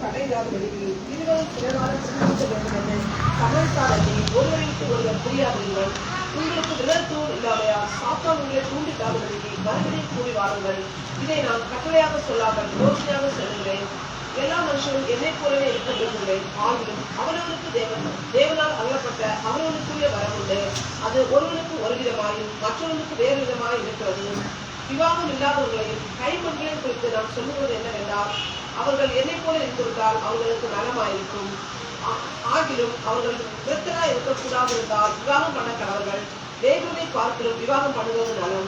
தடையில்லாதபடிக்கு இருவரும் சிறகால சிந்திக்க வேண்டும் என்று சமயத்தாரத்தை ஒருவருக்கு ஒருவர் புரியாதீர்கள். உங்களுக்கு விரதத்தூர் இல்லாமையால் சாத்தான் உங்களை தூண்டிட்டாதபடிக்கு மறுபடியும் கூடி வாருங்கள். இதை நான் கட்டளையாக சொல்லாமல் யோசனையாக சொல்லுகிறேன். எல்லா மனுஷரும் என்னை போலவே இருக்க விரும்புகிறேன். ஆகிலும் அவரவனுக்கு தேவனால் அருளப்பட்ட அவரவனுக்குரிய வரம் உண்டு. அது ஒருவனுக்கு ஒரு விதமாயும் மற்றவனுக்கு வேறு விதமாய் இருக்கிறது. விவாகம் இல்லாதவர்களையும் கைமண்களையும் குறித்து நாம் சொல்லுவது என்னவென்றால், அவர்கள் என்னை போல இருந்திருந்தால் அவர்களுக்கு நலமாயிருக்கும். ஆகிலும் அவர்கள் விரத்தராய் இருக்கக்கூடாது இருந்தால் விவாகம் பண்ண கடவர்கள். தேவனை பார்க்கிறோம் விவாகம் பண்ணுவது நலம்.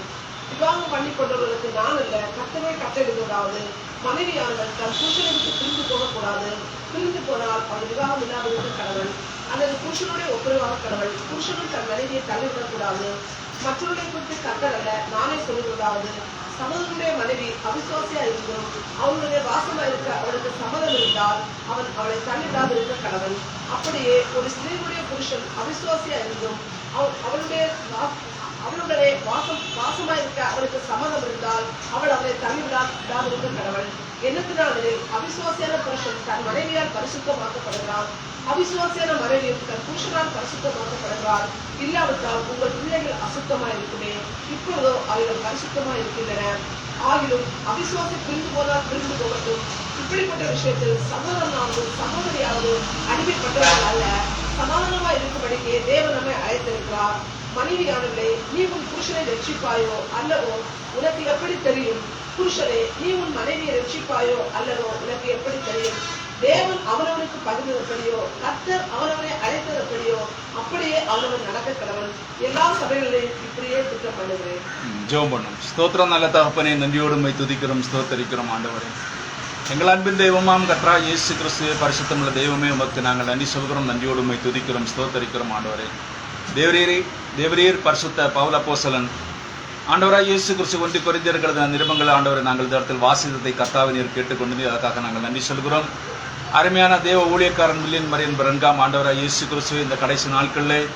விவாகம் பண்ணி கொண்டவர்களுக்கு நான் அல்ல, கர்த்தரே கட்டளையிடுவதாவது, மனைவியானவர்கள் தன் புருஷனுக்கு பிரிந்து போகக்கூடாது. பிரிந்து போனால் அவள் விவாகம் இல்லாதவருக்கு கடவுள் அல்லது புருஷனுடைய ஒப்புரவாக கடவுள். புருஷனும் தன் மனைவியை தள்ளிவிடக்கூடாது. மற்றவர்களை குறித்து கர்த்தர் அல்ல, நானே சொல்லுவதாவது, சகோதரனுடைய மனைவி அவிசுவாசியா இருந்தும் அவனுடைய வாசமா இருக்க அவளுக்கு சம்மதம் இருந்தால் அவன் அவளை தள்ளிவிடாது இருக்க கடவுள். அப்படியே ஒரு ஸ்திரீனுடைய புருஷன் அவிசுவாசியா இருந்தும் அவளுடைய வாசமா இருக்க அவளுக்கு சம்மதம் இருந்தால் அவள் அவளை தள்ளிவிடாது இருக்க கடவுள். என்னத்தினாலே அவிசுவாசியான புருஷன் தன் மனைவியால் பரிசுத்தமாக்கப்படுகிறான், அவிசுவாசியான மனைவியும் தன் புருஷனால் பரிசுத்தமாக்கப்படுகிறார். இல்லாவிட்டால் உங்கள் பிள்ளைகள் அசுத்தமாய் இருக்குமே, இப்பொழுதோ அவைகள் பரிசுத்தமாய் இருக்கின்றன. ஆகிலும் அவிசுவாசி பிரிந்து போனால் பிரிந்து போகட்டும். இப்படிப்பட்ட விஷயத்தில் சகோதரனாவது சகோதரியாவது அடிமைப்பட்டவர்கள் அல்ல, சமாதானமாய் இருக்கும்படிக்கே தேவன் நம்மை அழைத்திருக்கிறார். மனைவியானவர்களே, நீ உன் புருஷனை ரட்சிப்பாயோ அல்லவோ உனக்கு எப்படி தெரியும்? புருஷனே, நீ உன் மனைவியை ரட்சிப்பாயோ அல்லவோ உனக்கு எப்படி தெரியும்? தேவன் அவனவனுக்கு பகிர்ந்தபடியோ கர்த்தர் அவனவனை அழைத்ததப்படியோ அப்படியே அவனவன் நடக்க கடவன். எல்லா சபைகளிலையும் இப்படியே குற்றம் பண்ணுகிறேன். ஜெபம் பண்ணும். ஸ்தோத்திரம் நல்ல தகப்பனே, நன்றியோடுமை துதிக்கிறோம், ஸ்தோத்தரிக்கிறோம். ஆண்டவரே, எங்கள் அன்பின் தெய்வமாம் கர்த்தரா இயேசு கிறிஸ்துவே, பரிசுத்தமுள்ள தெய்வமே, உமக்கு நாங்கள் நன்றி சொல்கிறோம், நன்றியோடுமை துதிக்கிறோம், ஸ்தோத்தரிக்கிறோம். ஆண்டவரே, தேவரீர் பரிசுத்த பவுல் அப்போஸ்தலன் ஆண்டவராய் இயேசு கிறிஸ்து 1 கொரிந்தியர்கள் நிருபங்கள் ஆண்டவரை நாங்கள் இந்த இடத்தில் வாசித்ததை கர்த்தாவை நீர் கேட்டுக்கொண்டு அதற்காக நாங்கள் நன்றி சொல்கிறோம். அருமையான தேவ ஊழியக்காரன் மில்லியன் மரியன் பிரன்காம் ஆண்டவராய் இயேசு கிறிஸ்து இந்த கடைசி நாட்களில்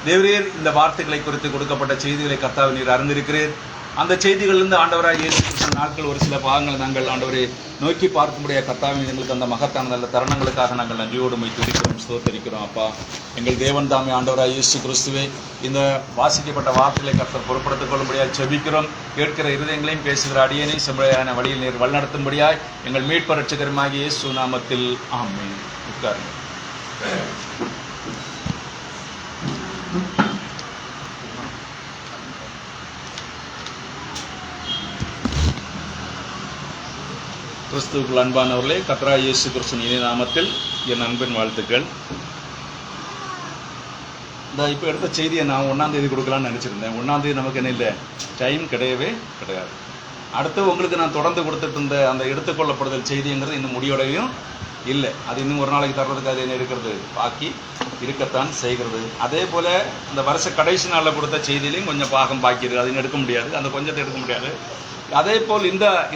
தேவரீர் இந்த வார்த்தைகளை குறித்து கொடுக்கப்பட்ட செய்திகளை கர்த்தாவை நீர் அறிந்திருக்கிறீர். அந்த செய்திகளிலிருந்து ஆண்டவராய் இயேசு கிறிஸ்து நாட்கள் ஒரு சில பாகங்களை நாங்கள் ஆண்டவரை நோக்கி பார்க்கும்படியாக கர்த்தாவின் எங்களுக்கு அந்த மகத்தான நல்ல தருணங்களுக்காக நாங்கள் நன்றியோடுமை துதிக்கிறோம், ஸ்தோத்தரிக்கிறோம். அப்பா, எங்கள் தேவன் தாமே ஆண்டவராய் இயேசு கிறிஸ்துவே, இந்த வாசிக்கப்பட்ட வார்த்தைகளை கர்த்தர் பொறுப்படுத்திக் கொள்ளும்படியாக செபிக்கிறோம். கேட்கிற இருதயங்களையும் பேசுகிற அடியனை செம்மையான வழியில் நீர் வழிநடத்தும்படியாய் எங்கள் மீட்பர் இரட்சகருமாகிய இயேசு நாமத்தில் ஆமென். உட்காருங்க. கிறிஸ்துவுக்குள் அன்பானவர்களே, கர்த்தராகிய இயேசு கிறிஸ்துவின் இனிய நாமத்தில் என் அன்பின் வாழ்த்துக்கள். இப்போ எடுத்த செய்தியை நான் 1ஆம் தேதி கொடுக்கலான்னு நினச்சிருந்தேன். 1ஆம் தேதி நமக்கு என்ன இல்லை, டைம் கிடையவே கிடையாது. அடுத்து உங்களுக்கு நான் தொடர்ந்து கொடுத்துட்டு இருந்த அந்த எடுத்துக்கொள்ளப்படுதல் செய்திங்கிறது இன்னும் முடிவடையும் இல்லை. அது இன்னும் ஒரு நாளைக்கு தர்றதுக்கு அது என்ன இருக்கிறது, பாக்கி இருக்கத்தான் செய்கிறது. அதே போல் இந்த வருஷ கடைசி நாளில் கொடுத்த செய்தியிலையும் கொஞ்சம் பாகம் பாக்கி இருக்குது, அது எடுக்க முடியாது, அந்த கொஞ்சத்தை எடுக்க முடியாது. அதே போல்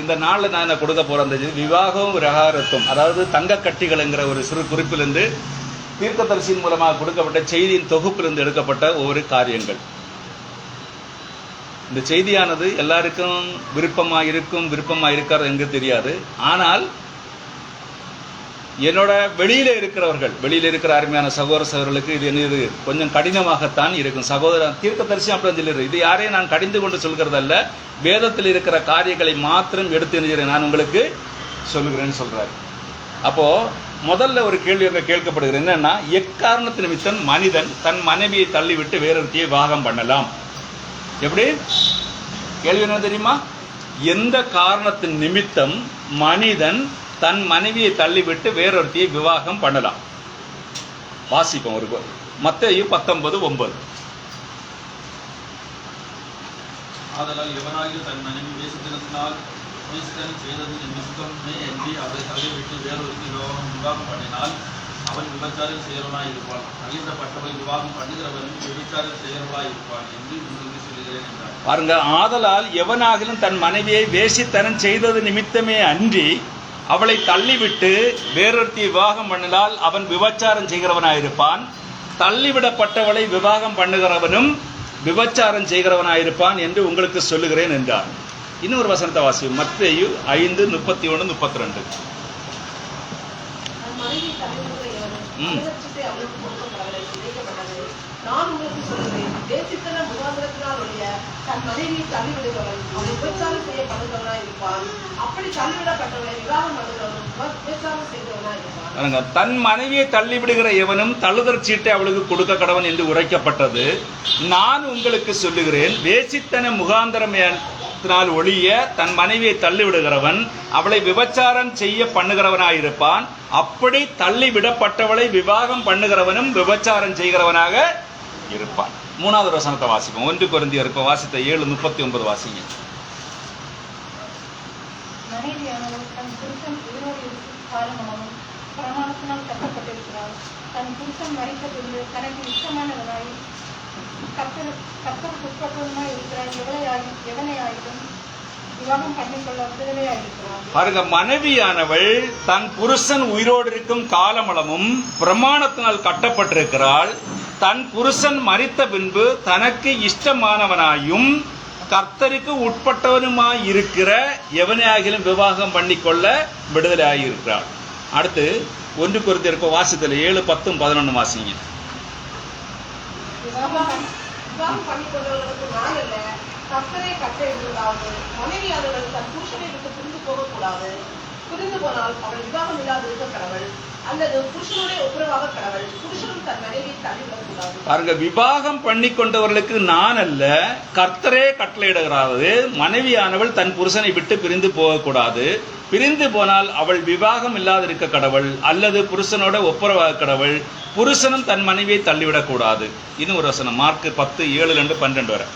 இந்த நாளில் நான் என்ன கொடுக்க போகிற அந்த விவாகம் விரகாரத்துவம், அதாவது தங்க கட்டிகள்ங்கிற ஒரு சிறு குறிப்பிலிருந்து தீர்க்கதரிசியின் மூலமாக கொடுக்கப்பட்ட செய்தியின் தொகுப்பிலிருந்து எடுக்கப்பட்ட ஒவ்வொரு காரியங்கள். இந்த செய்தியானது எல்லாருக்கும் விருப்பமாக இருக்காது எங்க தெரியாது. ஆனால் என்னோட வெளியில இருக்கிற அருமையான சகோதர சகோதரர்களுக்கு இது என்ன, கொஞ்சம் கடினமாகத்தான் இருக்கும். சகோதரன் தீர்க்கதரிசி அப்படின்னு சொல்லிடுறது, இது யாரையும் நான் கடிந்து கொண்டு சொல்கிறதல்ல, வேதத்தில் இருக்கிற காரியங்களை மாத்திரம் எடுத்து எண்ணுகிறேன் நான் உங்களுக்கு சொல்லுகிறேன்னு சொல்றாரு. அப்போ முதல்ல ஒரு கேள்வி அங்கே கேட்கப்படுகிறது, என்னன்னா, எக்காரணத்து நிமித்தம் மனிதன் தன் மனைவியை தள்ளிவிட்டு வேறொருத்தியை விவாகம் பண்ணலாம்? எப்படி? கேள்வி என்ன தெரியுமா? எந்த காரணத்தின் நிமித்தம் மனிதன் தன் மனைவியை தள்ளிவிட்டு வேறொருத்தியை விவாகம் பண்ணலாம்? வாசிப்போம். ஒரு மத்தேயு 19:9. ஆதலால் எவனாகிலும் தன் மனைவி வேசித்தனத்தினால் செய்தது நிமித்தமே அன்றி அவரை தள்ளிவிட்டு வேறொருத்தி விவாகம் பண்ணினால் அவன் விபச்சாரம் செய்கிறவனாய் இருப்பான். தள்ளிவிடப்பட்டவரை விவாகம் பண்ணுகிறவனும் விபச்சாரம் செய்கிறவனாய் இருப்பான் என்று உங்களுக்கு சொல்லுகிறேன் என்றார். பாருங்க, ஆதலால் எவனாகிலும் தன் மனைவியை வேசித்தனம் செய்தது நிமித்தமே அன்றி அவளை தள்ளிவிட்டு வேறொருத்தி விவாகம் பண்ணினால் அவன் விபச்சாரம் செய்கிறவனாயிருப்பான். தள்ளிவிடப்பட்டவளை விவாகம் பண்ணுகிறவனும் விபச்சாரம் செய்கிறவனாயிருப்பான் என்று உங்களுக்கு சொல்லுகிறேன் என்றார். இன்னொரு வசனத்தை வாசியும். மத்தேயு 5:31-32. தள்ளிவிடுகிற எவனும் தள்ளுதற்சிட்டை அவனுக்கு கொடுக்கப்படவில்லை இணைக்கப்பட்டது. நான் உங்களுக்கு சொல்கிறேன், வேசித்தன முகாந்திரத்தினால் ஒழிய தன் மனைவியை தள்ளிவிடுகிறவன் அவனை விபச்சாரம் செய்யப்படுகிறவனாய் இருப்பான். அப்படி தள்ளிவிடப்பட்டவனை விவாகம் பண்ணுகிறவனும் விபச்சாரம் செய்கிறவனாய் இருப்பான். தன் மனைவியை தள்ளிவிடுகிற எவனும் தள்ளுதற் சீட்டை அவளுக்கு கொடுக்க கடவன் என்று உரைக்கப்பட்டது. நான் உங்களுக்கு சொல்லுகிறேன், வேசித்தன முகாந்திரத்தினால் ஒழிய தன் மனைவியை தள்ளிவிடுகிறவன் அவளை விபச்சாரம் செய்ய பண்ணுகிறவனாயிருப்பான். அப்படி தள்ளிவிடப்பட்டவளை விவாகம் பண்ணுகிறவனும் விபச்சாரம் செய்கிறவனாக இருப்பான். 3வது வசனத்தை வாசிப்போம். 1 கொரிந்தியர் இப்ப வாசித்த 7:39 வாசிங்க. மனைவியானவள் தன் புருஷன் உயிரோடு இருக்கும் காலமாகவும் பிரமாணத்தினால் கட்டப்பட்டிருக்கிறாள். தன் புருஷன் மரித்த பின்பு தனக்கு இஷ்டமானவனாய் கர்த்தருக்கு உட்பட்டவனாய் இருக்கிறாள். எவனையாயிலும் விவாகம் பண்ணிக்கொள்ள விடுதலையாயிருக்கிறாள். பாருங்க, மனைவியானவள் தன் புருஷன் உயிரோடு இருக்கும் காலமளவும் பிரமாணத்தினால் கட்டப்பட்டிருக்கிறாள். தன் புருஷன் மரித்த பின்பு தனக்கு இஷ்டமானவனாயும் கர்த்தருக்கு உட்பட்டவனுமாய் இருக்கிற எவனையாகிலும் விவாகம் பண்ணிக்கொள்ள விடுதலையாயிருக்கிறாள். அடுத்து 1 கொரிந்தியர் வாசித்தல் 7:10-11 வாசிங்க. விவாகம் பண்ணிக்கொண்டவர்களுக்கு நான் அல்ல, கர்த்தரே கட்டளையிடுவதாவது, மனைவியானவள் தன் புருஷனை விட்டு பிரிந்து போகக்கூடாது. பிரிந்து போனால் அவள் விவாகம் இல்லாதிருக்க கடவுள், அல்லது புருஷனுடைய ஒப்புரவாக கடவுள். புருஷனும் தன் மனைவியை தள்ளிவிடக்கூடாது. பாருங்க, விவாகம் பண்ணி கொண்டவர்களுக்கு நான் அல்ல, கர்த்தரே கட்டளையிடுகிறது. மனைவியானவள் தன் புருஷனை விட்டு பிரிந்து போகக்கூடாது. பிரிந்து போனால் அவள் விவாகம் இல்லாதிருக்க கடவுள், அல்லது புருஷனோட ஒப்புரவாக கடவுள். புருஷனும் தன் மனைவியை தள்ளிவிடக்கூடாது. இன்னும் ஒரு வசனம், மார்க் 10:7-12 வரை.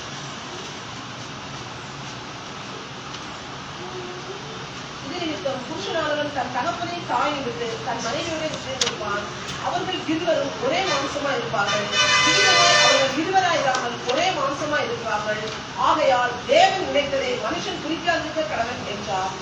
புருஷனானவன் தன் தகப்பனை தாயை விட்டு தன் மனைவியோட சேர்ந்திருப்பான். அவர்கள் இருவரும் ஒரே மாம்சமா இருப்பார்கள். அவர்கள் இருவராயிராமல் ஒரே மாம்சமா இருக்கிறார்கள். ஆகையால் தேவன் நினைத்ததை மனுஷன் குறிக்காதிருக்க கடவன் என்றார்.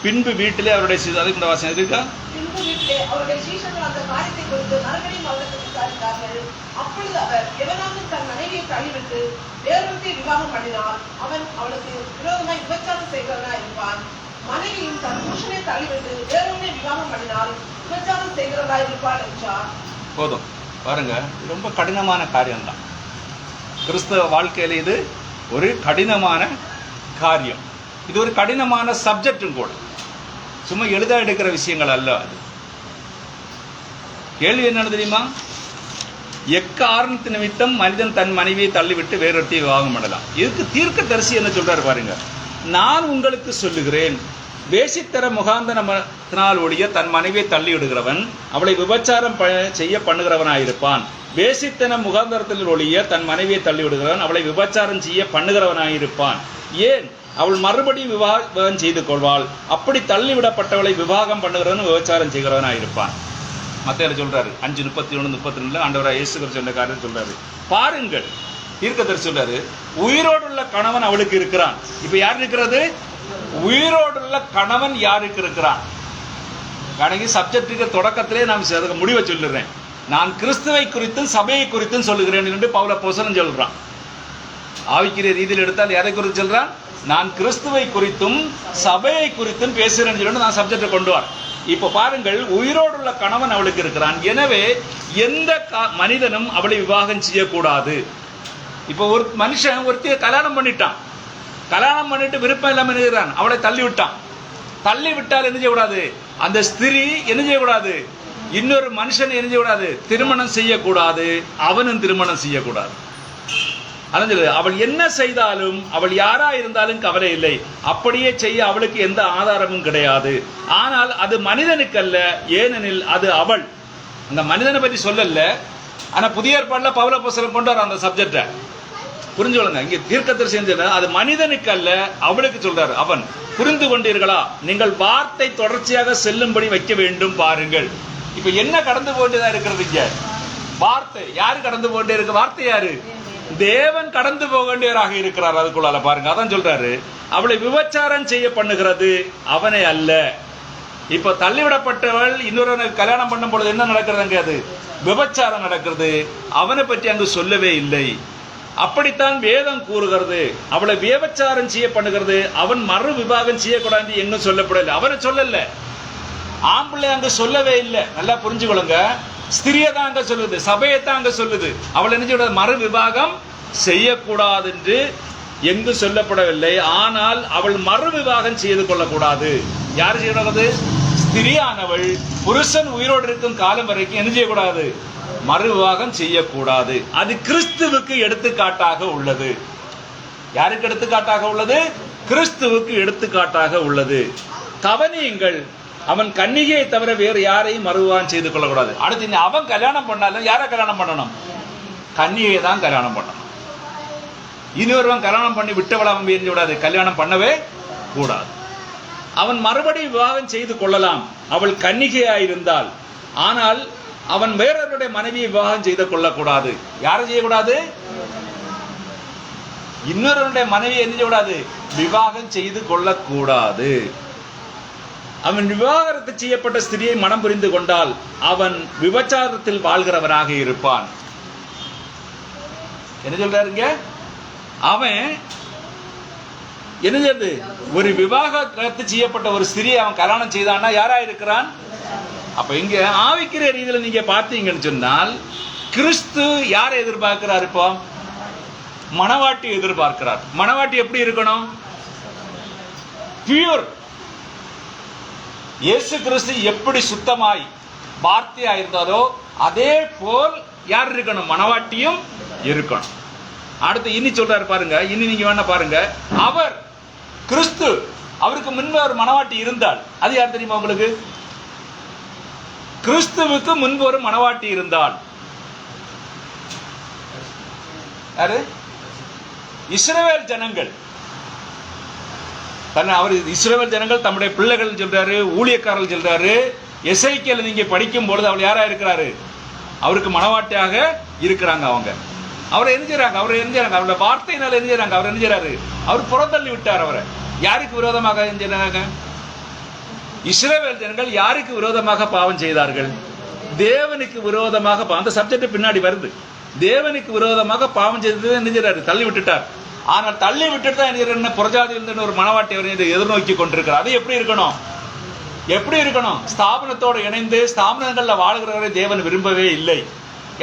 பின்பு வீட்டிலே அவருடைய அதுக்கு வாசனை இருக்கா? பின்பு வீட்டிலே அவருடைய சீஷர்கள் அந்த காரியத்தை குறித்து மறுபடியும் அவருக்கு விசாரித்தார்கள். அப்பொழுது அவர், எவனாவது தன் மனைவியை தள்ளிவிட்டு வேறொருத்தை விவாகம் பண்ணினால் அவன் அவளுக்கு விரோதமாய் விபச்சாரம் செய்கிறவனாய் இருப்பான். மனைவியும் தன் புருஷனை தள்ளிவிட்டு வேறொன்றை விவாகம் பண்ணினால் விபச்சாரம் செய்கிறவனாய் இருப்பாள் என்றார். போதும். பாருங்க, ரொம்ப கடினமான காரியம்தான். கிறிஸ்தவ வாழ்க்கையில இது ஒரு கடினமான காரியம். இது ஒரு கடினமான சப்ஜெக்டும் கூட. சும்மா எழுத எடுக்கிற விஷயங்கள் அல்ல. அது கேள்வி என்னன்னு தெரியுமா? எக்காரணத்து நிமித்தம் மனிதன் தன் மனைவியை தள்ளிவிட்டு வேறொருத்தி விவாகம் பண்ணலாம். இதுக்கு தீர்க்கதரிசி என்ன சொல்றாரு பாருங்க. நான் உங்களுக்கு சொல்லுகிறேன், வேசித்தர முகாந்தரத்தினால் ஒழிய தன் மனைவியை தள்ளி விடுகிறவன் அவளை விபச்சாரம் செய்ய பண்ணுகிறவனாயிருப்பான். வேசித்தன முகாந்தரத்தில் ஒழிய தன் மனைவியை தள்ளி விடுகிறவன் அவளை விபச்சாரம் செய்ய பண்ணுகிறவனாயிருப்பான். ஏன்? அவள் மறுபடியும் விவாகம் செய்து கொள்வாள். அப்படி தள்ளிவிடப்பட்டவளை விவாகம் பண்ணுகிறவன் விபச்சாரம் செய்கிறவனாயிருப்பான். மத்தேயுல சொல்றாரு 5:31-32 ஆண்டவராகிய இயேசு கிறிஸ்து சொன்ன காரியத்தை சொல்றாரு. பாருங்கள், தீர்க்கதரிசி சொல்றாரு, உயிரோடுள்ள கணவன் அவளுக்கு இருக்கிறான். இப்ப யார் இருக்கிறது? உயிரோடுள்ள கணவன் யாருக்கு இருக்கிறான்? கணக்கு சப்ஜெக்டுக்கு தொடக்கத்திலே நான் முடிவை சொல்லுறேன். நான் கிறிஸ்துவை குறித்தும் சபையை குறித்தும் சொல்லுகிறேன் என்று பவுல் அப்போஸ்தலன் சொல்றான். ஆவிக்குரிய ரீதியில் எடுத்தால் எதை குறித்து சொல்றான்? நான் கிறிஸ்துவை குறித்தும் சபையை குறித்தும் பேசுகிறேன் சொல்லிட்டு நான் சப்ஜெக்டை கொண்டு வர. இப்ப பாருங்கள், உயிரோடுள்ள கணவன் அவளுக்கு இருக்கிறான். எனவே எந்த மனிதனும் அவளை விவாகம் செய்யக்கூடாது. இப்ப ஒரு மனுஷன் ஒருத்திய கல்யாணம் பண்ணிட்டான். கல்யாணம் பண்ணிட்டு விருப்பம் இல்லாம இருக்கிறான், அவளை தள்ளி விட்டான். தள்ளி விட்டால் என்ன செய்யக்கூடாது? அந்த ஸ்திரீ என்ன செய்யக்கூடாது? இன்னொரு மனுஷன் என்ன செய்யக்கூடாது? திருமணம் செய்யக்கூடாது. அவனும் திருமணம் செய்யக்கூடாது. அவள் என்ன செய்தாலும், அவள் யாரா இருந்தாலும் கவலை இல்லை. அப்படியே செய்ய அவளுக்கு எந்த ஆதாரமும் கிடையாது. ஆனால் அது மனிதனுக்கு அல்ல, ஏனெனில் அது அவள். அந்த மனிதனை பற்றி சொல்லல. ஆனா புதிய ஏற்பாடுல பவுல் அப்போஸ்தலன் கொண்டு வர அந்த சப்ஜெக்ட புரிஞ்சுக்கொள்ளுங்க. இங்க தீர்க்கதரிசி செஞ்சது அது மனிதனுக்கு அல்ல, அவளுக்கு சொல்றாரு. அவன் புரிந்து கொண்டீர்களா? நீங்கள் வார்த்தை தொடர்ச்சியாக செல்லும்படி வைக்க வேண்டும். பாருங்கள், இப்ப என்ன கடந்து போட்டுதான் இருக்கிறது? இங்க வார்த்தை யாரு கடந்து போட்டே இருக்கு? வார்த்தை யாரு? தேவன் கடந்து போக வேண்டியவராக இருக்கிறார். அதுக்குள்ளால பாருங்க, அதான் சொல்றாரு, அவளை விபச்சாரம் செய்ய பண்ணுகிறது அவனை அல்ல. இப்ப தள்ளிவிடப்பட்டவள் இன்னொரு கல்யாணம் பண்ணும் பொழுது என்ன நடக்கிறது? அங்க அது விபச்சாரம் நடக்கிறது. அவனை பற்றி அங்கு சொல்லவே இல்லை. அப்படித்தான் வேதம் கூறுகிறது. அவளை விபச்சாரம் செய்ய பண்ணுகிறது. அவன் மறு விவாகம் செய்யக்கூடாது எங்கும் சொல்லப்படல. அவனை சொல்லல. ஆம்பளை அங்க சொல்லவே இல்லை. நல்லா புரிஞ்சுக்கொள்ளுங்க. ஸ்திரியை தான் அங்க சொல்லுது, சபையை தான் அங்க சொல்லுது. அவள் என்ன சொல்றது? மறு விவாகம் செய்யக்கூடாது என்று எங்கு சொல்லப்படவில்லை. ஆனால் அவள் மறு விவாகம் செய்து கொள்ளக்கூடாது. யார் செய்யக்கூடாது? ஸ்திரியானவள் புருஷன் உயிரோடு இருக்கும் காலம் வரைக்கும் என்ன செய்யக்கூடாது? மறு விவாகம் செய்யக்கூடாது. அது கிறிஸ்துவுக்கு எடுத்துக்காட்டாக உள்ளது. யாருக்கு எடுத்துக்காட்டாக உள்ளது? கிறிஸ்துவுக்கு எடுத்துக்காட்டாக உள்ளது. கவனியுங்கள், அவன் கன்னிகையை தவிர வேறு யாரையும் மறுவிவாகம் செய்து கொள்ளக்கூடாது. அடுத்து அவன் கல்யாணம் பண்ணாலும் யாரை கல்யாணம் பண்ணணும்? கன்னிகையை தான் கல்யாணம் பண்ணணும். இன்னொருவன் கல்யாணம் பண்ணி விட்டவளை அவன் எரிஞ்சு விடாது, கல்யாணம் பண்ணவே கூடாது. அவன் மறுபடியும் விவாகம் செய்து கொள்ளலாம் அவள் கன்னிகையாயிருந்தால். ஆனால் அவன் வேறொருடைய மனைவியை விவாகம் செய்து கொள்ளக்கூடாது. யாரை செய்யக்கூடாது? இன்னொருடைய மனைவியை என்ன செய்யக்கூடாது? விவாகம் செய்து கொள்ளக்கூடாது. அவன் விவாகரத்து செய்யப்பட்ட ஸ்திரியை மனம் புரிந்து கொண்டால் அவன் விபச்சாரத்தில் வாழ்கிறவனாக இருப்பான். என்ன சொல்றாருங்க? அவன் என்ன செய்யுது? ஒரு விவாகரத்து செய்யப்பட்ட ஒரு ஸ்திரியை அவன் கல்யாணம் செய்தான்னா யாரா இருக்கிறான்? அப்ப இங்க ஆவிக்கிற ரீதியில நீங்க பார்த்தீங்கன்னு சொன்னால் கிறிஸ்து யாரை எதிர்பார்க்கிறார்? இப்போ மணவாட்டி எதிர்பார்க்கிறார். மணவாட்டி எப்படி இருக்கணும்? பியூர். இயேசு கிறிஸ்து எப்படி சுத்தமாய் வார்த்தையா இருந்தாரோ அதே போல் யார் இருக்கணும்? மணவாட்டியும் இருக்கணும். அடுத்து இனி சொல்றாரு பாருங்க. இனி நீங்க வேணா பாருங்க. அவர் கிறிஸ்து, அவருக்கு முன்பு ஒரு மணவாட்டி இருந்தால் அது யார் தெரியுமா உங்களுக்கு? கிறிஸ்துவுக்கு முன்பு ஒரு மணவாட்டி இருந்தால் யாரு? இஸ்ரவேல் ஜனங்கள். அவர் இஸ்ரவேல் ஜனங்கள் தம்முடைய பிள்ளைகள் சொல்றாரு, ஊழியக்காரர்கள் சொல்றாரு. எசேக்கியேல் நீங்க படிக்கும் பொழுது அவள் யாரா இருக்கிறாரு? அவருக்கு மணவாட்டியாக இருக்கிறாங்க. அவங்க அவரை என்ன செய்றாங்க? அவருடைய வார்த்தையினால என்ன செய்றாங்க? அவர் என்ன செய்றாரு? அவர் புறந்தள்ளி விட்டார் அவரை. யாருக்கு விரோதமாக செஞ்சாங்க? இஸ்ரவேல் ஜனங்கள் யாருக்கு விரோதமாக பாவம் செய்தார்கள்? தேவனுக்கு விரோதமாக. அந்த சப்ஜெக்ட் பின்னாடி வருது. தேவனுக்கு விரோதமாக பாவம் செய்தது என்ன செய்றாரு? தள்ளி விட்டுட்டார். ஆனால் தள்ளி விட்டுட்டு தான் என்ன புறஜாதியில் ஒரு மணவாட்டி அவர் எதிர்நோக்கி கொண்டிருக்கிறார். அது எப்படி இருக்கணும்? எப்படி இருக்கணும்? ஸ்தாபனத்தோடு இணைந்து ஸ்தாபனங்கள்ல வாழ்கிறவரை தேவன் விரும்பவே இல்லை.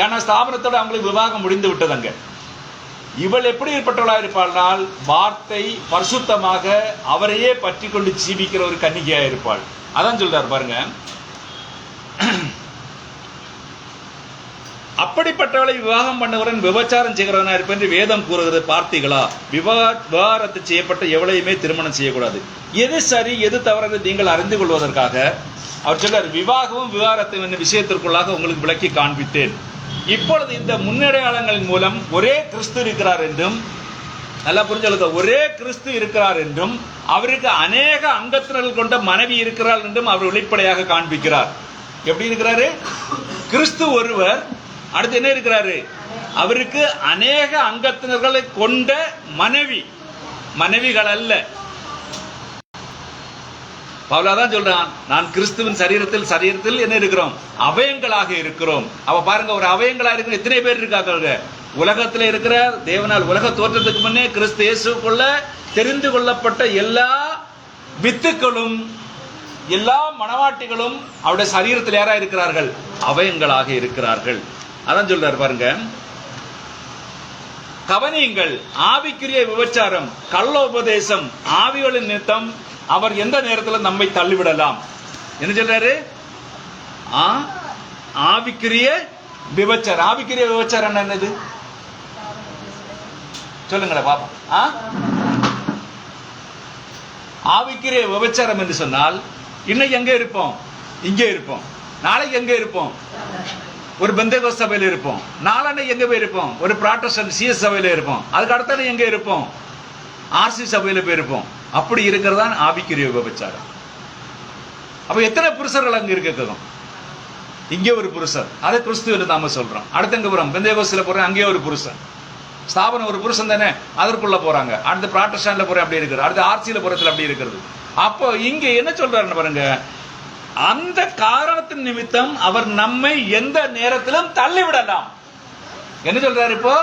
ஏன்னா ஸ்தாபனத்தோட அவங்களுக்கு விவாகம் முடிந்து விட்டதங்க. இவள் எப்படி ஏற்பட்டவளா இருப்பாள்? வார்த்தை பரிசுத்தமாக அவரையே பற்றி கொண்டு ஜீவிக்கிற ஒரு கன்னிகையா இருப்பாள். அதான் சொல்றாரு பாருங்க. அப்படிப்பட்டவளை விவாகம் பண்ணவரன் விபச்சாரம் செய்கிறவனா இருப்பேன் என்று வேதம் கூறுகிறது. பார்த்தீங்களா? விவாகரத்து செய்யப்பட்ட எவளையுமே திருமணம் செய்யக்கூடாது. எது சரி எது தவறு நீங்கள் அறிந்து கொள்வதற்காக அவர் சொல்றார், விவாகமும் விவாகரத்து என்னும் விஷயத்திற்குள்ளாக உங்களுக்கு விளக்கி காண்பித்தேன். இப்பொழுது இந்த முன்னடையாளங்களின் மூலம் ஒரே கிறிஸ்து இருக்கிறார் என்றும், நல்லா புரிஞ்சுக்க, ஒரே கிறிஸ்து இருக்கிறார் என்றும் அவருக்கு அநேக அங்கத்தினர்கள் கொண்ட மனைவி இருக்கிறார் என்றும் அவர் வெளிப்படையாக காண்பிக்கிறார். எப்படி இருக்கிறாரு? கிறிஸ்து ஒருவர். அடுத்து என்ன இருக்கிறாரு? அவருக்கு அநேக அங்கத்தினர்களை கொண்ட மனைவிகள் அல்ல. பவுலாதான் சொல்றான், நான் கிறிஸ்துவின் சரீரத்தில் என்ன இருக்கிறோம்? அவயங்களாக இருக்கிறோம். அவ பாருங்க, ஒரு அவயங்களா இருக்கிற எத்தனை பேர் இருக்காங்க உலகத்துல இருக்கிற தேவனால் உலக தோற்றத்துக்கு முன்னே கிறிஸ்து இயேசுக்குள்ள தெரிந்து கொள்ளப்பட்ட எல்லா வித்துக்களும் எல்லா மணவாட்டிகளும் அவருடைய சரீரத்தில் யாரா இருக்கிறார்கள்? அவயங்களாக இருக்கிறார்கள். அதான் சொல்றாரு பாருங்க. கவனியுங்கள், ஆவிக்குரிய விபச்சாரம், கள்ள உபதேசம் ஆவிகளின் நிமித்தம் அவர் எந்த நேரத்தில் நம்மை தள்ளிவிடலாம். என்ன சொல்றாரு? ஆவிக்குரிய விபச்சாரம். ஆவிக்குரிய விபச்சாரம் என்னது சொல்லுங்களேன் பாப்பா. ஆவிக்குரிய விபச்சாரம் என்று சொன்னால் இன்னைக்கு எங்க இருப்போம்? இங்கே இருப்போம். நாளைக்கு எங்க இருப்போம்? ஒரு பெந்தேகோஸ்து சபையில இருப்போம். நாளன்னைக்கு எங்க போய் இருப்போம்? ஒரு புராட்டஸ்டன்ட் சிஎஸ் சபையில இருப்போம். அதுக்கு அடுத்த எங்க இருப்போம்? ஆர்சி சபையில போயிருப்போம். அப்படி இருக்கிறதான் ஆவிக்குரிய விபச்சாரம். அப்ப எத்தனை புருஷர்கள் அங்க இருக்கணும்? இங்கே ஒரு புருஷன், அதை கிறிஸ்துவ நாம சொல்றோம். அடுத்த எங்க போறோம்? பெந்தேகோஸ்துல போறோம், அங்கே ஒரு புருஷன். ஸ்தாபனம் ஒரு புருஷன் தானே, அதற்குள்ள போறாங்க. அடுத்து புராட்டஸ்டன்ட்ல போறேன் அப்படி இருக்கிறது. அடுத்து ஆர்சியில போறதுல அப்படி இருக்கிறது. அப்போ இங்க என்ன சொல்றாருன்னு பாருங்க, அந்த காரணத்தின் நிமித்தம் அவர் நம்மை எந்த நேரத்திலும் தள்ளிவிடலாம். என்ன சொல்றாரு? இப்போ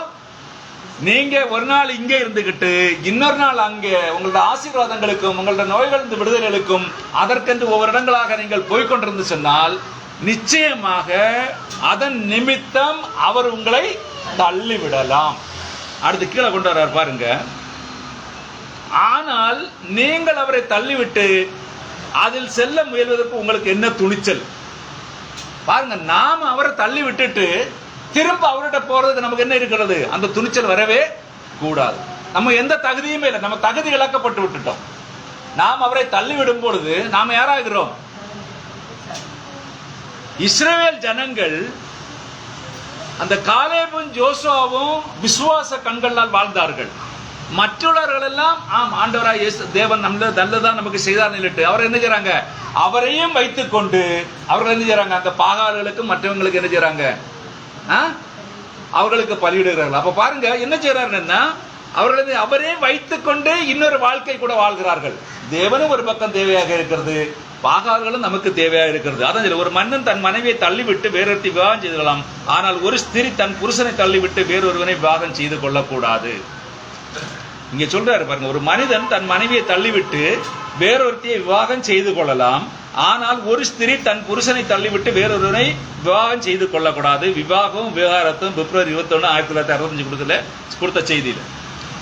நீங்க ஒரு நாள் இங்கே இருந்துகிட்டு இன்னொரு நாள் அங்கே உங்களோட ஆசீர்வாதங்களுக்கும் உங்களோட நோய்களிலிருந்து விடுதலைகளுக்கும் அதற்கென்று ஒவ்வொரு இடங்களாக நீங்கள் போய்கொண்டிருந்து சொன்னால் நிச்சயமாக அதன் நிமித்தம் அவர் உங்களை தள்ளிவிடலாம். அடுத்து கீழே கொண்டு வர்றார் பாருங்க. ஆனால் நீங்கள் அவரை தள்ளிவிட்டு அதில் செல்ல முயல்வதற்கு உங்களுக்கு என்ன துணிச்சல் பாருங்க. நாம அவரை தள்ளி விட்டுட்டு திரும்ப அவர்கிட்ட போறதுக்கு நமக்கு என்ன இருக்கிறது? அந்த துணிச்சல் வரவே கூடாது. நம்ம எந்த தகுதியுமே இல்லை, நம்ம தகுதி இழக்கப்பட்டு விட்டுட்டோம். நாம் அவரை தள்ளி விடும் பொழுது நாம யாராகிறோம்? இஸ்ரவேல் ஜனங்கள் அந்த காலேபும் ஜோசுவாவும் விசுவாச கண்களால் வாழ்ந்தார்கள். மற்றவர்கள் எல்லாம் ஆம் ஆண்டவராய் இயேசு தேவன் நல்லதான் நமக்கு செய்தார் நிலைட்டு அவர் என்ன செய்றாங்க? அவரையும் வைத்துக் கொண்டு அவர்கள் என்ன செய்றாங்க? அந்த பாகால்களுக்கு மற்றவங்களுக்கு என்ன செய்றாங்க? அவர்களுக்கு பலியிடுகிறார்கள். அப்ப பாருங்க என்ன செய்யறாருன்னா அவர்கள் அவரே வைத்துக் கொண்டு இன்னொரு வாழ்க்கை கூட வாழ்கிறார்கள். தேவனும் ஒரு பக்கம் தேவையாக இருக்கிறது, பாகால்களும் நமக்கு தேவையாக இருக்கிறது. அதான் ஒரு மன்னன் தன் மனைவியை தள்ளிவிட்டு வேறொருத்தி விவாகம் செய்து கொள்ளலாம், ஆனால் ஒரு ஸ்திரீ தன் புருஷனை தள்ளிவிட்டு வேறொருவனை விவாகம் செய்து கொள்ளக்கூடாது. இங்க சொல்றாரு பாருங்க, ஒரு மனிதன் தன் மனைவியை தள்ளிவிட்டு வேறொருத்தியை விவாகம் செய்து கொள்ளலாம், ஆனால் ஒரு ஸ்திரீ தன் புருஷனை தள்ளிவிட்டு வேறொருவனை விவாகம் செய்து கொள்ளக்கூடாது. விவாகம் விவகாரத்தும் பிப்ரவரி 21, 1965 கொடுத்த செய்தியில்.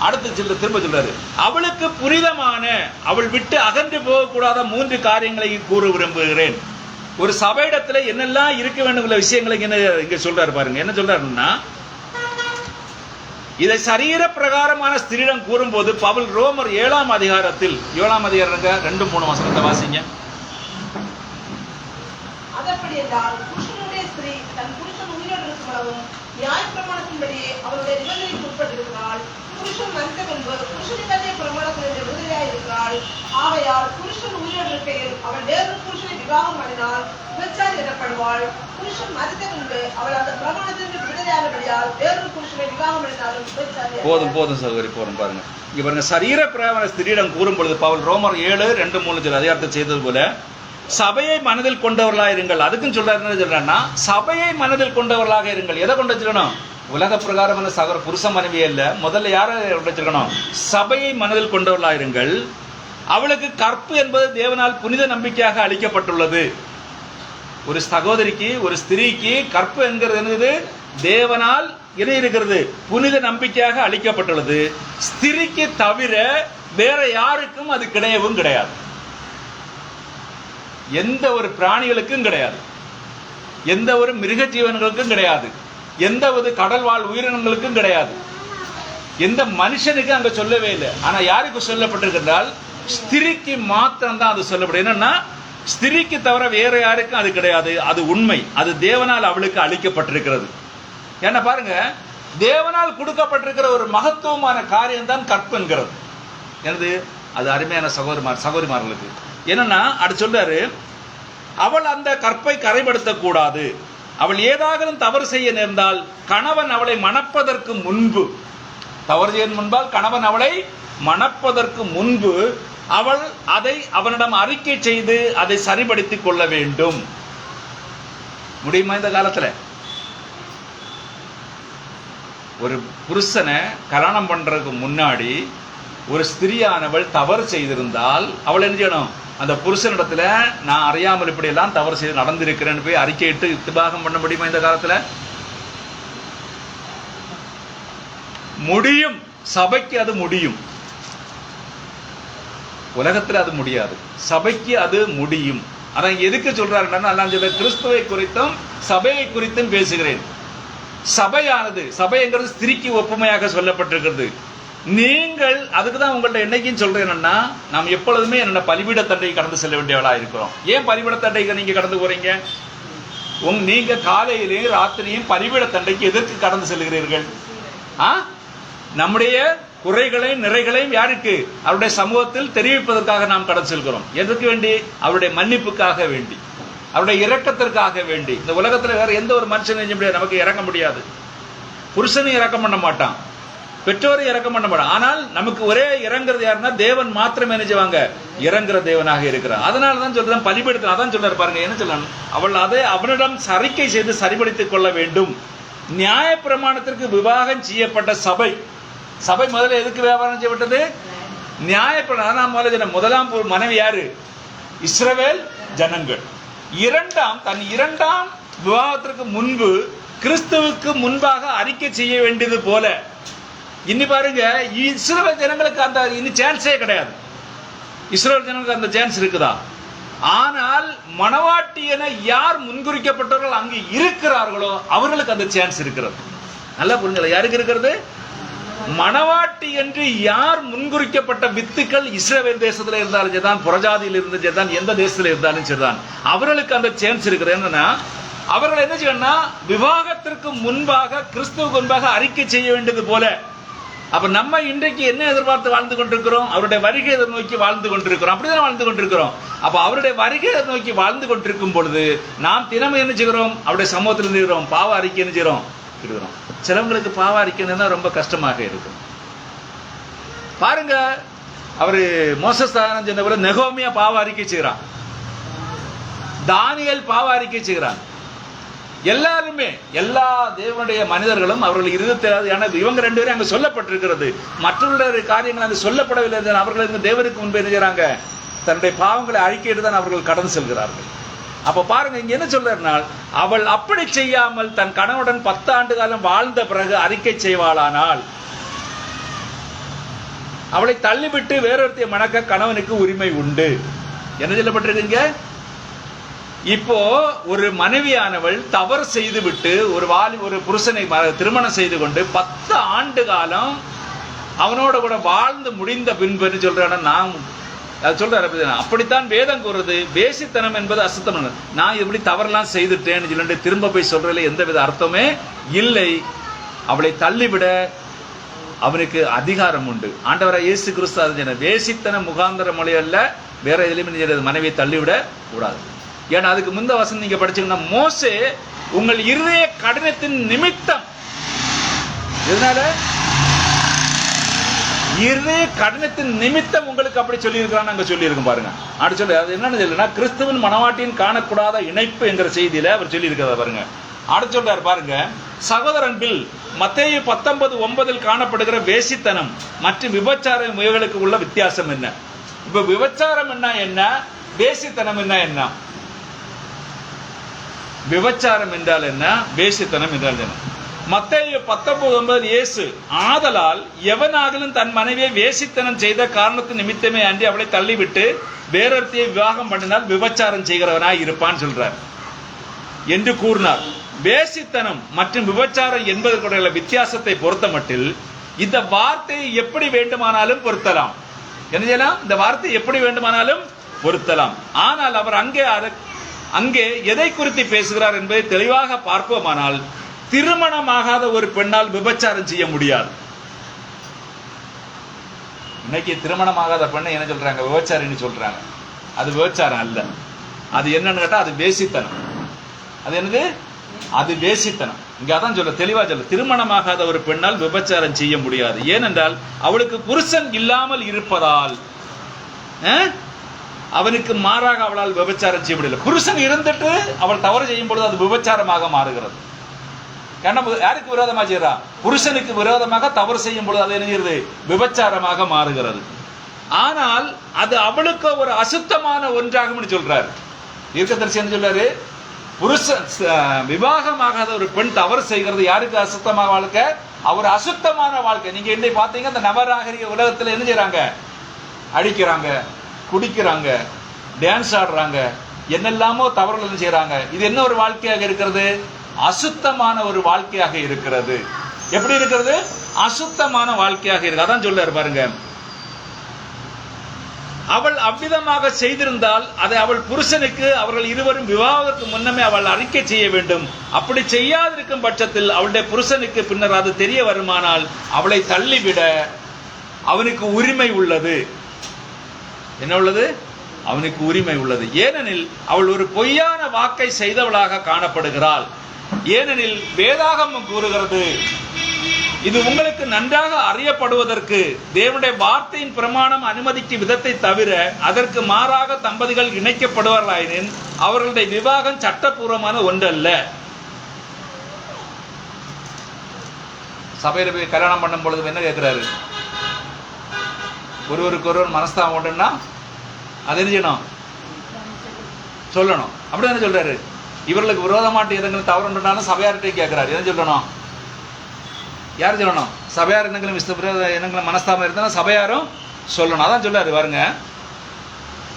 அடுத்து திரும்ப சொல்றாரு, அவளுக்கு புரிதமான அவள் விட்டு அகன்று போகக்கூடாத 3 காரியங்களை கூற விரும்புகிறேன். ஒரு சபையிடத்துல என்னெல்லாம் இருக்க வேண்டும் உள்ள விஷயங்களை இங்க சொல்றாரு பாருங்க. என்ன சொல்றாருன்னா, இதை சரீர பிரகாரமான ஸ்திரீடம் கூறும்போது பவுல் ரோமர் 7ஆம் அதிகாரத்தில் 7ஆம் அதிகாரம் 2-3 வசனத்தை வாசிங்க. அதப்படி என்றால் புருஷனுடைய ஸ்திரீ தன் புருஷன் உயிரோடு இருக்கும் நியாயப்பிரமாணத்தின்படியே அவருடைய நிபந்தனைக்கு உட்பட்டிருக்கிறாள். புருஷன் மறித்த பின்பு புருஷனுடைய பிரமாணத்தினுடைய விடுதலையாக இருக்கிறாள். ஆகையால் புருஷன் உயிரோடு இருக்கையில் அவள் வேறொரு புருஷனை விவாகம் பண்ணினால் விபச்சாரி எனப்படுவாள். புருஷன் மறித்த பின்பு அவள் அந்த பிரமாணத்திற்கு விடுதலையானபடியால் வேறொரு புருஷனை விவாகம் பண்ணினாலும் விபச்சாரி. போதும் சகோதரி, போதும் பாருங்க. இங்க பாருங்க, சரீர பிரகார ஸ்திரீடம் கூறும் பொழுது பவுல் ரோமர் 7:2-3 அதிகாரத்தை செய்தது போல சபையை மனதில் கொண்டவர்களாக இருங்கள். அதுக்கும் சொல்றாருன்னா சபையை மனதில் கொண்டவர்களாக இருங்கள். எதை கொண்டு வச்சிருக்கணும்? உலக பிரகாரமான சகோதர புருஷ மனைவி இல்ல, முதல்ல யாரை வச்சிருக்கணும்? சபையை மனதில் கொண்டவர்களாக இருங்கள். அவளுக்கு கற்பு என்பது தேவனால் புனித நம்பிக்கையாக அளிக்கப்பட்டுள்ளது. ஒரு சகோதரிக்கு ஒரு ஸ்திரீக்கு கற்பு என்கிறது என்னது? தேவனால் என்ன இருக்கிறது? புனித நம்பிக்கையாக அளிக்கப்பட்டுள்ளது. ஸ்திரீக்கு தவிர வேற யாருக்கும் அது கிடையவும் கிடையாது. எந்த ஒரு பிராணிகளுக்கும் கிடையாது, எந்த ஒரு மிருக ஜீவன்களுக்கும் கிடையாது, எந்த ஒரு கடல் வாழ் உயிரினங்களுக்கும் கிடையாது, எந்த மனுஷனுக்கு அங்க சொல்லவே இல்லை. ஆனா யாருக்கு சொல்லப்பட்டிருக்கிறால்? ஸ்திரீக்கு மாத்திரம் தான் அது சொல்லப்படும். என்னன்னா ஸ்திரீக்கு தவிர வேற யாருக்கும் அது கிடையாது. அது உண்மை. அது தேவனால் அவளுக்கு அளிக்கப்பட்டிருக்கிறது. என்ன பாருங்க, தேவனால் கொடுக்கப்பட்டிருக்கிற ஒரு மகத்துவமான காரியம் தான் கற்பு என்கிறது. எனது அது அருமையான சகோதரிமார்களுக்கு என்னன்னா அது சொல்றாரு, அவள் அந்த கற்பை கரைப்படுத்த கூடாது. அவள் ஏதாகவும் தவறு செய்ய நேர்ந்தால் கணவன் அவளை மணப்பதற்கு முன்பு, தவறு செய்ய முன்பால் கணவன் அவளை மணப்பதற்கு முன்பு அவள் அதை அவனிடம் அறிக்கை செய்து அதை சரிபடுத்திக் கொள்ள வேண்டும். முடியுமா? இந்த காலத்துல ஒரு புருஷனை கல்யாணம் பண்றதுக்கு முன்னாடி ஒரு ஸ்திரீயானவள் தவறு செய்திருந்தால் அவள் என்ன செய்யணும்? அந்த புருஷனிடத்துல நான் அறியாமல் இப்படி எல்லாம் தவறு செய்து நடந்திருக்கிறேன்னு போய் அறிக்கையிட்டு இத்திபாகம் பண்ண முடியுமா? இந்த காலத்துல முடியும். சபைக்கு அது முடியும், உலகத்துல அது முடியாது. சபைக்கு அது முடியும். அதான் எதுக்கு சொல்றாருன்னா, நான் கிறிஸ்துவை குறித்தும் சபையை குறித்தும் பேசுகிறேன். சபையானது, சபைங்கிறது ஸ்திரீக்கு ஒப்புமையாக சொல்லப்பட்டிருக்கிறது. நீங்கள் அதுக்கு தான் உங்கள்ட்ட என்னைக்கும் சொல்றேன்னா, நாம் எப்பொழுதுமே என்ன பலிபீட தண்டை கடந்து செல்ல வேண்டியவளா இருக்கிறோம். ஏன் பலிபீட தண்டைக்கு நீங்க கடந்து போறீங்க? நீங்க காலையிலையும் ராத்திரியும் பலிபீட தண்டைக்கு எதற்கு கடந்து செல்கிறீர்கள்? நம்முடைய குறைகளையும் நிறைகளையும் யாருக்கு? அவருடைய சமூகத்தில் தெரிவிப்பதற்காக நாம் கடந்து செல்கிறோம். எதற்கு வேண்டி? அவருடைய மன்னிப்புக்காக வேண்டி, அவருடைய இரக்கத்திற்காக வேண்டி. இந்த உலகத்துல வேற எந்த ஒரு மனுஷனும் நமக்கு இறக்க முடியாது. புருஷனும் இறக்கம் பண்ண மாட்டான், பெற்றோரும் இறக்கம் பண்ண மாட்டான். ஆனால் நமக்கு ஒரே இறங்குறது யாருன்னா தேவன் மாத்திரம் என்ன செய்வாங்க? இறங்குற தேவனாக இருக்கிறார். அதனால தான் சொல்றேன் பலிபீடத்தில். அதான் சொல்றாரு பாருங்க, என்ன சொல்லணும்? அவள் அதை அவனிடம் அறிக்கை செய்து சரிபடுத்திக் கொள்ள வேண்டும். நியாய பிரமாணத்திற்கு விவாகம் செய்யப்பட்ட சபை சபை முதல்ல எதுக்கு வியாபாரம் செய்யப்பட்டது? நியாயப்பிரகாரம். நான் முதல்ல முதலாம் மனைவி யாரு? இஸ்ரவேல் ஜனங்கள். தன் இரண்டாம் விவாகத்திற்கு முன்பு கிறிஸ்துவுக்கு முன்பாக அறிக்கை செய்ய வேண்டியது போல இன்னி பாருங்க, இஸ்ரவேல் ஜனங்களுக்கு அந்த இனி சான்ஸே கிடையாது. இஸ்ரவேல் ஜனங்களுக்கு அந்த சான்ஸ் இருக்குதா? ஆனால் மணவாட்டி என யார் முன்குறிக்கப்பட்டவர்கள் அங்கு இருக்கிறார்களோ அவர்களுக்கு அந்த சான்ஸ் இருக்கிறது. நல்லா புரிஞ்சல, யாருக்கு இருக்கிறது? மணவாட்டி என்று யார் முன்குறிக்கப்பட்ட வித்துக்கள் இஸ்ரவேல் தேசத்துல இருந்தாலும் சரிதான், புறஜாதியில் இருந்து சரிதான், எந்த தேசத்துல இருந்தாலும் சரிதான், அவர்களுக்கு அந்த சான்ஸ் இருக்கிறது. என்னன்னா அவர்கள் என்ன செய்யணும்னா விவாகத்திற்கு முன்பாக கிறிஸ்துவுக்கு முன்பாக அறிக்கை செய்ய வேண்டியது போல. அப்ப நம்ம இன்றைக்கு என்ன எதிர்பார்த்து வாழ்ந்து கொண்டிருக்கிறோம்? அவருடைய வருகை நோக்கி வாழ்ந்து கொண்டிருக்கிறோம். அப்படிதான் வாழ்ந்து கொண்டிருக்கிறோம். அப்ப அவருடைய வருகை நோக்கி வாழ்ந்து கொண்டிருக்கும் பொழுது நாம் தினமும் என்ன செய்கிறோம்? அவருடைய சமூகத்தில் இருக்கிறோம், பாவ அறிக்கை என்ன செய்கிறோம்? இருக்கிறோம். சிலவங்களுக்கு பாவ அறிக்கை ரொம்ப கஷ்டமாக இருக்கும். பாருங்க, அவரு மோசஸ் சொன்ன போல நெகோமியா பாவ அறிக்கை செய்கிறான், தானியேல் பாவ அறிக்கை செய்கிறான். எல்லாருமே எல்லா தேவனுடைய மனிதர்களும் அவர்கள் இருதயத்தில் இவங்க ரெண்டு பேரும் அங்க சொல்லப்பட்டிருக்கிறது. மற்றவர்களுடைய காரியங்கள் அங்கு சொல்லப்படவில்லை. அவர்கள் தேவனுக்கு முன்பு என்ன செய்றாங்க? தன்னுடைய பாவங்களை அறிக்கையிட்டு தான் அவர்கள் கடந்து செல்கிறார்கள். அப்ப பாருங்க, இங்க என்ன சொல்றாருனால், அவள் அப்படி செய்யாமல் தன் கணவனுடன் 10 ஆண்டு காலம் வாழ்ந்த பிறகு அறிக்கை செய்வாளானால் அவளை தள்ளிவிட்டு வேறொருத்தைய மணக்க கணவனுக்கு உரிமை உண்டு. என்ன சொல்லப்பட்டிருக்குங்க? இப்போ ஒரு மனைவியானவள் தவறு செய்து விட்டு ஒரு புருஷனை திருமணம் செய்து கொண்டு 10 ஆண்டு காலம் அவனோட கூட வாழ்ந்து முடிந்த பின்பு சொல்றான, நான் சொல்றாரு அப்படித்தான் வேதம் கூறுறது. வேசித்தனம் என்பது அசுத்தம். நான் எப்படி தவறெல்லாம் செய்துட்டேன்னு சொல்லிட்டு திரும்ப போய் சொல்றதுல எந்தவித அர்த்தமே இல்லை. அவளை தள்ளிவிட அவனுக்கு அதிகாரம் உண்டு. ஆண்டவராகிய இயேசு கிறிஸ்து வேசித்தன முகாந்தர மொழியல்ல, வேற எதுலையுமே மனைவியை தள்ளிவிட கூடாது. ஏன்னா அதுக்கு முந்த வசனம் நீங்க படிச்சீங்கன்னா, மோசே உங்கள் இருதய கடினத்தின் நிமித்தம், இதனால இருதய கடினத்தின் நிமித்தம் உங்களுக்கு அப்படி சொல்லி இருக்கிறான்னு அங்க சொல்லி இருக்கும் பாருங்க. அப்படி சொல்லி அது என்னன்னு சொல்லுன்னா, கிறிஸ்துவின் மணவாட்டியின் காணக்கூடாத இணைப்பு என்கிற செய்தியில அவர் சொல்லி இருக்கிறத பாருங்க. அடுத்து சொல்றாரு பாருங்க, சகோதரன் பில் மத்தேயு 19:9 காணப்படுகிற வேசித்தனம் மற்றும் விபச்சார முயல்களுக்கு உள்ள வித்தியாசம் என்ன? இப்ப விபச்சாரம் என்ன, வேசித்தனம் என்ன? விபச்சாரம் என்றால் என்ன, வேசித்தனம் என்றால் என்ன? மத்தேயு 19:9 இயேசு, ஆதலால் எவனாகலும் தன் மனைவியை வேசித்தனம் செய்த காரணத்து நிமித்தமே அன்றி அவளை தள்ளிவிட்டு வேறொருத்தையை விவாகம் பண்ணினால் விபச்சாரம் செய்கிறவனாய் இருப்பான்னு சொல்றார் என்று கூறினார். வேசித்தனம் மற்றும் விபச்சாரம் என்பதற்குடைய வித்தியாசத்தை பொறுத்த மட்டில் இந்த வார்த்தையை எப்படி வேண்டுமானாலும் பொருத்தலாம். என்ன செய்யலாம்? இந்த வார்த்தை எப்படி வேண்டுமானாலும் பொருத்தலாம். ஆனால் அவர் அங்கே எதை குறித்து பேசுகிறார் என்பதை தெளிவாக பார்ப்போமானால், திருமணமாகாத ஒரு பெண்ணால் விபச்சாரம் செய்ய முடியாது. இன்னைக்கு திருமணமாகாத பெண்ணை என்ன சொல்றாங்க? விபச்சாரின்னு சொல்றாங்க. அது விபச்சாரம் அல்ல. அது என்னன்னு கேட்டா அது வேசித்தனம். அது என்னது? அது வேசித்தனம். இங்க அதான் சொல்ல, தெளிவா சொல்ல, திருமணமாகாத ஒரு பெண்ணால் விபச்சாரம் செய்ய முடியாது. ஏனென்றால் அவளுக்கு புருஷன் இல்லாமல் இருப்பதால் அவனுக்கு மாறாக அவளால் விபச்சாரம் செய்ய முடியல. புருஷன் இருந்துட்டு அவள் தவறு செய்யும் பொழுது அது விபச்சாரமாக மாறுகிறது. யாருக்கு விரோதமா செய்யறா? புருஷனுக்கு விரோதமாக தவறு செய்யும் பொழுது அது என்ன? விபச்சாரமாக மாறுகிறது. ஆனால் அது அவளுக்கு ஒரு அசுத்தமான ஒன்றாகும் சொல்றாரு. தீர்க்கதரிசி என்ன சொல்றாரு? புருஷன் விவாகமாகாத ஒரு பெண் தவறு செய்கிறது யாருக்கு அசுத்தமான வாழ்க்கை? அவர் அசுத்தமான வாழ்க்கை. நீங்க இன்னைக்கு பாத்தீங்க, இந்த நவநாகரிக உலகத்துல என்ன செய்யறாங்க? அடிக்கிறாங்க, குடிக்கிறாங்க, டான்ஸ் ஆடுறாங்க, என்னெல்லாமோ தவறுகள் செய்யறாங்க. இது என்ன ஒரு வாழ்க்கையாக இருக்கிறது? அசுத்தமான ஒரு வாழ்க்கையாக இருக்கிறது. எப்படி இருக்கிறது? அசுத்தமான வாழ்க்கையாக இருக்கு. அதான் சொல்றாரு பாருங்க, அவள் அவ்விதமாக செய்திருந்தால் அதை அவள் புருஷனுக்கு அவர்கள் இருவரும் விவாகத்துக்கு முன்னமே அவள் அறிக்கை செய்ய வேண்டும். அப்படி செய்யாதிருக்கும் பட்சத்தில் அவளுடைய புருஷனுக்கு பின்னர் அது தெரிய வருமானால் அவளை தள்ளிவிட அவனுக்கு உரிமை உள்ளது. என்ன உள்ளது? அவனுக்கு உரிமை உள்ளது. ஏனெனில் அவள் ஒரு பொய்யான வாக்கை செய்தவளாக காணப்படுகிறாள். ஏனெனில் வேதாகமம் கூறுகிறது, இது உங்களுக்கு நன்றாக அறியப்படுவதற்கு தேவனுடைய வார்த்தையின் பிரமாணம் அனுமதிக்கும் விதத்தை தவிர அதற்கு மாறாக தம்பதிகள் இணைக்கப்படுவார்களாயினும் அவர்களுடைய விவாகம் சட்டப்பூர்வமான ஒன்றல்ல. சபையில போய் கல்யாணம் பண்ணும் பொழுது என்ன கேட்கிறாரு? ஒருவருக்கு ஒருவர் மனஸ்தாபம் உண்டுன்னா அது என்ன செய்யணும்? சொல்லணும். அப்படி என்ன சொல்றாரு? இவர்களுக்கு விரோதமாட்டு எதங்களும் தவறு உண்டுனாலும் சபையார்கிட்ட கேட்கிறாரு. என்ன சொல்லணும்? யார் சொல்லணும்? சபையார் என்னங்களும் மனஸ்தாபம் இருந்தாலும் சபையாரும் சொல்லணும். அதான் சொல்றாரு பாருங்க.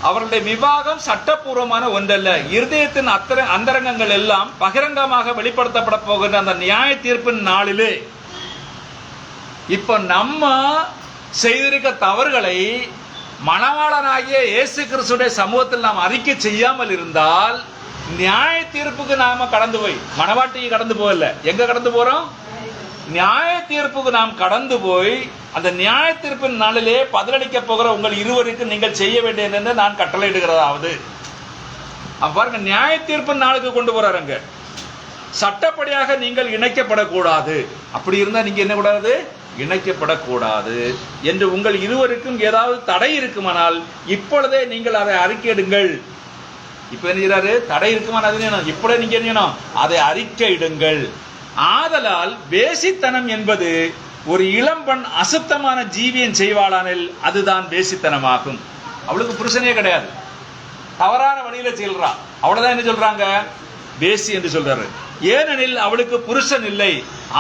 அவர்களுடைய விவாகம் சட்டப்பூர்வமான ஒன்றல்ல, இருதயத்தின் அந்தரங்கங்கள் எல்லாம் பகிரங்கமாக வெளிப்படுத்தப்பட போகின்ற அந்த நியாய தீர்ப்பின் நாளிலே இப்ப நம்ம செய்திருக்க தவறுகளை மணவாளனாகிய இயேசு கிறிஸ்துடைய சமூகத்தில் நாம் அறிக்கை செய்யாமல் இருந்தால் நியாய தீர்ப்புக்கு நாம கடந்து போய், மணவாட்டிக்கு கடந்து போகல, எங்க கடந்து போறோம்? நியாய தீர்ப்புக்கு நாம் கடந்து போய் அந்த நியாய தீர்ப்பின் நாளிலே பதிலளிக்க போகிற உங்கள் இருவருக்கு நீங்கள் செய்ய வேண்டியது என்று நான் கட்டளையிடுகிறதாவது. பாருங்க, நியாய தீர்ப்பின் நாளுக்கு கொண்டு போறாருங்க. சட்டப்படியாக நீங்கள் இணைக்கப்படக்கூடாது. அப்படி இருந்தா நீங்க என்ன கூடாது? இணைக்கப்படக்கூடாது என்று உங்கள் இருவருக்கும் ஏதாவது தடை இருக்குமானால் இப்பொழுதே நீங்கள் அதை அறிக்கையிடுங்கள். இப்ப என்ன செய்யறாரு? தடை இருக்குமானால் இப்பொழுதே நீங்க என்ன அதை அறிக்கையிடுங்கள். ஆதலால் வேசித்தனம் என்பது ஒரு இளம்பெண் அசுத்தமான ஜீவியின் செய்வாளானில் அதுதான் வேசித்தனமாகும். அவளுக்கு புருஷனே கிடையாது, தவறான வழியில செல்றா, அவ்வளவுதான் என்ன சொல்றாங்க? வேசி என்று சொல்றாரு. ஏனெனில் அவளுக்கு புருஷன் இல்லை,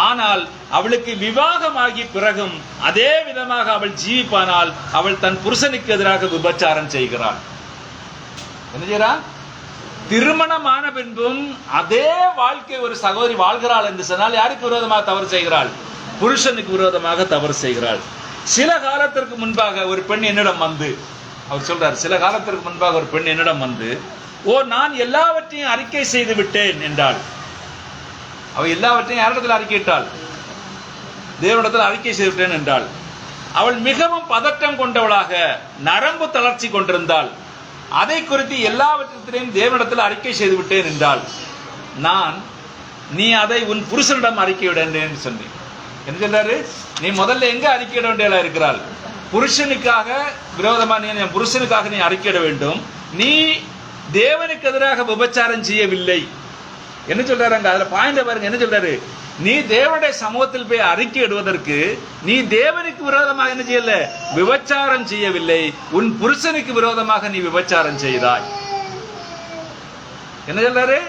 ஆனால் அவளுக்கு விவாகமாகி பிறகும் அதே விதமாக அவள் ஜீவிப்பானால் அவள் தன் புருஷனுக்கு எதிராக விபச்சாரம் செய்கிறாள். என்ன செய்யறான்? திருமணமான பின்பும் அதே வாழ்க்கை ஒரு சகோதரி வாழ்கிறாள் என்று சொன்னால் யாருக்கு விரோதமாக தவறு செய்கிறாள்? புருஷனுக்கு விரோதமாக தவறு செய்கிறாள். சில காலத்திற்கு முன்பாக ஒரு பெண் என்னிடம் வந்து, அவர் சொல்றார், சில காலத்திற்கு முன்பாக ஒரு பெண் என்னிடம் வந்து, நான் எல்லாவற்றையும் அறிக்கை செய்து விட்டேன் என்றாள். அவ எல்லாவற்றையும் யாரிடத்தில் அறிக்கையிட்டாள்? தேவனிடத்தில் அறிக்கை செய்து விட்டேன் என்றாள். அவள் மிகவும் பதட்டம் கொண்டவளாக நரம்பு தளர்ச்சி கொண்டிருந்தாள். அதை குறித்து எல்லாவற்றையும் தேவனிடத்தில் அறிக்கை செய்து விட்டேன் என்றால் நீ அதை உன் புருஷனிடம் அறிக்கையிட என்று சொன்னேன். என்ன சொல்றாரு? நீ முதல்ல எங்க அறிக்கையிட வேண்டியதா இருக்கிறாள்? புருஷனுக்காக விரோதமா என் புருஷனுக்காக நீ அறிக்கையிட வேண்டும். நீ தேவனுக்கு எதிராக விபச்சாரம் செய்யவில்லை. என்ன சொல்றாரு அங்க? அதுல பாயிண்ட் பாருங்க. என்ன சொல்றாரு? நீ தேவனுடைய சமூகத்தில் போய் அறிக்கை இடுவதற்கு நீ தேவனுக்கு விரோதமாக என்ன செய்யல? விபச்சாரம் செய்யவில்லை. உன் புருஷனுக்கு விரோதமாக நீ விபச்சாரம் செய்தாய். என்ன சொல்றாரு?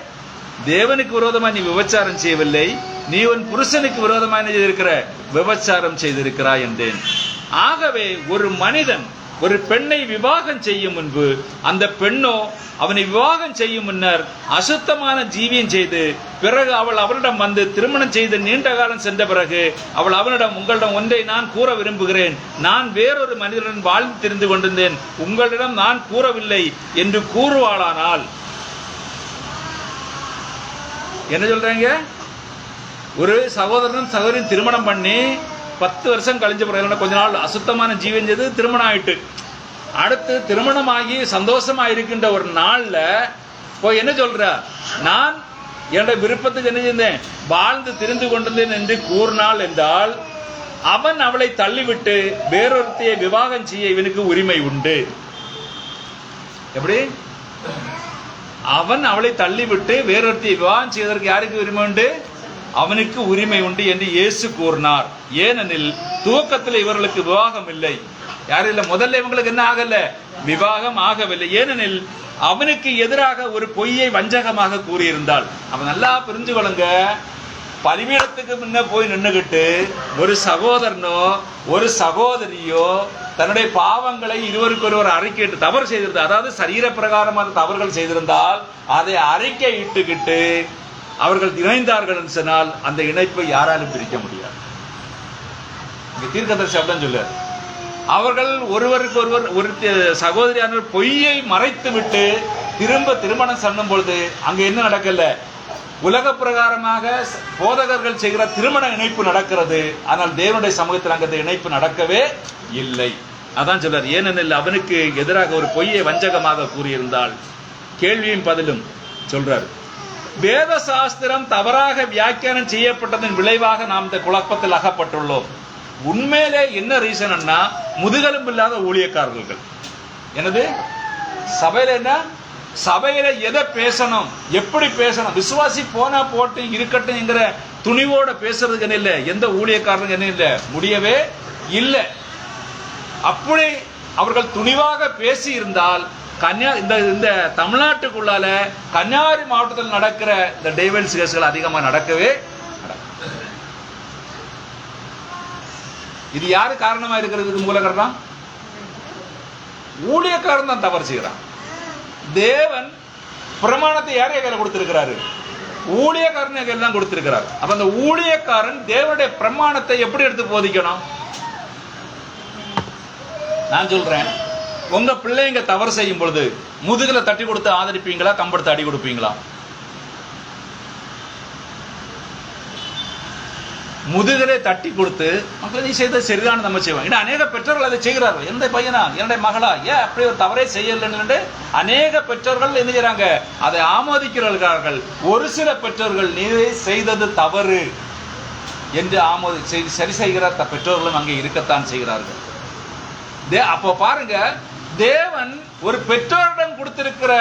தேவனுக்கு விரோதமாக நீ விபச்சாரம் செய்யவில்லை, நீ உன் புருஷனுக்கு விரோதமாக என்ன செய்திருக்கிற? விபச்சாரம் செய்திருக்கிறாய் என்றேன். ஆகவே ஒரு மனிதன் ஒரு பெண்ணை விவாகம் செய்யும் முன்பு அந்த பெண்ணோ அவனை விவாகம் செய்யும் முன்னர் அசுத்தமான ஜீவியம் செய்து பிறகு அவள் அவரிடம் வந்து திருமணம் செய்து நீண்ட காலம் சென்ற பிறகு அவள் அவனிடம், உங்களிடம் ஒன்றை நான் கூற விரும்புகிறேன், நான் வேறொரு மனிதனுடன் வாழ்ந்து தெரிந்து கொண்டிருந்தேன், உங்களிடம் நான் கூறவில்லை என்று கூறுவாளானால் என்ன சொல்றாங்க? ஒரு சகோதரனும் சகோதரியும் திருமணம் பண்ணி 10 வருஷம் கழிஞ்ச பிறகு கொஞ்ச நாள் அசுத்தமான ஜீவன் செய்து திருமணம் ஆயிட்டு, அடுத்து திருமணமாகி சந்தோஷமா இருக்கின்ற ஒரு நாள்ல போய் என்ன சொல்ற? நான் என்னுடைய விருப்பத்துக்கு என்ன செய்தேன்? வாழ்ந்து தெரிந்து கொண்டிருந்தேன் என்று கூறினாள் என்றால் அவன் அவளை தள்ளிவிட்டு வேறொருத்தையை விவாகம் செய்ய இவனுக்கு உரிமை உண்டு. எப்படி? அவன் அவளை தள்ளிவிட்டு வேறொருத்தையை விவாகம் செய்வதற்கு யாருக்கு உரிமை உண்டு? அவனுக்கு உரிமை உண்டு என்று இயேசு கூறினார். ஏனெனில் துவக்கத்தில் இவர்களுக்கு விவாகம் இல்லை. யாரும் இல்லை, முதல்ல இவங்களுக்கு என்ன ஆகல? விவாகம் ஆகவில்லை. ஏனெனில் அவனுக்கு எதிராக ஒரு பொய்யை வஞ்சகமாக கூறியிருந்தாள். அவன் நல்லா புரிஞ்சு கொள்ளுங்க. பலிபீடத்துக்கு முன்ன போய் நின்றுகிட்டு ஒரு சகோதரனோ ஒரு சகோதரியோ தன்னுடைய பாவங்களை இருவருக்கு ஒருவர் அறிக்கையிட்டு தவறு செய்திருந்தார், அதாவது சரீர பிரகாரமான தவறுகள் செய்திருந்தால் அதை அறிக்கை இட்டுக்கிட்டு அவர்கள் இணைந்தார்கள் என்று சொன்னால் அந்த இணைப்பை யாராலும் பிரிக்க முடியாது. தீர்க்கதரிசி அப்படின் சொல்லுவார். அவர்கள் ஒருவருக்கு ஒருவர் ஒரு சகோதரியான பொய்யை மறைத்து விட்டு திரும்ப திருமணம் செய்யும் பொழுது அங்க என்ன நடக்கல? உலக பிரகாரமாக போதகர்கள் செய்கிற திருமண இணைப்பு நடக்கிறது. ஆனால் தேவனுடைய சமூகத்தில் அங்க இணைப்பு நடக்கவே இல்லை. அதான் சொல்றார். ஏனெனில் அவனுக்கு எதிராக ஒரு பொய்யை வஞ்சகமாக கூறியிருந்தால். கேள்வியும் பதிலும் சொல்றார். வேத சாஸ்திரம் தவறாக வியாக்கியானம் செய்யப்பட்டதன் விளைவாக நாம் இந்த குழப்பத்தில் அகப்பட்டுள்ளோம். உண்மையிலே என்ன ரீசன்னா முதுகெலும்பு இல்லாத ஊழியக்காரர்கள். எனது சபையில என்ன சபையில எதை பேசணும், எப்படி பேசணும், விசுவாசி போனா போட்டு இருக்கட்டும்ங்கிற துணிவோட பேசுறதுக்கு என்ன இல்லை, எந்த ஊழியக்காரனுக்கு என்ன இல்லை, முடியவே இல்லை. அப்படி அவர்கள் துணிவாக பேசி இருந்தால் இந்த தமிழ்நாட்டுக்குள்ளால கன்னியாகுமரி மாவட்டத்தில் நடக்கிற இந்த டைவர்ஸ் கேஸ்கள் அதிகமாக நடக்கவே. இது யாரு காரணமா இருக்கிறதுக்கு மூல காரணம்? ஊழியக்காரன் தான் தவறு செய்கிறான். தேவன் பிரமாணத்தை யாரைய கையில கொடுத்திருக்கிறாரு? ஊழியக்காரன் கையில தான் கொடுத்திருக்கிறார். அப்ப அந்த ஊழியக்காரன் தேவனுடைய பிரமாணத்தை எப்படி எடுத்து போதிக்கணும்? நான் சொல்றேன், உங்க பிள்ளைங்க தவறு செய்யும் பொழுது முதுகுல தட்டி கொடுத்து ஆதரிப்பீங்களா, கம்பெடுத்து அடி கொடுப்பீங்களா? முதுகலை தட்டி கொடுத்து மக்கள் நீ செய்தது சரிதான் நம்ம செய்வோம். ஏன்னா அநேக பெற்றோர்கள் அதை செய்கிறார்கள். என்னுடைய பையனா, என்னுடைய மகளா, ஏன் அப்படி ஒரு தவறே செய்யலன்னு அநேக பெற்றோர்கள் என்ன செய்யறாங்க, அதை ஆமோதிக்கிறார்கள். ஒரு சில பெற்றோர்கள் நீ செய்தது தவறு என்று சரி செய்கிற பெற்றோர்களும் அங்கே இருக்கத்தான் செய்கிறார்கள். அப்போ பாருங்க, தேவன் ஒரு பெற்றோரிடம் கொடுத்திருக்கிற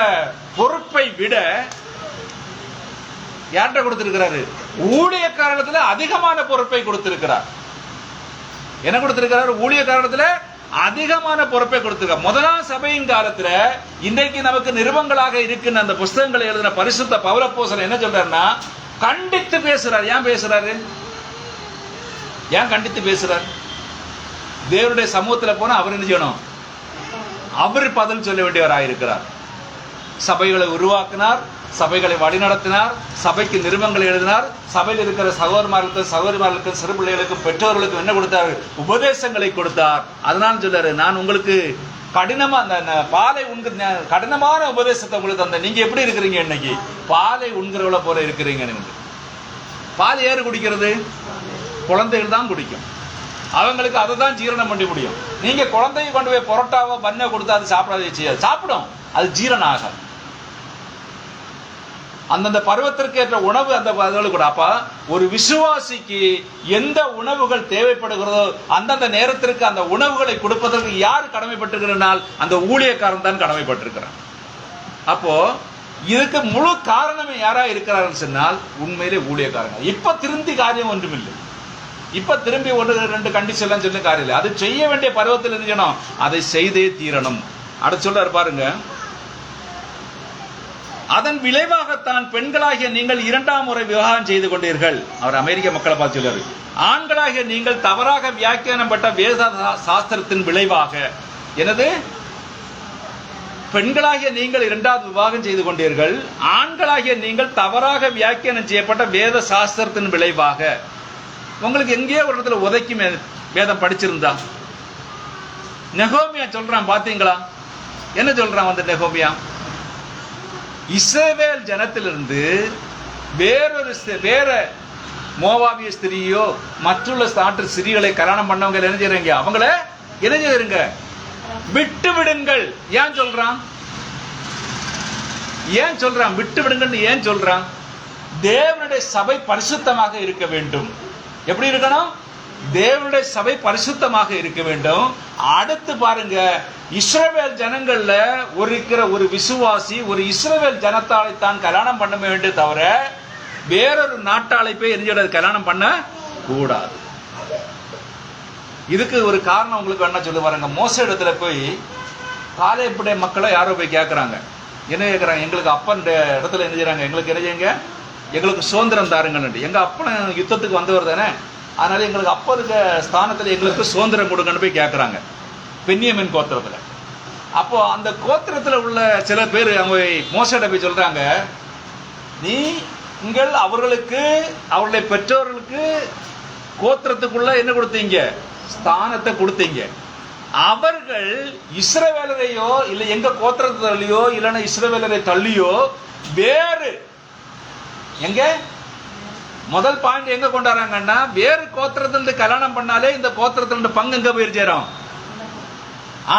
பொறுப்பை விட யார்கிட்ட கொடுத்திருக்கிறாரு? ஊழியக்காரத்துல அதிகமான பொறுப்பை கொடுத்திருக்கிறார். என்ன கொடுத்திருக்கிறார்? ஊழியக்காரத்துல அதிகமான பொறுப்பை கொடுத்திருக்கார். முதலாம் சபையின் காலத்துல இன்றைக்கு நமக்கு நிருபங்களாக இருக்கின்ற அந்த புஸ்தகங்களை எழுதின பரிசுத்த பவுலப்போஸ்தலன் என்ன சொல்றாருன்னா, கண்டித்து பேசுறார். ஏன் பேசுறாரு? ஏன் கண்டித்து பேசுறார்? தேவனுடைய சமூகத்துல போனா அவர் என்ன செய்யணும்? அவர் பதில் சொல்ல வேண்டியவராயிருக்கிறார். சபைகளை உருவாக்கினார், சபைகளை வழிநடத்தினார், சபைக்கு நிருபங்களை எழுதினார், சபையில் இருக்கிற சகோதரிமார்களுக்கும் சிறு பிள்ளைகளுக்கும் பெற்றோர்களுக்கும் என்ன கொடுத்தார்? உபதேசங்களை கொடுத்தார். அதனால சொல்றாரு, நான் உங்களுக்கு கடினமான உபதேசத்தை உங்களுக்கு தந்த, நீங்க எப்படி இருக்கிறீங்க? இன்னைக்கு பாலை உண்கிறவளை போல இருக்கிறீங்க. பால் யாரு குடிக்கிறது? குழந்தைகள் தான் குடிக்கும். அவங்களுக்கு அதை தான் ஜீரணம் பண்ண முடியும். நீங்க குழந்தைக்கு கொண்டு போய் பொரோட்டாவோ பண்ண கொடுத்து அது சாப்பிடாதே செய்யாது, சாப்பிடும், அது ஜீரணம் ஆகாது. அந்தந்த பருவத்திற்கு ஏற்ற உணவு அந்த கூட. அப்ப ஒரு விசுவாசிக்கு எந்த உணவுகள் தேவைப்படுகிறதோ அந்தந்த நேரத்திற்கு அந்த உணவுகளை கொடுப்பதற்கு யார் கடமைப்பட்டிருக்கிறார்? அந்த ஊழியக்காரன் தான் கடமைப்பட்டிருக்கிறார். அப்போ இதுக்கு முழு காரணமே யாரா இருக்கிறார்கள் சொன்னால் உண்மையிலே ஊழியக்காரங்க. இப்ப திருந்தி காரியம் ஒன்றுமில்லை. இப்ப திரும்பி 1-2 கண்டிஷன் சொல்லி காரியம் இல்லை. அது செய்ய வேண்டிய பருவத்தில் இருக்கணும், அதை செய்தே தீரணும். அடுத்து சொல்றாரு பாருங்க, அதன் விளைவாகத்தான் பெண்களாகிய நீங்கள் 2ஆம் முறை விவாகம் செய்து கொண்டீர்கள். அவர் அமெரிக்க மக்களை பார்த்து சொல்றாரு, ஆண்களாகிய நீங்கள் தவறாக வியாக்கியானப்பட்ட வேத சாஸ்திரத்தின் விளைவாக. எனது பெண்களாகிய நீங்கள் 2வது விவாகம் செய்து கொண்டீர்கள், ஆண்களாகிய நீங்கள் தவறாக வியாக்கியானம் செய்யப்பட்ட வேத சாஸ்திரத்தின் விளைவாக. உங்களுக்கு எங்கேயோ ஒரு இடத்துல உதைக்கு வேதம் படிச்சிருந்தா? நெகோமியா சொல்றான், பாத்தீங்களா என்ன சொல்றான்? வந்து நெகோமியா இஸ்ரவேல் ஜனத்திலிருந்து வேற மோவாபிய ஸ்திரியோ மற்றுள்ள நாட்டு ஸ்திரீகளை கல்யாணம் பண்ணவங்க என்ன செய்யறீங்க? அவங்கள என்ன செய்யறீங்க? விட்டு விடுங்கள். ஏன் சொல்றான்? ஏன் சொல்றான் விட்டு விடுங்கன்னு? ஏன் சொல்றான்? தேவனுடைய சபை பரிசுத்தமாக இருக்க வேண்டும். எப்படி இருக்கணும்? தேவனுடைய சபை பரிசுத்தமாக இருக்க வேண்டும். அடுத்து பாருங்க, இஸ்ரவேல் ஜனங்கள்ல ஒரு விசுவாசி ஒரு இஸ்ரவேல் ஜனத்தாலை தான் கல்யாணம் பண்ண வேண்டும், தவிர வேறொரு நாட்டாளை போய் எரிஞ்சோட கல்யாணம் பண்ண கூடாது. இதுக்கு ஒரு காரணம் உங்களுக்கு என்ன சொல்லி பாருங்க. மோச இடத்துல போய் காலேபுடைய மக்களை யாரோ போய் கேட்கறாங்க. என்ன கேட்கறாங்க? எங்களுக்கு அப்பன் இடத்துல என்ன செய்யறாங்க? எங்களுக்கு என்ன செய்யுங்க, எங்களுக்கு சுதந்திரம் தாருங்கன்னு. எங்க அப்பன் யுத்தத்துக்கு வந்தவர் தானே, அதனால எங்களுக்கு அப்ப இருக்க ஸ்தானத்துல எங்களுக்கு சுதந்திரம் கொடுங்கன்னு போய் கேட்கறாங்க, பென்யமின் கோத்திரத்துல. அப்போ அந்த கோத்திரத்துல உள்ள சில பேர் அவங்க மோசேட்ட போய் சொல்றாங்க, நீங்கள் அவர்களுக்கு அவருடைய பெற்றோர்களுக்கு கோத்திரத்துக்குள்ள என்ன கொடுத்தீங்க? ஸ்தானத்தை கொடுத்தீங்க. அவர்கள் இஸ்ரவேலரையோ இல்ல எங்க கோத்திரத்திலையோ இல்லைன்னா இஸ்ரவேலரை தள்ளியோ வேறு எங்க முதல் பாயிண்ட் எங்க கொண்டாடுறாங்கன்னா, வேறு கோத்திரத்திலிருந்து கல்யாணம் பண்ணாலே இந்த கோத்திரத்திலிருந்து பங்கு எங்க போய் சேரும்?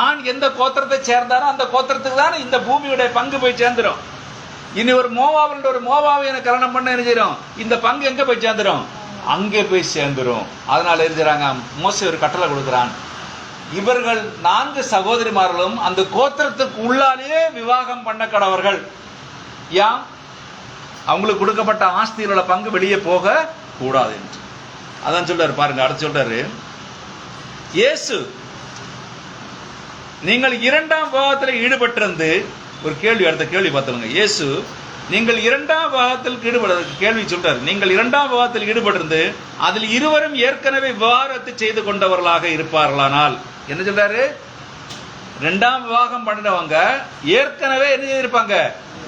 ஆண் எந்த கோத்திரத்தை சேர்ந்தாரோ அந்த கோத்திரத்துக்கு தான் இந்த பூமியுடைய பங்கு போய் சேர்ந்துடும். இனி ஒரு மோவாவியனை கல்யாணம் பண்ண என்ன செய்யும்? இந்த பங்கு எங்க போய் சேர்ந்துடும்? அங்கே போய் சேர்ந்துடும். அதனால இருக்கிறாங்க, மோசே ஒரு கட்டளை கொடுக்குறான், இவர்கள் 4 சகோதரிமார்களும் அந்த கோத்திரத்துக்கு உள்ளாலேயே விவாகம் பண்ண கடவர்கள். ஏன்? அவங்களுக்கு கொடுக்கப்பட்ட ஆஸ்தியோட பங்கு வெளியே போக கூடாது என்று. அதான் சொல்றாரு பாருங்க. அடுத்து சொல்றாரு, இயேசு நீங்கள் 2ஆம் விவாகத்தில் ஈடுபட்டிருந்து, ஒரு கேள்வி, அடுத்த கேள்வி பார்த்துருங்க. இயேசு நீங்கள் 2ஆம் விவாகத்தில் கேள்வி சொல்றாரு. நீங்கள் 2ஆம் விவாகத்தில் ஈடுபட்டிருந்து அதில் இருவரும் ஏற்கனவே விவாகரத்து செய்து கொண்டவர்களாக இருப்பார்களானால், என்ன சொல்றாரு? 2ஆம் விவாகம் பண்ணினவங்க ஏற்கனவே என்ன செய்திருப்பாங்க?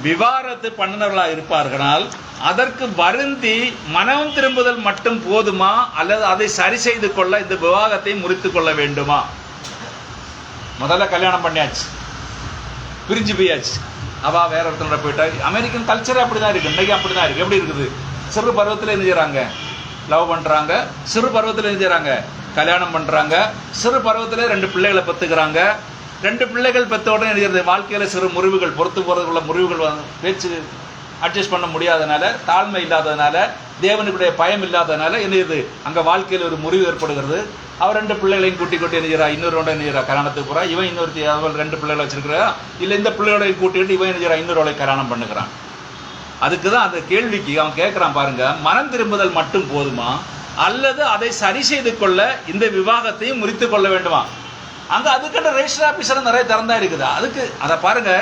விவாகரத்து பண்ணினவர்களா இருப்பார்களால் அதற்கு வருந்தி மனம் திரும்புதல் மட்டும் போதுமா, அல்லது அதை சரி செய்து கொள்ள இந்த விவாகத்தை முறித்துக் கொள்ள வேண்டுமா? முதல்ல கல்யாணம் பண்ணியாச்சு, பிரிஞ்சு போயாச்சு, அவ வேற ஒருத்தனோட போயிட்டா. அமெரிக்கன் கல்ச்சர் அப்படிதான் இருக்கு, இன்னைக்கு அப்படிதான் இருக்கு. எப்படி இருக்குது? சிறு பருவத்தில் என்ன செய்யறாங்க? லவ் பண்றாங்க. சிறு பருவத்தில் என்ன செய்யறாங்க? கல்யாணம் பண்றாங்க. சிறு பருவத்தில் 2 பிள்ளைகளை பெற்றுக்கிறாங்க. 2 பிள்ளைகள் பெற்ற உடனே என்ன செய்யறது? வாழ்க்கையில சிறு முறிவுகள், பொறுத்து போறதுக்குள்ள முறிவுகள், பேச்சு அட்ஜஸ்ட் பண்ண முடியாதனால, தாழ்மை இல்லாததுனால, தேவனுடைய பயம் இல்லாததுனால என்ன செய்யுது? அங்க வாழ்க்கையில் ஒரு முறிவு ஏற்படுகிறது. அவர் 2 பிள்ளைகளையும் கூட்டி என்ன செய்யறா? இன்னொரு என்ன செய்யறா? கல்யாணத்துக்கு போறா. இவன் இன்னொருத்தி 2 பிள்ளைகளை வச்சிருக்கிறா. இல்ல இந்த பிள்ளையோட கூட்டிட்டு இவன் என்ன செய்யறா? இன்னொரு கல்யாணம் பண்ணுகிறான். அதுக்குதான் அந்த கேள்விக்கு அவன் கேட்கிறான் பாருங்க, மனம் திரும்புதல் மட்டும் போதுமா, அல்லது அதை சரி செய்து கொள்ள இந்த விவாகத்தையும் முறித்துக் கொள்ள வேண்டுமா? அங்க அதுக்கிட்ட ரெஜிஸ்டர் ஆபீசர் நிறைய திறந்தா இருக்குது. அதுக்கு அதை பாருங்க.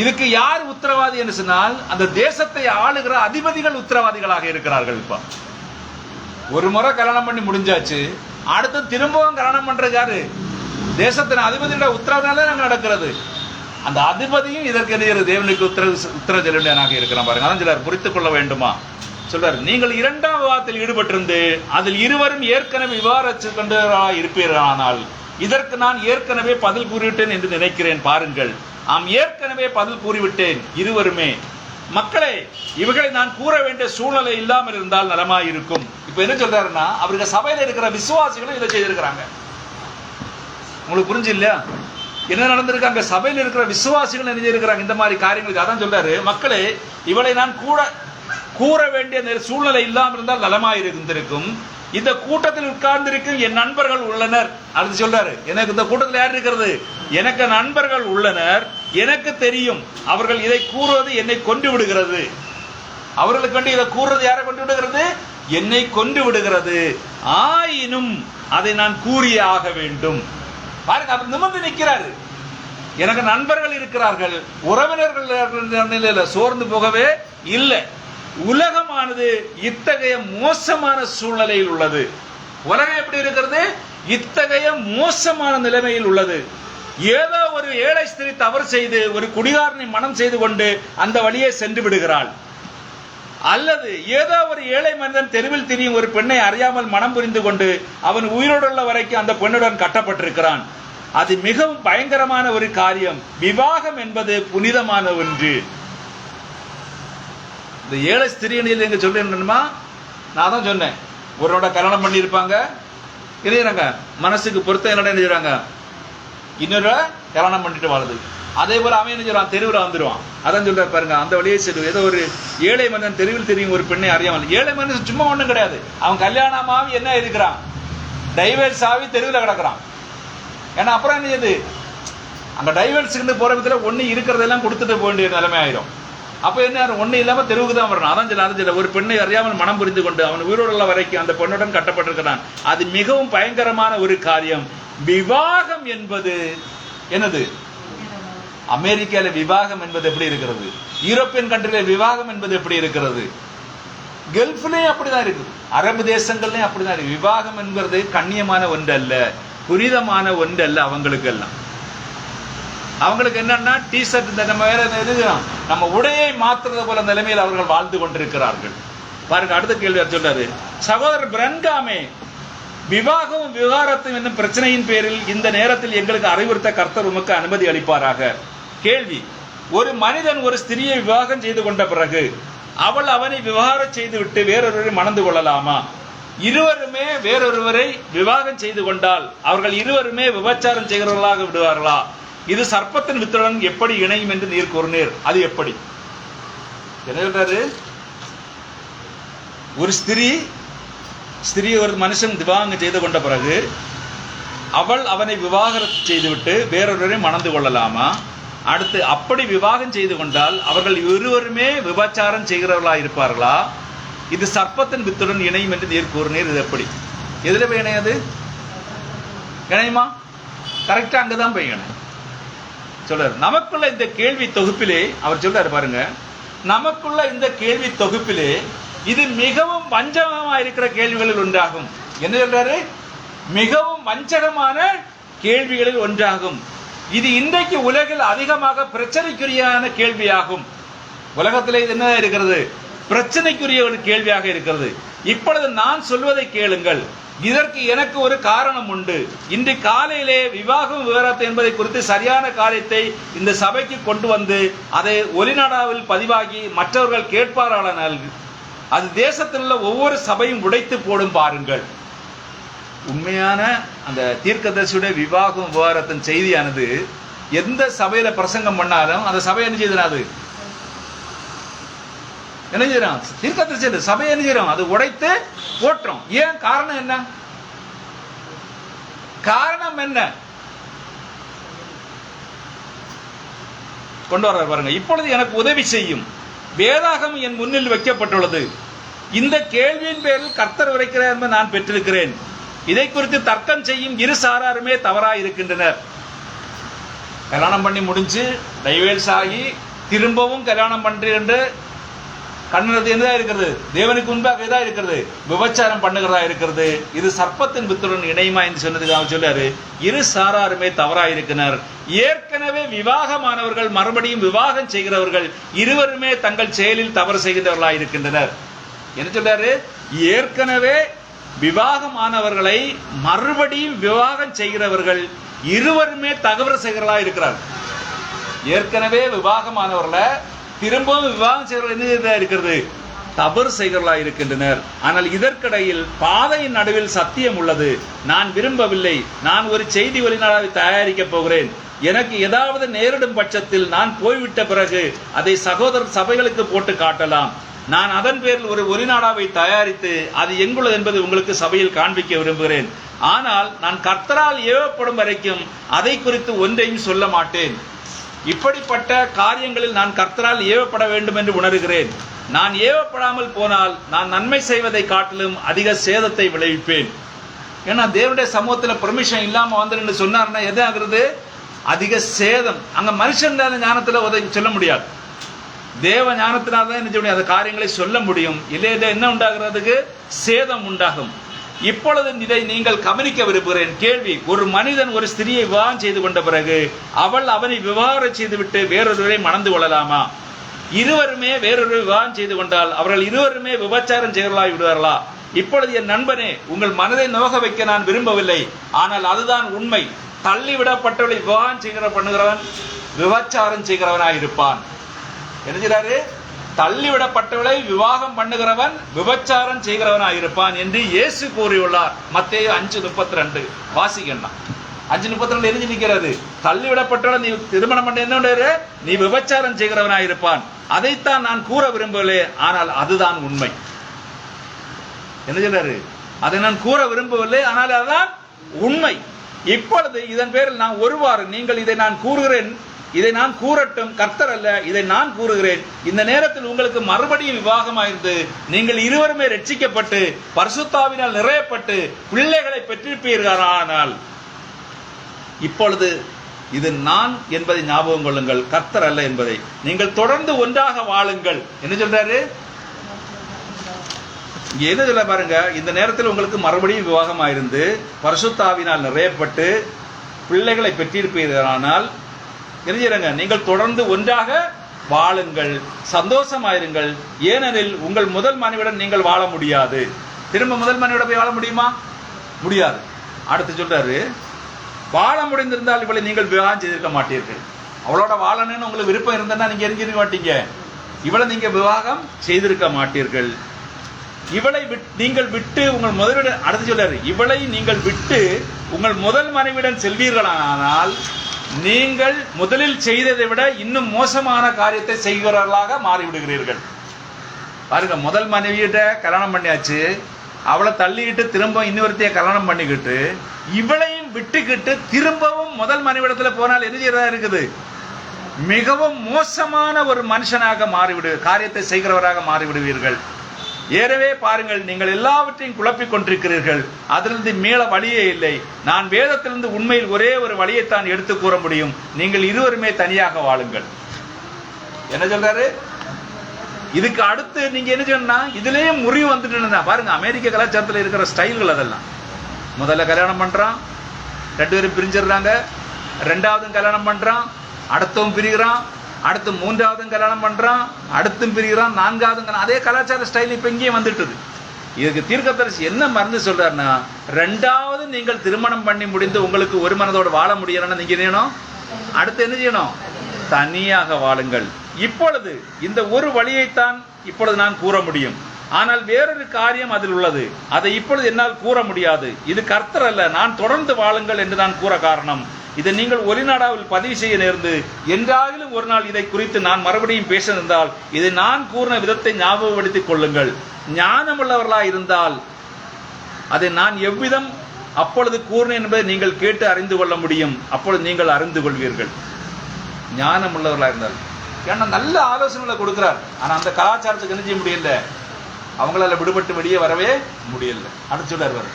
இதுக்கு யார் உத்தரவாதி என்று சொன்னால், அந்த தேசத்தை ஆளுகிற அதிபதிகள் உத்தரவாதிகளாக இருக்கிறார்கள். இப்ப ஒரு முறை கல்யாணம் பண்ணி முடிஞ்சாச்சு, அடுத்து திரும்பவும் கல்யாணம் பண்றது யாரு? தேசத்தின் அதிபதியோட உத்தரவாதம் நடக்கிறது. அந்த அதிபதியும் இதற்கு எதிராக தேவனுக்கு உத்தரவு செல்லுடையவனாக இருக்கிறான் பாருங்க. அதான் சிலர் புரித்துக் கொள்ள வேண்டுமா சொல்றாரு. நீங்கள் 2ஆம் விவாகத்தில் ஈடுபட்டிருந்து அதில் இருவரும் ஏற்கனவே விவாகரத்து கொண்டவர்களாக இருப்பீர்களானால் இதற்கு நான் ஏற்கனவே பதில் கூறிவிட்டேன் என்று நினைக்கிறேன். பாருங்கள், ஆம், ஏற்கனவே பதில் கூறிவிட்டேன். இருவருமே மக்களே, இவர்களை நான் கூற வேண்டிய சூழ்நிலை இல்லாமல் இருந்தால் நலமாய் இருக்கும். இப்ப என்ன சொல்றாருன்னா, அவருக்கு சபையில இருக்கிற விசுவாசிகளும் இதை செய்திருக்கிறாங்க. உங்களுக்கு புரிஞ்சு இல்லையா என்ன நடந்திருக்காங்க? சபையில் இருக்கிற விசுவாசிகள் என்ன செய்திருக்கிறாங்க இந்த மாதிரி காரியங்களுக்கு. அதான் சொல்றாரு, மக்களே, இவளை நான் கூற வேண்டிய சூழ்நிலை இல்லாமல் இருந்தால் நலமாய் இருந்திருக்கும். இந்த கூட்டத்தில் உட்கார்ந்திருக்கும் என் நண்பர்கள் உள்ளனர். அது சொல்றாரு, எனக்கு இந்த கூட்டத்தில் யார் இருக்கிறது? எனக்கு நண்பர்கள் உள்ளனர். எனக்கு தெரியும் அவர்கள் இதை கூறுவது என்னை கொண்டு விடுகிறது. அவர்களுக்கு வேண்டி இதை கூறுறது யாரை கொண்டு விடுகிறது? என்னை கொண்டு விடுகிறது. ஆயினும் அதை நான் கூறியே ஆக வேண்டும். பாருங்க, அவர் நிமிர்ந்து நிற்கிறாரு. எனக்கு நண்பர்கள் இருக்கிறார்கள், உறவினர்கள் சோர்ந்து போகவே இல்லை. உலகமானது இத்தகைய மோசமான சூழ்நிலையில் உள்ளது. உலகம் எப்படி இருக்கிறது? இத்தகைய மோசமான நிலைமையில் உள்ளது. ஏதோ ஒரு ஏழை ஸ்திரீ தவறு செய்து ஒரு குடிகாரனை மனம் செய்து கொண்டு அந்த வழியே சென்று விடுகிறாள். அல்லது ஏதோ ஒரு ஏழை மனிதன் தெருவில் திரியும் ஒரு பெண்ணை அறியாமல் மனம் புரிந்து கொண்டு அவன் உயிரோடுள்ள வரைக்கும் அந்த பெண்ணுடன் கட்டப்பட்டிருக்கிறான். அது மிகவும் பயங்கரமான ஒரு காரியம். விவாகம் என்பது புனிதமான ஒன்று. இந்த ஏழை ஸ்திரீனில் எங்க சொல்றேன்மா, நான் தான் சொன்னேன், ஒருவரோட கல்யாணம் பண்ணியிருப்பாங்க, இல்லையாங்க மனசுக்கு பொறுத்த என்னோட என்ன செய்றாங்க, இன்னொரு கல்யாணம் பண்ணிட்டு வாழ்றது. அதே போல அவன் என்ன சொல்றான்? தெருவில் வந்துடுவான். அதான் சொல்ற பாருங்க, அந்த வழியே செல்லும். ஏதோ ஒரு ஏழை மனிதன் தெருவில் தெரியும் ஒரு பெண்ணை அறியாமல். ஏழை மனிதன் சும்மா ஒண்ணும் கிடையாது. அவன் கல்யாணமாவி என்ன இருக்கிறான், டைவர்ஸ் ஆகி தெருவில் கிடக்குறான். ஏன்னா அப்புறம் என்ன செய்யுது, அங்க டைவர்ஸுக்கு போற விதத்துல ஒண்ணு இருக்கிறதெல்லாம் கொடுத்துட்டு போக வேண்டிய நிலைமை ஆயிரும். அப்ப என்ன, ஒண்ணு இல்லாம தெருவுக்கு தான் வரணும். அதான் சொல்ல ஒரு பெண்ணை அறியாமல் மனம் புரிந்து கொண்டு அவன் உயிரோடுள்ள வரைக்கும் அந்த பெண்ணுடன் கட்டப்பட்டிருக்கிறான். அது மிகவும் பயங்கரமான ஒரு காரியம். விவாகம் என்பது என்னது? அமெரிக்கால விவாகம் என்பது எப்படி இருக்கிறது? யூரோப்பியன் கண்ட்ரில விவாகம் என்பது எப்படி இருக்கிறது? கல்ஃப்லயும் அப்படிதான் இருக்கு, அரபு தேசங்கள்லயும் அப்படிதான் இருக்கு. விவாகம் என்பது கண்ணியமான ஒன்று அல்ல, புனிதமான ஒன்று அல்ல. அவங்களுக்கு எல்லாம் அவங்களுக்கு என்னன்னா டிஷர்ட், இந்த நம்ம வேற எழுதுறோம், நம்ம உடையை மாற்றுறது போல நிலைமையில் அவர்கள் வாழ்ந்து கொண்டிருக்கிறார்கள். பாருங்க, அடுத்த கேள்வி சொல்றாரு, சகோதரர் பிரன்காமே, விவாகமும் விவாகரத்தும் என்னும் பிரச்சனையின் பேரில் இந்த நேரத்தில் எங்களுக்கு அறிவுறுத்த கர்த்தர் உமக்கு அனுமதி அளிப்பாராக. கேள்வி, ஒரு மனிதன் ஒரு ஸ்திரியை விவாகம் செய்து கொண்ட பிறகு அவள் அவனை விவாகரம் செய்து விட்டு வேறொருவரை மணந்து கொள்ளலாமா? இருவருமே வேறொருவரை விவாகம் செய்து கொண்டால் அவர்கள் இருவருமே விபச்சாரம் செய்கிறவர்களாக விடுவார்களா? இது சர்ப்பத்தின் வித்துடன் எப்படி இணையும் என்று நீர் கூறினீர், அது எப்படி? என்ன சொல்றாரு? ஒரு ஸ்திரீ ஒரு மனுஷன் விவாகம் செய்து கொண்ட பிறகு அவள் அவனை விவாகரத்து செய்துவிட்டு வேறொருவரை மணந்து கொள்ளலாமா? அடுத்து, அப்படி விவாகம் செய்து கொண்டால் அவர்கள் இருவருமே விபச்சாரம் செய்கிறவர்களாக இருப்பார்களா? இது சர்ப்பத்தின் வித்துடன் இணையும் என்று நீர் கூறினீர். இது எப்படி? எதுல போய் இணையாது? இணையுமா? கரெக்டா அங்கதான் போய் இணையும் சொல்றாரு. நமக்குள்ள இந்த கேள்வி தொகுப்பிலே அவர் சொல்றாரு பாருங்க, நமக்குள்ள இந்த கேள்வி தொகுப்பிலே இது மிகவும் வஞ்சகமா இருக்கிற கேள்விகளில் ஒன்றாகும். என்ன சொல்றாரு? மிகவும் வஞ்சகமான கேள்விகளில் ஒன்றாகும். இது இன்றைக்கு உலகில் அதிகமாக பிரச்சனைக்குரியான கேள்வியாகும். உலகத்திலே இது என்ன இருக்கிறது? பிரச்சனைக்குரிய ஒரு கேள்வியாக இருக்கிறது. இப்பொழுது நான் சொல்வதை கேளுங்கள். இதற்கு எனக்கு ஒரு காரணம் உண்டு. இன்று காலையிலே விவாகம் விவரத்தை என்பதை குறித்து சரியான காரியத்தை இந்த சபைக்கு கொண்டு வந்து அதை ஒலிநாடாவில் பதிவாகி மற்றவர்கள் கேட்பார்களானால் அது தேசத்தில் உள்ள ஒவ்வொரு சபையும் உடைத்து போடும் பாருங்கள். உண்மையான அந்த தீர்க்கதரிசியுடைய விவாகம் விவகாரத்தின் செய்தியானது எந்த சபையில பிரசங்கம் பண்ணாலும் அந்த சபை என்ன செய்யறாது? என்ன செய்யறோம்? தீர்க்கதரிசி சபை என்ன செய்யறோம்? அது உடைத்து போட்டுரும். ஏன்? காரணம் என்ன? காரணம் என்ன? கொண்டு வர பாருங்க. இப்பொழுது எனக்கு உதவி செய்யும். வேதாகம் என் முன்னில் வைக்கப்பட்டுள்ளது. இந்த கேள்வியின் பேரில் கர்த்தர் உரைக்கிறார் என்பதை நான் பெற்றிருக்கிறேன். இதை குறித்து தர்க்கம் செய்யும் இரு சாராருமே தவறாக இருக்கின்றனர். கல்யாணம் பண்ணி முடிஞ்சு டைவேர்ஸ் ஆகி திரும்பவும் கல்யாணம் பண்ற கண்ணது என்னதான் இருக்கிறது? தேவனுக்கு முன்பாக இதாக இருக்கிறது, விபச்சாரம் பண்ணுகிறதா இருக்கிறது. இது சர்ப்பத்தின் வித்துடன் இணையுமா என்று சொன்னதுக்கு அவர் சொல்றாரு, இரு சாராருமே தவறாக இருக்கிறனர். ஏற்கனவே விவாகமானவர்கள் மறுபடியும் விவாகம் செய்கிறவர்கள் இருவருமே தங்கள் செயலில் தவறு செய்கின்றவர்களாக இருக்கின்றனர். என்ன சொல்றாரு? ஏற்கனவே விவாகமானவர்களை மறுபடியும் விவாகம் செய்கிறவர்கள் இருவருமே தவறு செய்கிறவர்களாக இருக்கிறார். ஏற்கனவே விவாகமானவர்களை திரும்பவும் விவாகம் செய்கிறவர்கள் என்ன இருக்கிறது? தவறு செய்கிறவர்களாக இருக்கின்றனர். ஆனால் இதற்கிடையில் பாதையின் நடுவில் சத்தியம் உள்ளது. நான் விரும்பவில்லை. நான் ஒரு செய்தி ஒலிநாடாவை தயாரிக்கப் போகிறேன். எனக்கு ஏதாவது நேரிடும் பட்சத்தில் நான் போய்விட்ட பிறகு அதை சகோதரர் சபைகளுக்கு போட்டு காட்டலாம். நான் அதன் பேரில் ஒரு ஒலிநாடாவை தயாரித்து அது எங்குள்ளது என்பது உங்களுக்கு சபையில் காண்பிக்க விரும்புகிறேன். ஆனால் நான் கர்த்தரால் ஏவப்படும் வரைக்கும் அதை குறித்து ஒன்றையும் சொல்ல மாட்டேன். இப்படிப்பட்ட காரியங்களில் நான் கர்த்தரால் ஏவப்பட வேண்டும் என்று உணர்கிறேன். நான் ஏவப்படாமல் போனால் நான் நன்மை செய்வதை காட்டிலும் அதிக சேதத்தை விளைவிப்பேன். ஏன்னா தேவனுடைய சமூகத்தில் பெர்மிஷன் இல்லாம வந்து சொன்னார்னா எது ஆகுறது? அதிக சேதம். அங்க மனுஷன் ஞானத்துல உதவி சொல்ல முடியாது. தேவ ஞானத்தினால்தான் என்ன செய்ய முடியும்? அந்த காரியங்களை சொல்ல முடியும். இல்லையா என்ன உண்டாகிறதுக்கு? சேதம் உண்டாகும். இப்பொழுது இதை நீங்கள் கவனிக்க விரும்புகிறேன். கேள்வி: ஒரு மனிதன் ஒரு ஸ்திரியை விவாகம் செய்து கொண்ட பிறகு அவள் அவனை விவாகம் செய்துவிட்டு வேறொருவரை மணந்து கொள்ளலாமா? இருவருமே வேறொரு விவாகம் செய்து கொண்டால் அவர்கள் இருவருமே விபச்சாரம் செய்வர்களாய் விடுவார்களா? இப்பொழுது என் நண்பனே, உங்கள் மனதை நோக வைக்க நான் விரும்பவில்லை. ஆனால் அதுதான் உண்மை. தள்ளிவிடப்பட்டவளை விவாகம் பண்ணுகிறவன் விபச்சாரம் செய்கிறவனாய் இருப்பான். என்ன செய்றாரு? தள்ளிவிடப்பட்டவளை விவாகம் பண்ணுகிறவன் விபச்சாரம் செய்கிறவனாக இருப்பான் என்று இயேசு கூறியுள்ளார். மத்தேயு 5:32 வாசிக்கணும். 5:32 எரிஞ்சு நிற்கிறது. தள்ளிவிடப்பட்டவளை நீ திருமணம் பண்ண என்ன? நீ விபச்சாரம் செய்கிறவனாக இருப்பான். அதைத்தான் நான் கூற விரும்பவில்லை. ஆனால் அதுதான் உண்மை. என்ன சொல்றாரு? அதை நான் கூற விரும்பவில்லை, ஆனால் அதுதான் உண்மை. இப்பொழுது இதன் பேரில் நான் ஒருவாறு நீங்கள் இதை நான் கூறுகிறேன், இதை நான் கூறட்டும், கர்த்தர் அல்ல, இதை நான் கூறுகிறேன். இந்த நேரத்தில் உங்களுக்கு மறுபடியும் விவாகமாயிருந்து நீங்கள் இருவருமே ரட்சிக்கப்பட்டு பரிசுத்தாவினால் நிறையப்பட்டு பிள்ளைகளை பெற்றிருப்பீர்களானால், இப்பொழுது இது நான் என்பதை ஞாபகம் கொள்ளுங்கள், கர்த்தர் அல்ல என்பதை. நீங்கள் தொடர்ந்து ஒன்றாக வாழுங்கள். என்ன சொல்றாரு? இங்க என்ன சொல்ல பாருங்க. இந்த நேரத்தில் உங்களுக்கு மறுபடியும் விவாகமாயிருந்து பரிசுத்தாவினால் நிறையப்பட்டு பிள்ளைகளை பெற்றிருப்பீர்களானால் என்ன செய்யுங்க? நீங்கள் தொடர்ந்து ஒன்றாக வாழுங்கள், சந்தோஷமாயிருங்கள். ஏனெனில் உங்கள் முதல் மனைவியுடன் நீங்கள் வாழ முடியாது. திரும்ப முதல் மனைவியோட போய் வாழ முடியுமா? முடியாது. அடுத்து சொல்றாரு, வாழ முடிந்திருந்தால் இவளை நீங்கள் விவாகம் செய்திருக்க மாட்டீர்கள். அவளோட வாழணும்னு உங்களுக்கு விருப்பம் இருந்ததுன்னா நீங்க எரிஞ்சிருக்க மாட்டீங்க. இவளை நீங்க விவாகம் செய்திருக்க மாட்டீர்கள். இவளை நீங்கள் விட்டு உங்கள் முதலிடம், அடுத்து சொல்றாரு, இவளை நீங்கள் விட்டு உங்கள் முதல் மனைவியுடன் செல்வீர்களானால் நீங்கள் முதலில் செய்ததை விட இன்னும் மோசமான காரியத்தை செய்கிறவர்களாக மாறிவிடுகிறீர்கள். பாருங்க, முதல் மனைவியிட்ட கல்யாணம் பண்ணியாச்சு, அவளை தள்ளிக்கிட்டு திரும்ப இன்னொருத்தைய கல்யாணம் பண்ணிக்கிட்டு இவளையும் விட்டுக்கிட்டு திரும்பவும் முதல் மனைவிடத்துல போனால் என்ன செய்யறதா இருக்குது? மிகவும் மோசமான ஒரு மனுஷனாக காரியத்தை செய்கிறவராக மாறிவிடுவீர்கள். ஏறவே பாருங்கள், நீங்கள் எல்லாவற்றையும் குழப்பிக் கொண்டிருக்கிறீர்கள். அதிலிருந்து மீள வழியே இல்லை. நான் வேதத்திலிருந்து உண்மையில் ஒரே ஒரு வழியைத்தான் எடுத்து கூற முடியும். நீங்கள் இருவருமே தனியாக வாழுங்கள். என்ன சொல்றாரு? இதுக்கு அடுத்து நீங்க என்ன சொன்னா, இதுலயே முறிவு வந்துட்டு பாருங்க. அமெரிக்க கலாச்சாரத்தில் இருக்கிற ஸ்டைல்கள் அதெல்லாம். முதல்ல கல்யாணம் பண்றான், 2 பேரும் பிரிஞ்சிடுறாங்க, 2வது கல்யாணம் பண்றான், அடுத்தவன் பிரிகிறான், அடுத்து 3வது கல்யாணம் பண்றான், அடுத்தும் பிரிகிறான், 4வது. அதே கலாச்சார ஸ்டைல் இப்ப இங்கேயும் வந்துட்டுது. இதுக்கு தீர்க்கதரிசி என்ன மருந்து சொல்றாருன்னா, 2வது நீங்கள் திருமணம் பண்ணி முடிந்து உங்களுக்கு ஒரு மனதோடு வாழ முடியலன்னா நீங்க செய்யணும், அடுத்து என்ன செய்யணும்? தனியாக வாழுங்கள். இப்பொழுது இந்த ஒரு வழியைத்தான் இப்பொழுது நான் கூற முடியும். ஆனால் வேறொரு காரியம் அதில் உள்ளது. அதை இப்பொழுது என்னால் கூற முடியாது. இது கர்த்தர் அல்ல, நான் தொடர்ந்து வாழுங்கள் என்று நான் கூற காரணம், இதை நீங்கள் ஒலிநாடாவில் பதிவு செய்ய நேர்ந்து என்றாலும் ஒரு நாள் இதை குறித்து நான் மறுபடியும் பேச இருந்தால் இதை நான் கூறின விதத்தை ஞாபகப்படுத்திக் கொள்ளுங்கள். ஞானமுள்ளவர்களாக இருந்தால் அதை நான் எவ்விதம் அப்பொழுது கூறினேன் என்பதை நீங்கள் கேட்டு அறிந்து கொள்ள முடியும். அப்பொழுது நீங்கள் அறிந்து கொள்வீர்கள். ஞானமுள்ளவர்களாக இருந்தால். ஏன்னா நல்ல ஆலோசனைகளை கொடுக்கிறார். ஆனா அந்த கலாச்சாரத்துக்கு என்ன செய்ய முடியல, அவங்களால விடுபட்டு வெளியே வரவே முடியல. அடுத்து சொல்றார்,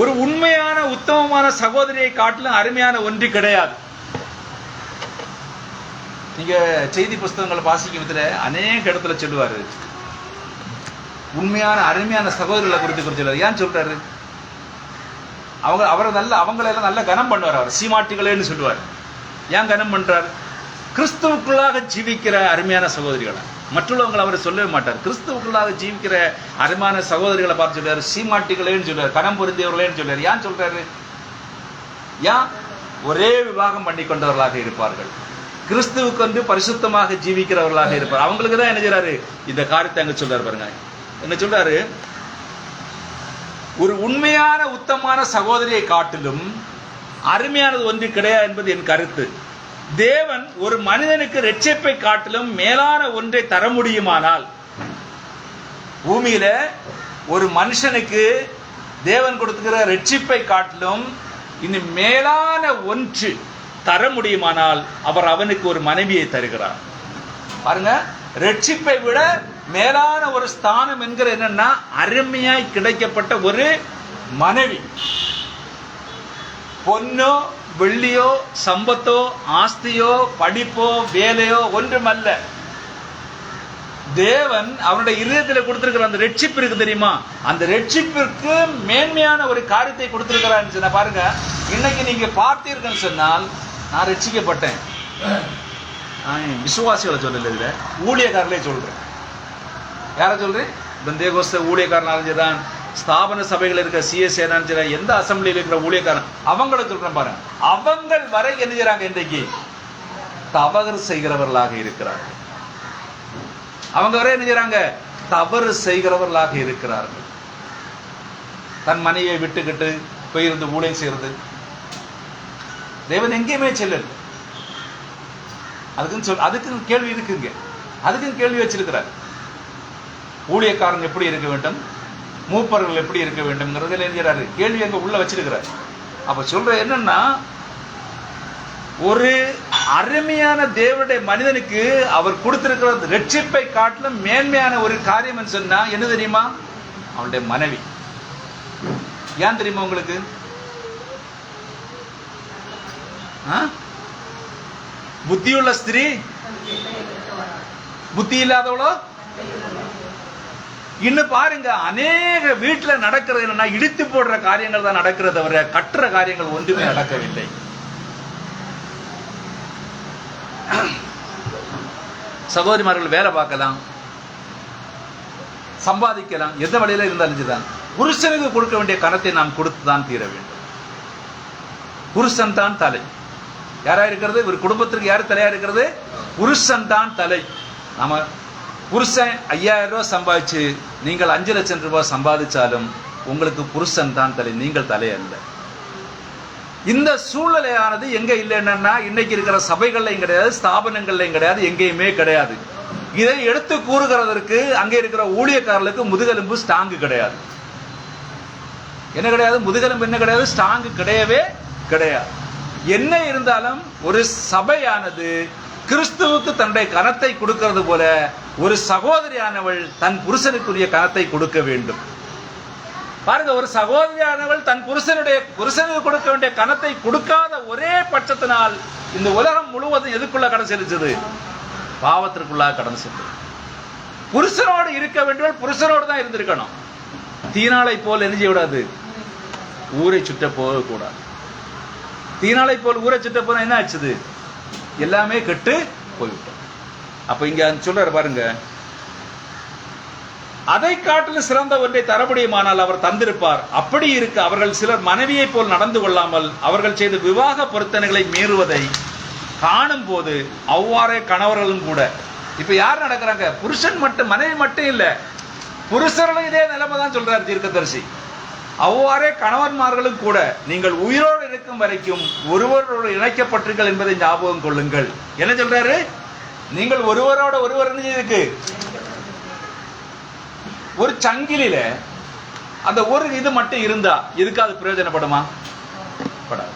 ஒரு உண்மையான உத்தமமான சகோதரியை காட்டிலும் அருமையான ஒன்று கிடையாது. நீங்க செய்தி புஸ்தகங்களை வாசிக்கும் விதத்துல அநேக இடத்துல சொல்லுவாரு, உண்மையான அருமையான சகோதரிகளை குறித்து சொல்றாரு. ஏன் சொல்றாரு? அவங்களெல்லாம் நல்ல கனம் பண்ணுவார். அவர் சீமாட்டிகளேன்னு சொல்லுவார். ஏன் கனம் பண்றாரு? கிறிஸ்துவுக்குள்ளாக ஜீவிக்கிற அருமையான சகோதரிகளை. மற்றவங்களை அவர் சொல்லவே மாட்டார். கிறிஸ்துவுக்குள்ளாக ஜீவிக்கிற அருமையான சகோதரிகளை பார்த்து சொல்றாரு, சீமாட்டிகளேன்னு சொல்றாரு, கனம் பொருந்தியவர்களேன்னு சொல்றாரு. ஏன் சொல்றாரு? ஏன்? ஒரே விவாகம் பண்ணி கொண்டவர்களாக இருப்பார்கள், கிறிஸ்துவுக்கு வந்து பரிசுத்தமாக ஜீவிக்கிறவர்களாக இருப்பார். அவங்களுக்கு தான் என்ன செய்யறாரு? இந்த காரியத்தை அங்க சொல்றாரு. பாருங்க என்ன சொல்றாரு, ஒரு உண்மையான உத்தமமான சகோதரியை காட்டிலும் அருமையானது ஒன்று கிடையாது என்பது என் கருத்து. தேவன் ஒரு மனிதனுக்கு இரட்சிப்பை காட்டிலும் மேலான ஒன்றை தர முடியுமானால், பூமியில ஒரு மனுஷனுக்கு தேவன் கொடுத்துக்கிற இரட்சிப்பை காட்டிலும் இன்னும் மேலான ஒன்று தர முடியுமானால் அவர் அவனுக்கு ஒரு மனைவியை தருகிறார். பாருங்க, இரட்சிப்பை விட மேலான ஒரு ஸ்தானம் என்கிற என்னன்னா அருமையாய் கிடைக்கப்பட்ட ஒரு மனைவி. பொன்னோ வெள்ளியோ சம்பத்தோ ஆஸ்தியோ படிப்போ வேலையோ ஒன்றுமல்ல. தேவன் அவனுடைய இருதயத்தில் கொடுத்திருக்கிற அந்த ரட்சிப்பு இருக்கு தெரியுமா, அந்த ரட்சிப்பிற்கு மேன்மையான ஒரு காரியத்தை கொடுத்திருக்கிறான்னு சொன்னா பாருங்க. இன்னைக்கு நீங்க பார்த்தீர்கள் சொன்னால், நான் ரட்சிக்கப்பட்டேன், விசுவாசிகளை சொல்லல, இதுல ஊழியக்காரர்களே சொல்றேன். யார சொல்றேன்? பெந்தேகோஸ்தே ஊழியக்காரனாலும் சரிதான், ஸ்தாபன சபைகள் இருக்கிற சிஎஸ்ஏனாலும் சரி, எந்த அசம்பிளியில் இருக்கிற ஊழியக்காரன் அவங்கள சொல்றேன் பாருங்க. அவங்கள் வரை என்ன செய்யறாங்க? இன்றைக்கு தவறு செய்கிறவர்களாக இருக்கிறார்கள். அவங்க வரை என்ன செய்யறாங்க? தவறு செய்கிறவர்களாக இருக்கிறார்கள். தன் மனைவியை விட்டுக்கிட்டு போயிருந்து ஊழியம் செய்யறது தேவன் எங்கேயுமே செல்லல. அதுக்குன்னு கேள்வி இருக்குங்க, அதுக்குன்னு கேள்வி வச்சிருக்கிறார். ஊழியக்காரன் எப்படி இருக்க வேண்டும், மூப்பர்கள் எப்படி இருக்க வேண்டும் கேள்வி அங்க உள்ள வச்சிருக்கிறார். அப்ப சொல்ற என்னன்னா, ஒரு அருமையான தேவனுடைய மனிதனுக்கு அவர் கொடுத்திருக்கிற ரட்சிப்பை காட்டிலும் மேன்மையான ஒரு காரியம் சொன்னா என்ன தெரியுமா? அவனுடைய மனைவி. ஏன் தெரியுமா உங்களுக்கு? புத்தியுள்ள ஸ்திரீ புத்தி இல்லாதவளோ? இன்னும் பாருங்க, அநேக வீட்டுல நடக்கிறது என்னன்னா, இடித்து போடுற காரியங்கள் தான் நடக்கிறது தவிர கட்டுற காரியங்கள் ஒன்றுமே நடக்கவில்லை. சகோதரிமார்கள் வேலை பார்க்கலாம், சம்பாதிக்கலாம், எந்த வழியில இருந்தாலும் தான் புருஷனுக்கு கொடுக்க வேண்டிய கணத்தை நாம் கொடுத்துதான் தீர வேண்டும். புருஷன் தான் தலை. யாரா இருக்கிறது? ஒரு குடும்பத்திற்கு யாரு தலையா இருக்கிறது? புருஷன் தான் தலை. நாம புருஷன் 5000 ரூபாய் சம்பாதிச்சு நீங்கள் 5 லட்சம் ரூபாய் சம்பாதிச்சாலும் உங்களுக்கு புருஷன் தான் தலை, நீங்கள் தலை அல்ல. இந்த சூழ்நிலையானது எங்க இல்லைன்னா, இன்னைக்கு இருக்கிற சபைகள்லையும் கிடையாது, ஸ்தாபனங்கள்லையும் கிடையாது, எங்கேயுமே கிடையாது. இதை எடுத்து கூறுகிறதற்கு அங்கே இருக்கிற ஊழியக்காரர்களுக்கு முதுகெலும்பு ஸ்டாங்கு கிடையாது. என்ன கிடையாது, முதுகெலும்பு என்ன கிடையாது, ஸ்ட்ராங்கு கிடையவே கிடையாது. என்ன இருந்தாலும் ஒரு சபையானது கிறிஸ்துவுக்கு தன்னுடைய கனத்தை கொடுக்கிறது போல ஒரு சகோதரியானவள் தன் புருஷனுக்குரிய கனத்தை கொடுக்க வேண்டும். பாருங்க, ஒரு சகோதரியானவள் தன் புருஷனுக்கு கொடுக்க வேண்டிய கனத்தை கொடுக்காத ஒரே பட்சத்தினால் இந்த உலகம் முழுவதும் எதுக்குள்ள கடன் செலுத்துது? பாவத்திற்குள்ளாக கடன் செலுத்துது. புருஷனோடு இருக்க வேண்டியவள் புருஷனோடு தான் இருந்திருக்கணும். தீனாளை போல் என்ன செய்யக்கூடாது, ஊரை சுற்ற போகக்கூடாது. தீனாளை போல் ஊரை சுற்ற போன என்ன ஆச்சுது? எல்லாமே கெட்டு போய்விட்டோம். அப்ப இங்க சொல்றாரு பாருங்க, அதை காட்டிலும் சிறந்த ஒன்றை தர முடியுமானால் அவர் தந்திருப்பார். அப்படி இருக்க அவர்கள் சிலர் மனைவியை போல் நடந்து கொள்ளாமல் அவர்கள் செய்த விவாக பொருத்தனைகளை மீறுவதை காணும் போது அவ்வாறே கணவர்களும் கூட. இப்ப யார் நடக்கிறாங்க? புருஷன் மட்டும், மனைவி மட்டும் இல்ல, புருஷர்களும் இதே நிலைமை தான் சொல்றாரு தீர்க்கதரிசி. அவ்வாறே கணவன்மார்களும் கூட நீங்கள் உயிரோடு இருக்கும் வரைக்கும் ஒருவரோடு இணைக்கப்பட்டீர்கள் என்பதை ஞாபகம் கொள்ளுங்கள். என்ன சொல்றாரு? நீங்கள் ஒருவரோட ஒருவர் இருக்கு. ஒரு சங்கிலில அந்த ஒரு இது மட்டும் இருந்தா இதுக்கு அது பிரயோஜனப்படுமா? படாது.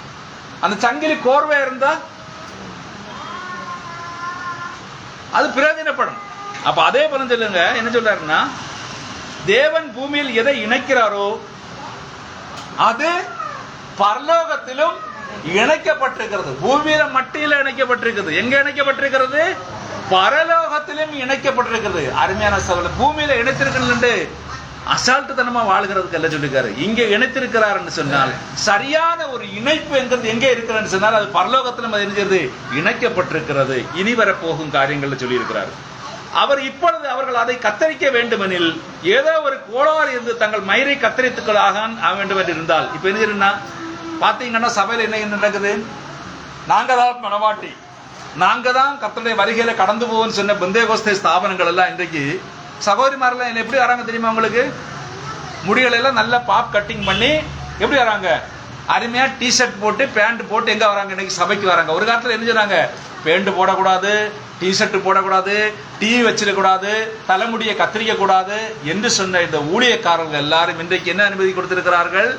அந்த சங்கிலி கோர்வையா இருந்தா அது பிரயோஜனப்படும். அப்ப அதே போல சொல்லுங்க, என்ன சொல்றாருன்னா, தேவன் பூமியில் எதை இணைக்கிறாரோ அது பரலோகத்திலும் இணைக்கப்பட்டிருக்கிறது. பூமியில மட்டியில இணைக்கப்பட்டிருக்கிறது. எங்க இணைக்கப்பட்டிருக்கிறது? பரலோகத்திலும் இணைக்கப்பட்டிருக்கிறது. அருமையான சகோதரர், பூமியில இணைத்திருக்கிறது அசால்ட்டு தனமா வாழ்கிறதுக்கு எல்லாம் சொல்லிருக்காரு. இங்க இணைத்திருக்கிறார் என்று சொன்னால் சரியான ஒரு இணைப்பு என்கிறது எங்கே இருக்கிறது சொன்னால் அது பரலோகத்திலும் அது என்கிறது இணைக்கப்பட்டிருக்கிறது. இனி வரப்போகும் காரியங்கள் சொல்லி இருக்கிறார். அவர் இப்பொழுது அவர்கள் அதை கத்தரிக்க வேண்டுமெனில் ஏதோ ஒரு கோளாறு இருந்து தங்கள் மயிரை கத்தரித்துக்களாக வேண்டும் என்று இருந்தால், இப்ப என்ன பாத்தீங்கன்னா சபையில என்ன நடக்குது? நாங்க தான் மனவாட்டி, நாங்க தான் கர்த்தருடைய வருகையில கடந்து போவோம்னு சொன்ன பெந்தேகோஸ்தே ஸ்தாபனங்கள் எல்லாம் இன்றைக்கு சகோதரிமாரெல்லாம் எப்படி வராங்க தெரியுமா உங்களுக்கு? முடிகளை எல்லாம் நல்லா பாப் கட்டிங் பண்ணி எப்படி வராங்க? அருமையா டிஷர்ட் போட்டு பேண்ட் போட்டு எங்க வராங்க? இன்னைக்கு சபைக்கு வராங்க. ஒரு காலத்துல என்ன செய்றாங்க? பேண்ட் போடக்கூடாது, டிஷர்ட் போடக்கூடாது, டீ வச்சிடக்கூடாது, தலைமுடியை கத்திரிக்க கூடாது என்று சொன்ன இந்த ஊழியக்காரர்கள் எல்லாரும் இன்றைக்கு என்ன அனுமதி கொடுத்திருக்கிறார்கள்?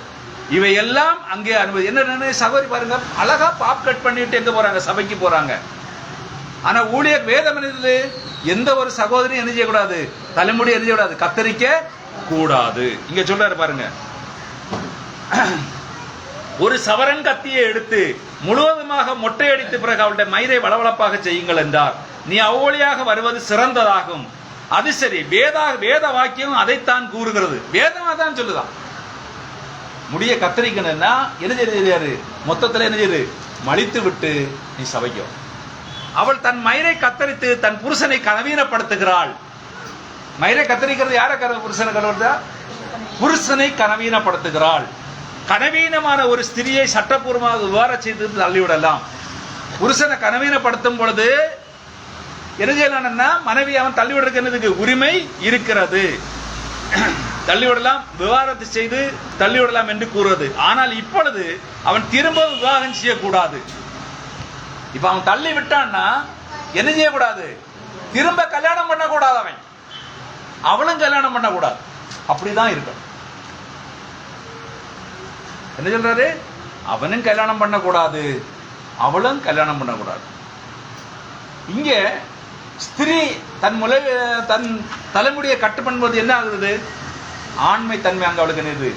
இவை எல்லாம் அங்கே அனுமதி. என்ன சகோதரி பாருங்க, அழகா பாப் கட் பண்ணிட்டு எங்க போறாங்க? சபைக்கு போறாங்க. ஆனா ஊழிய வேதம் என்னது? எந்த ஒரு சகோதரியும் என்ன செய்யக்கூடாது? தலைமுடி என்ன செய்யக்கூடாது? கத்தரிக்க கூடாது. இங்க சொல்றாரு பாருங்க, ஒரு சவரன் கத்தியை எடுத்து முழுவதுமாக மொட்டையடித்து பிறகு அவளுடைய மயிரை வளவளப்பாக செய்யுங்கள் என்றார். நீ அவ்வழியாக வருவது சிறந்ததாகும். அது சரி, வேத வாக்கியம் அதைத்தான் கூறுகிறது. வேதமா தான் சொல்லுதான். முடிய கத்தரிக்கணும்னா என்ன செய்யாது? மொத்தத்தில் என்ன செய்யுது? மலித்து விட்டு நீ சபைக்கும். அவள் தன் மயிரை கத்தரித்து தன் புருஷனை கனவீனப்படுத்துகிறாள். மயிரை கத்தரிக்கிறது யார? புருஷனை கனவுதா? புருஷனை கனவீனப்படுத்துகிறாள். கனவீனமான ஒரு ஸ்திரியை சட்டப்பூர்வமாக விவாரம் செய்து தள்ளிவிடலாம். புருஷனை கனவீனப்படுத்தும் பொழுது என்ன செய்யலாம்னா மனைவி அவன் தள்ளிவிடுறதுக்கு என்னதுக்கு உரிமை இருக்கிறது. தள்ளிவிடலாம், விவாகரத்து செய்து தள்ளிவிடலாம் என்று கூறுவது. ஆனால் இப்பொழுது அவன் திரும்ப விவாகம் செய்யக்கூடாது. இப்ப அவன் தள்ளி விட்டான்னா என்ன செய்யக்கூடாது? திரும்ப கல்யாணம் பண்ணக்கூடாது. அவளும் கல்யாணம் பண்ணக்கூடாது. அப்படிதான் இருக்கும். என்ன சொல்றாரு? அவனும் கல்யாணம் பண்ணக்கூடாது, அவளும் கல்யாணம் பண்ணக்கூடாது. இங்க ஸ்திரீ தன் தலைமுடியை கட்டு பண்ணும்போது என்ன ஆகுது? ஆண்மை தன்மை அங்க அவளுக்கு நிறுது,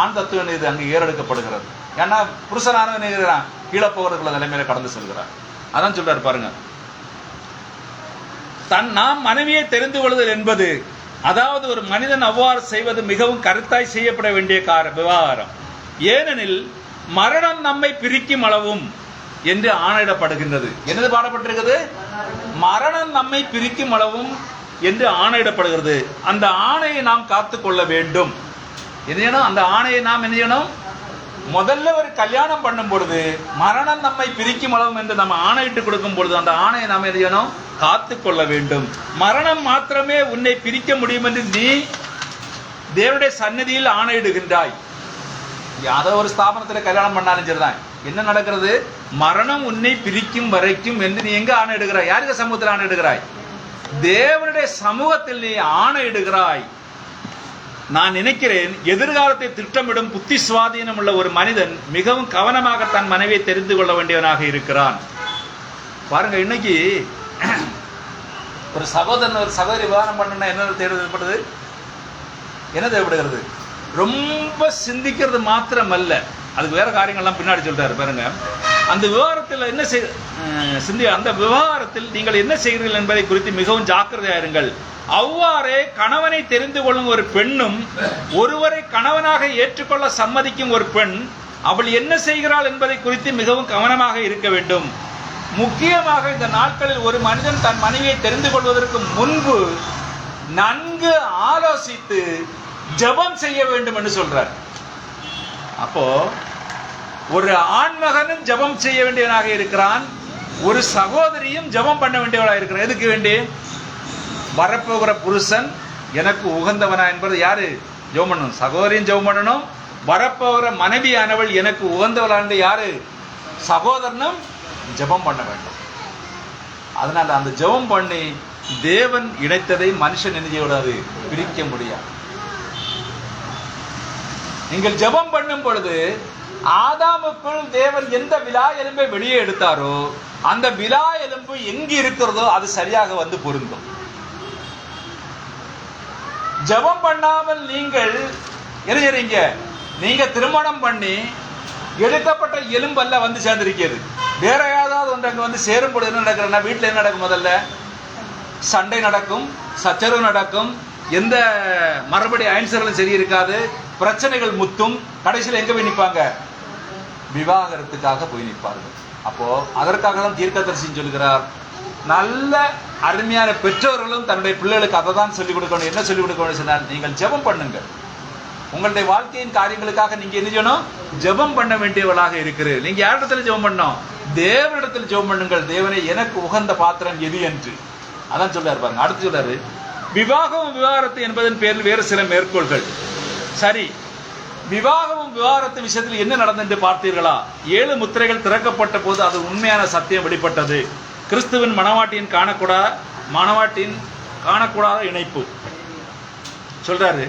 ஆண் தத்துவம் இது அங்கு ஏறெடுக்கப்படுகிறது. ஏன்னா புருஷனானவன் நிறுகிறான், கீழே போகிறதுக்குள்ள நிலைமையில கடந்து செல்கிறான். அதான் சொல்றாரு பாருங்க, நாம் மனைவியை தெரிந்து கொள்ளுதல் என்பது, அதாவது ஒரு மனிதன் அவ்வாறு செய்வது மிகவும் கருத்தாய் செய்யப்பட வேண்டிய விவகாரம். ஏனெனில் மரணம் நம்மை பிரிக்கும் அளவும் என்று ஆணையிடப்படுகின்றது. என்னது பாடப்பட்டிருக்கிறது? மரணம் நம்மை பிரிக்கும் அளவும் என்று ஆணையிடப்படுகிறது. அந்த ஆணையை நாம் காத்துக் கொள்ள வேண்டும். என்ன? அந்த ஆணையை நாம் என்ன செய்யணும்? முதல்ல ஒரு கல்யாணம் பண்ணும் பொழுது மரணம் நம்மை பிரிக்கும் அளவும் என்று நம்ம ஆணையிட்டு கொடுக்கும் பொழுது அந்த ஆணையை நாம் என்ன செய்யணும்? காத்துக் கொள்ள வேண்டும். மரணம் மாத்திரமே உன்னை பிரிக்க முடியும் என்று நீ தேவனுடைய சந்நிதியில் ஆணையிடுகின்றாய். யாதோ ஒரு ஸ்தாபனத்தில் கல்யாணம் பண்ணாலும் சரிதான். என்ன நடக்கிறது? மரணம் உன்னை பிரிக்கும் வரைக்கும் என்று நீ எங்க ஆணையிடுகிறாய்? யாருக்கு சமூகத்தில் ஆணையிடுகிறாய்? தேவனுடைய சமூகத்தில் நீ ஆணையிடுகிறாய். நான் நினைக்கிறேன் எதிர்காலத்தை திட்டமிடும் புத்தி சுவாதீனம் உள்ள ஒரு மனிதன் மிகவும் கவனமாக தன் மனைவியை தெரிந்து கொள்ள வேண்டியவனாக இருக்கிறான். பாருங்க, இன்னைக்கு ஒரு சகோதரன் ஒரு சகோதரி விவாதம் பண்ணணும்னா என்ன தேவைப்படுது? என்ன தேவைப்படுகிறது? ரொம்ப சிந்திக்கிறது மாத்திரம் அல்ல, அதுக்கு வேற காரியங்கள்லாம் பின்னாடி சொல்றாரு. பாருங்க, அந்த விவகாரத்தில் என்ன அந்த விவகாரத்தில் நீங்கள் என்ன செய்கிறீர்கள் என்பதை குறித்து மிகவும் ஜாக்கிரதையா இருங்கள். அவ்வாறே கணவனை தெரிந்து கொள்ளும் ஒரு பெண்ணும் ஒருவரை கணவனாக ஏற்றுக்கொள்ள சம்மதிக்கும் ஒரு பெண் அவள் என்ன செய்கிறாள் என்பதை குறித்து மிகவும் கவனமாக இருக்க வேண்டும். முக்கியமாக இந்த நாட்களில் ஒரு மனிதன் தன் மனைவியை தெரிந்து கொள்வதற்கு முன்பு நன்கு ஆலோசித்து ஜெபம் செய்ய வேண்டும் என்று சொல்றார். அப்போ ஒரு ஆண்மகனும் ஜெபம் செய்ய வேண்டியவனாக இருக்கிறான், ஒரு சகோதரியும் ஜெபம் பண்ண வேண்டியவளாக இருக்கிறான். எதுக்கு வேண்டி? வரப்போகிற புருஷன் எனக்கு உகந்தவனா என்பது யாரு ஜெபம் பண்ணணும்? சகோதரியும் ஜெபம் பண்ணணும். வரப்போகிற மனைவியானவள் எனக்கு உகந்தவளான்னு யாரு? சகோதரனும் ஜெபம் பண்ண வேண்டும். அதனால அந்த ஜெபம் பண்ணி தேவன் இணைத்ததை மனுஷன் என்ன செய்யக்கூடாது? பிரிக்க முடியாது. நீங்கள் ஜெபம் பண்ணும் பொழுது ஆதாமுக்குள் தேவன் எந்த விலா எலும்பை வெளியே எடுத்தாரோ அந்த விலா எலும்பு எங்கு இருக்கிறதோ அது சரியாக வந்து பொருந்தும். ஜெபம் பண்ணாமல் நீங்கள் என்ன செய்றீங்க? நீங்க திருமணம் பண்ணி எடுக்கப்பட்ட எலும்பல்ல வந்து சேர்ந்திருக்கிறது. வேற ஏதாவது ஒன்று அங்க வந்து சேரும் பொழுது என்ன நடக்கிறன்னா, வீட்டில் என்ன நடக்கும்? முதல்ல சண்டை நடக்கும், சச்சரவு நடக்கும், எந்த மறுபடி ஆன்சர்களும் சரி இருக்காது, பிரச்சனைகள் முத்தும். கடைசியில் எங்க போய் நிற்பாங்க? விவாகரத்துக்காக போய் நிற்பார்கள். அப்போ அதற்காக தான் தீர்க்கதரிசின்னு சொல்கிறார், நல்ல அருமையான பெற்றோர்களும் தன்னுடைய பிள்ளைகளுக்கு அதை தான் சொல்லிக் கொடுக்கணும். என்ன சொல்லிக் கொடுக்கணும் சொன்னால், நீங்கள் ஜெபம் பண்ணுங்க. உங்களுடைய வாழ்க்கையின் காரியங்களுக்காக நீங்க என்ன செய்யணும்? ஜெபம் பண்ண வேண்டியவளாக இருக்கிறது. நீங்க யாரிடத்துல ஜெபம் பண்ணணும்? தேவனிடத்தில் ஜெபம் பண்ணுங்கள். தேவனே, எனக்கு உகந்த பாத்திரம் எது என்று. அதான் சொல்றாரு பாருங்க. அடுத்து சொல்றாரு, விவாகமும் விவாகரத்து என்பதன் பேரில் வேறு சில மேற்கோள்கள். சரி, விவாகமும் விவாகரத்து விஷயத்தில் என்ன நடந்தது என்று பார்த்தீர்களா? 7 முத்திரைகள் திறக்கப்பட்ட போது அது உண்மையான சத்தியம் வெளிப்பட்டது. கிறிஸ்துவின் மணவாட்டியின் காணக்கூடாத இணைப்பு சொல்றாரு.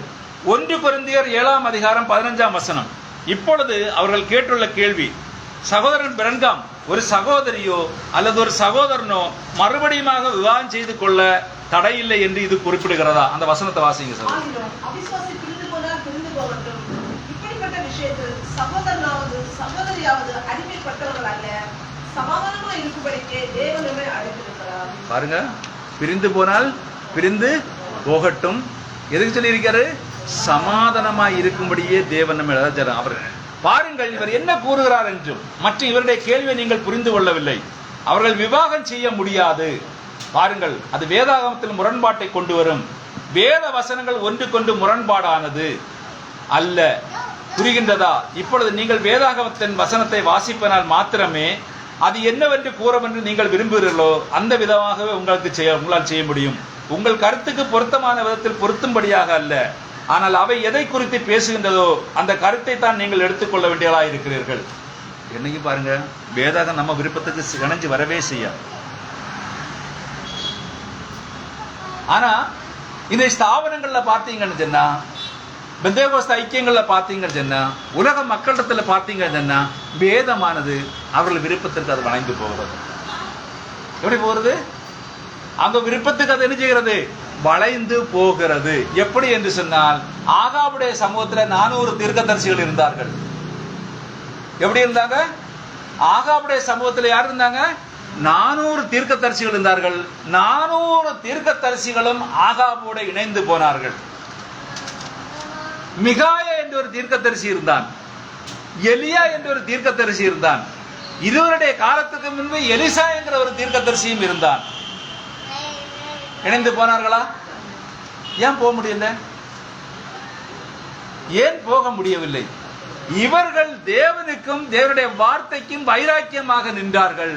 1 கொரிந்தியர் 7ஆம் அதிகாரம் 15ஆம் வசனம். இப்பொழுது அவர்கள் கேட்டுள்ள கேள்வி, சகோதரன் பிரன்காம் ஒரு சகோதரியோ அல்லது ஒரு சகோதரனோ மறுபடியுமாக விவாகம் செய்து கொள்ள தடையில்லை என்று இது குறிப்பிடுகிறதா? அந்த வசனத்தை வாசிங்க சார். அவிசுவாசி பிரிந்து போனால் பிரிந்து போகட்டும். இப்படிப்பட்ட விஷயத்தில் சகோதரனாவது சகோதரியாவது அடிமைப்பட்டவர்கள் அல்ல, சமாதானமா இருக்கும்படிக்கே தேவன் நம்மை அழைத்திருக்கிறார். பாருங்க, பிரிந்து போனால் பிரிந்து போகட்டும். எதுக்கு சொல்லி இருக்காரு? சமாதானமா இருக்கும்படியே தேவன் நம்மை அழைத்திருக்கிறார். அவர் பாருங்கள், இவர் என்ன கூறுகிறார் என்றும் மற்றும் இவருடைய கேள்வியை நீங்கள் புரிந்து கொள்ளவில்லை. அவர்கள் விவாகம் செய்ய முடியாது. பாருங்கள், அது வேதாகமத்தில் முரண்பாட்டை கொண்டு வரும். வேத வசனங்கள் ஒன்றுக்கொண்டு முரண்பாடானது அல்ல. புரிகின்றதா? இப்பொழுது நீங்கள் வேதாகமத்தின் வசனத்தை வாசிப்பனால் மாத்திரமே அது என்னவென்று கூறவென்று நீங்கள் விரும்புகிறீர்களோ அந்த விதமாகவே உங்களால் செய்ய முடியும். உங்கள் கருத்துக்கு பொருத்தமான விதத்தில் பொருத்தும்படியாக அல்ல, ஆனால் அவை எதை குறித்து பேசுகின்றதோ அந்த கருத்தை தான் நீங்கள் எடுத்துக்கொள்ள வேண்டியவர்களாக இருக்கிறீர்கள். என்னைக்கு பாருங்க, வேதாகம் நம்ம விருப்பத்துக்கு இணைஞ்சு வரவே செய்யாது. ஆனா இந்த ஸ்தாபனங்கள்ல பார்த்தீங்கன்னு சொன்னா, பெந்தேகோஸ்து ஐக்கியங்கள்ல பார்த்தீங்கன்னு சொன்னா, உலக மக்களிடத்துல பார்த்தீங்கன்னு சொன்னா, வேதமானது அவர்கள் விருப்பத்திற்கு அது வளைந்து போகிறது. எப்படி போகிறது? அவங்க விருப்பத்துக்கு அது என்ன செய்கிறது? வளைந்து போகிறது. எப்படி என்று சொன்னால், ஆகாபுடைய சமூகத்துல 400 தீர்க்கதரிசிகள் இருந்தார்கள். எப்படி இருந்தாங்க? ஆகாபுடைய சமூகத்துல யார் இருந்தாங்க? 400 தீர்க்கதரிசிகள் இருந்தார்கள். 400 தீர்க்கதரிசிகளும் ஆகாபோடு இணைந்து போனார்கள். மிகாயா என்ற ஒரு தீர்க்கதரிசி இருந்தான், எலியா என்ற ஒரு தீர்க்கதரிசி இருந்தான். இருவருடைய காலத்துக்கு முன்பு எலிசா என்கிற ஒரு தீர்க்கதரிசியும் இருந்தான். இணைந்து போனார்களா? ஏன் போக முடியல? ஏன் போக முடியவில்லை? இவர்கள் தேவனுக்கும் தேவனுடைய வார்த்தைக்கும் வைராக்கியமாக நின்றார்கள்.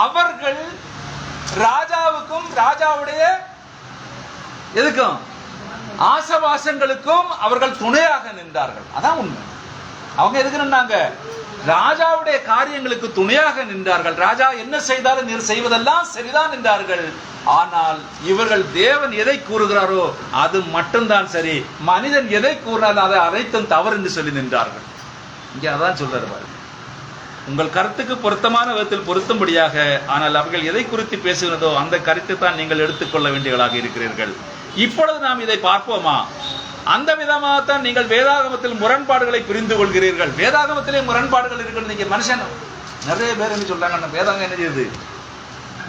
அவர்கள் ராஜாவுக்கும் ராஜாவுடைய எதுக்கும் ஆசவாசங்களுக்கும் அவர்கள் துணையாக நின்றார்கள். அதான் உண்மை. அவங்க எதுக்கு நின்னாங்க? ராஜாவுடைய காரியங்களுக்கு துணையாக நின்றார்கள். ராஜா என்ன செய்தாலும் நீர் செய்வதெல்லாம் சரிதான் என்றார்கள். ஆனால் இவர்கள் தேவன் எதை கூறுகிறாரோ அது மட்டும்தான் சரி, மனிதன் எதை கூறினாலும் அதை அனைத்தும் தவறு என்று சொல்லி நின்றார்கள். இங்கே அதான் சொல்றாரு பாருங்க, உங்கள் கருத்துக்கு பொருத்தமான விதத்தில் பொருத்தும்படியாக, ஆனால் அவர்கள் எதை குறித்து பேசுகிறதோ அந்த கருத்தை தான் நீங்கள் எடுத்துக்கொள்ள வேண்டியவர்களாக இருக்கிறீர்கள். இப்பொழுது நாம் இதை பார்ப்போமா? அந்த விதமாகத்தான் நீங்கள் வேதாகமத்தில் முரண்பாடுகளை புரிந்து கொள்கிறீர்கள். வேதாகமத்திலே முரண்பாடுகள் இருக்கிறது. நீங்க மனுஷன் நிறைய பேர் என்ன சொல்றாங்க, வேதாகம் என்ன செய்யுது,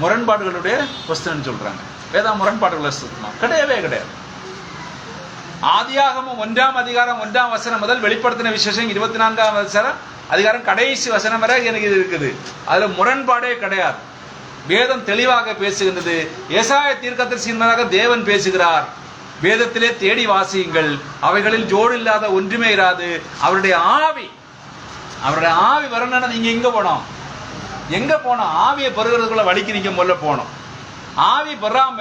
முரண்பாடுகளுடைய புஸ்தகம் சொல்றாங்க. வேதாகம் முரண்பாடுகள் கிடையவே கிடையாது. ஆதியாகமம் 1ஆம் அதிகாரம் 1ஆம் வசனம் முதல் வெளிப்படுத்தின விசேஷம் 24ஆம் அதிகாரம் கடைசி வசனம் வரை எனக்கு இது இருக்குது. அதுல முரண்பாடே கிடையாது. வேதம் தெளிவாக பேசுகின்றது. ஏசாயா தீர்க்கதரிசியினராக தேவன் பேசுகிறார். வேதத்திலே தேடி வாசியுங்கள், அவைகளில் ஜோடு இல்லாத ஒன்றுமே இராது. அவருடைய ஆவி வரணும்னா நீங்க எங்க போனோம்? ஆவியை பெறுகிறதுக்குள்ள வழிக்கு நீங்க முதல்ல போனோம். ஆவி பெறாம